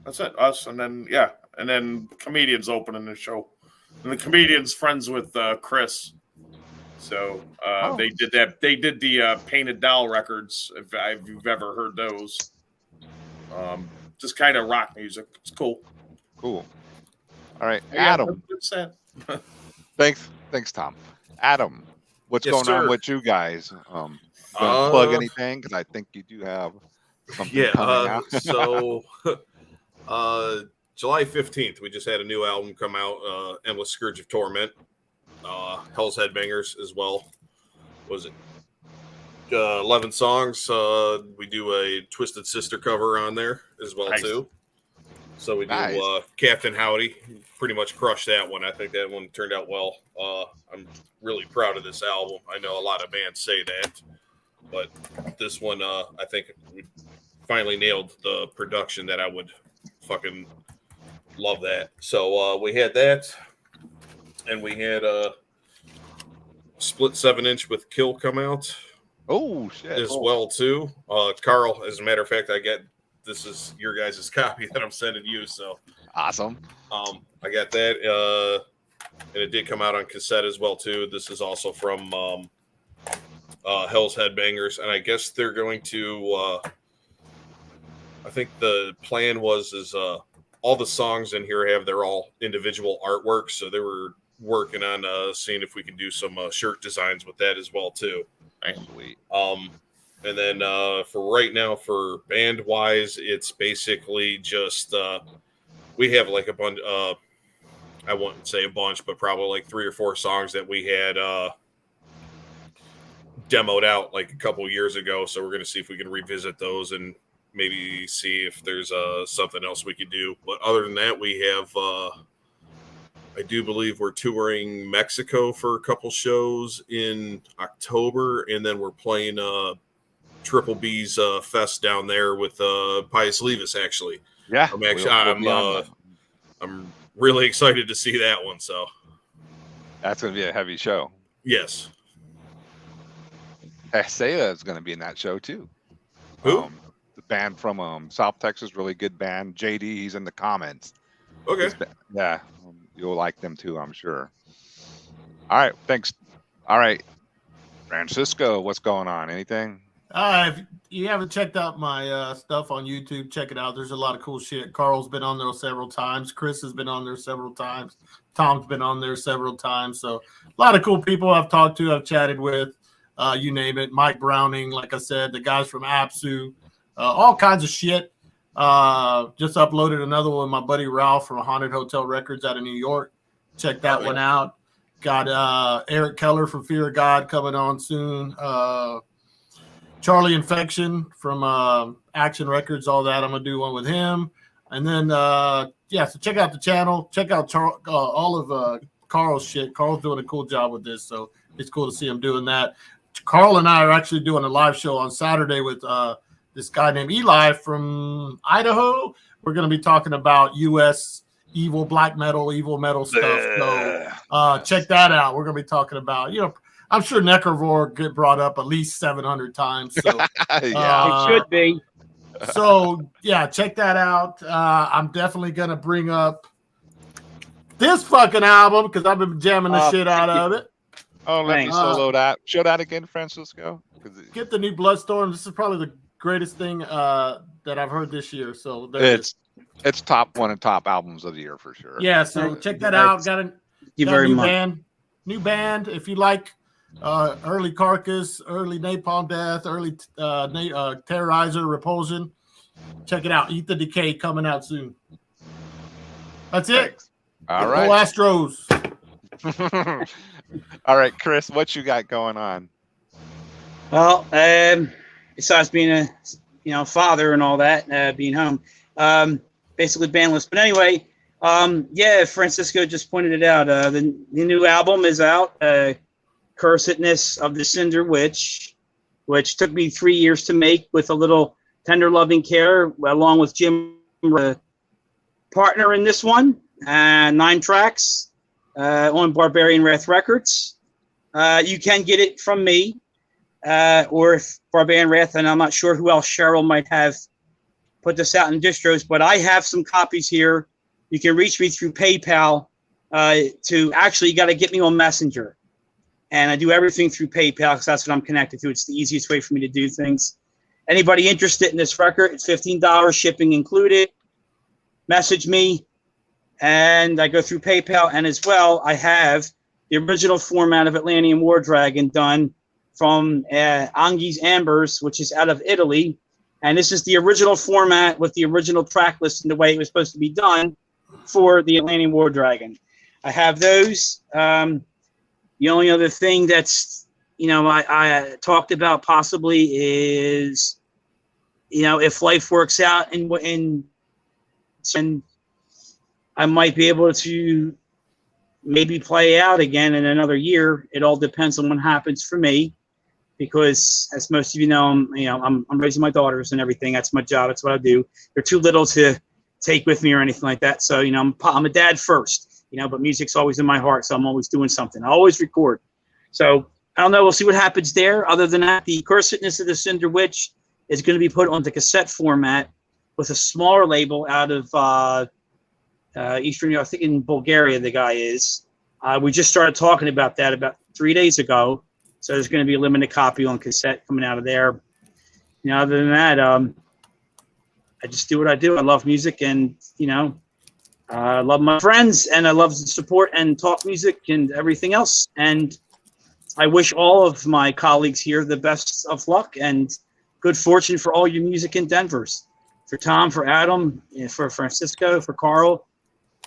That's it. Us, and then Comedians opening the show, and the Comedians friends with Chris. So they did that. They did the Painted Doll records. If you've ever heard those, just kind of rock music. It's cool. Cool. All right, Yeah, Adam. that's it. Thanks, Tom. Adam, what's Yes, going on sir. with you guys? Gonna plug anything? Because I think you do have something coming out. So July 15th, we just had a new album come out, Endless Scourge of Torment. Hell's Headbangers as well. Was it 11 songs? We do a Twisted Sister cover on there as well too. So we do Captain Howdy. Pretty much crushed that one. I think that one turned out well. I'm really proud of this album. I know a lot of bands say that, but this one, I think we finally nailed the production that I would fucking love that. So we had that, and we had a split 7-inch with Kill come out. Oh shit! As well too. Carl, as a matter of fact, this is your guys' copy that I'm sending you. So awesome. I got that, and it did come out on cassette as well too. This is also from Hell's Headbangers, and I guess they're going to. I think the plan is all the songs in here have their all individual artwork, so they were working on seeing if we can do some shirt designs with that as well too. Sweet. And then for right now, for band wise, it's basically just we have like a bunch. I wouldn't say a bunch, but probably like 3 or 4 songs that we had demoed out like a couple years ago. So we're going to see if we can revisit those and maybe see if there's something else we could do. But other than that, we have. I do believe we're touring Mexico for a couple shows in October, and then we're playing Triple B's Fest down there with Pius Levis. Actually, Yeah. I'm really excited to see that one. So That's going to be a heavy show. yes. Saya is going to be in that show too. Who? The band from South Texas, really good band. JD, he's in the comments. Okay. Yeah, you'll like them too, I'm sure. All right, thanks. All right, Francisco, what's going on? Anything? If you haven't checked out my stuff on YouTube, check it out. There's a lot of cool shit. Carl's been on there several times. Chris has been on there several times. Tom's been on there several times. So a lot of cool people I've talked to, I've chatted with, you name it. Mike Browning, like I said, the guys from Apsu, all kinds of shit. Just uploaded another one with my buddy Ralph from Haunted Hotel Records out of New York. Check that one out. Got Eric Keller from Fear of God coming on soon. Charlie Infection from Action Records, all that. I'm going to do one with him. And then, so check out the channel. Check out all of Carl's shit. Carl's doing a cool job with this, so it's cool to see him doing that. Carl and I are actually doing a live show on Saturday with this guy named Eli from Idaho. We're going to be talking about U.S. evil metal stuff. So check that out. We're going to be talking about, I'm sure Necrovore get brought up at least 700 times. So it should be. So yeah, check that out. I'm definitely gonna bring up this fucking album because I've been jamming the shit out of it. Oh, let me solo that. Show that again, Francisco. Get the new Bloodstorm. This is probably the greatest thing that I've heard this year. So it's one of the top albums of the year for sure. Yeah, so check that out. Got a new band. If you like early Carcass, early Napalm Death, early Terrorizer, Repulsion, check it out. Eat the Decay coming out soon. That's it. Thanks. All right. Go Astros. All right, Chris, what you got going on? Well, besides being a father and all that, being home, basically bandless. But anyway, Francisco just pointed it out. The new album is out. Cursedness of the Cinder Witch, which took me 3 years to make with a little tender loving care, along with Jim, partner in this one. 9 tracks on Barbarian Wrath Records. You can get it from me, or if Barbarian Wrath, and I'm not sure who else, Cheryl might have put this out in distros, but I have some copies here. You can reach me through PayPal. You got to get me on Messenger. And I do everything through PayPal because that's what I'm connected to. It's the easiest way for me to do things. Anybody interested in this record, it's $15, shipping included. Message me, and I go through PayPal. And as well, I have the original format of Atlantean War Dragon done from Anghi's Ambers, which is out of Italy. And this is the original format with the original track list and the way it was supposed to be done for the Atlantean War Dragon. I have those. The only other thing that's, I talked about possibly is, if life works out and I might be able to maybe play out again in another year. It all depends on what happens for me, because as most of you know, I'm raising my daughters and everything. That's my job. That's what I do. They're too little to take with me or anything like that. So, I'm a dad first. But music's always in my heart, so I'm always doing something. I always record. So I don't know. We'll see what happens there. Other than that, the Cursedness of the Cinder Witch is going to be put onto cassette format with a smaller label out of Eastern Europe. I think in Bulgaria the guy is. We just started talking about that about 3 days ago. So there's going to be a limited copy on cassette coming out of there. Other than that, I just do what I do. I love music, and I love my friends, and I love to support and talk music and everything else. And I wish all of my colleagues here the best of luck and good fortune for all your music endeavors. For Tom, for Adam, for Francisco, for Carl,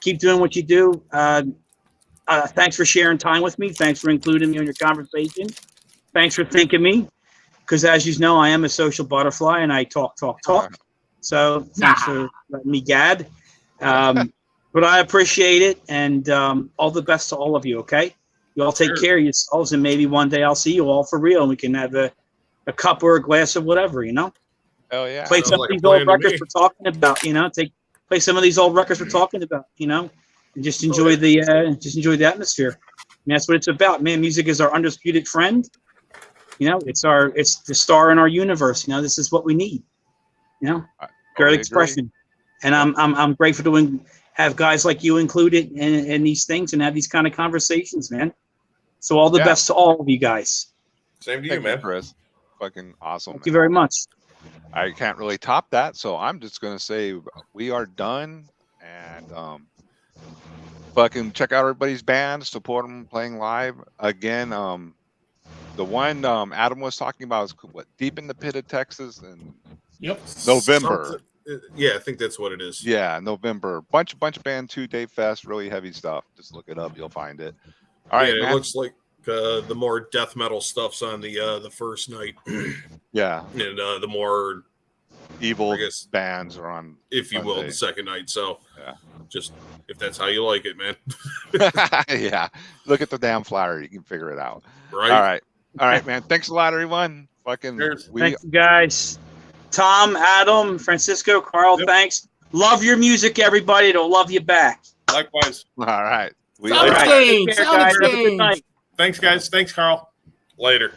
keep doing what you do. Thanks for sharing time with me. Thanks for including me in your conversation. Thanks for thinking me, because as you know, I am a social butterfly and I talk. So thanks for letting me gad. But I appreciate it, and all the best to all of you, okay? You all take care of yourselves, and maybe one day I'll see you all for real, and we can have a cup or a glass of whatever, Oh, yeah. Play some of these old records we're talking about, play some of these old records we're talking about, and just enjoy the atmosphere. And that's what it's about, man. Music is our undisputed friend. It's the star in our universe. This is what we need. Great expression. And I'm grateful to have guys like you included in these things and have these kind of conversations, man. So all the best to all of you guys. Same to you, Thank man. Chris. Fucking awesome. Thank you very much. I can't really top that, so I'm just gonna say we are done, and fucking check out everybody's bands, support them playing live again. The one Adam was talking about is what, Deep in the Pit of Texas, and Yep. November. Yeah, I think that's what it is. Yeah, November. Bunch of band 2-day fest, really heavy stuff. Just look it up, you'll find it. All right, yeah, man. it looks like the more death metal stuff's on the first night. Yeah, and the more evil bands are on, if you Sunday. will, the second night. So yeah, just if that's how you like it, man. yeah. Look at the damn flyer, you can figure it out. Right. All right, man. Thanks a lot, everyone. Fucking, thank you guys. Tom, Adam, Francisco, Carl, thanks. Love your music, everybody. It'll love you back. Likewise. All right. Sound exchange. Thanks, guys. Thanks, Carl. Later.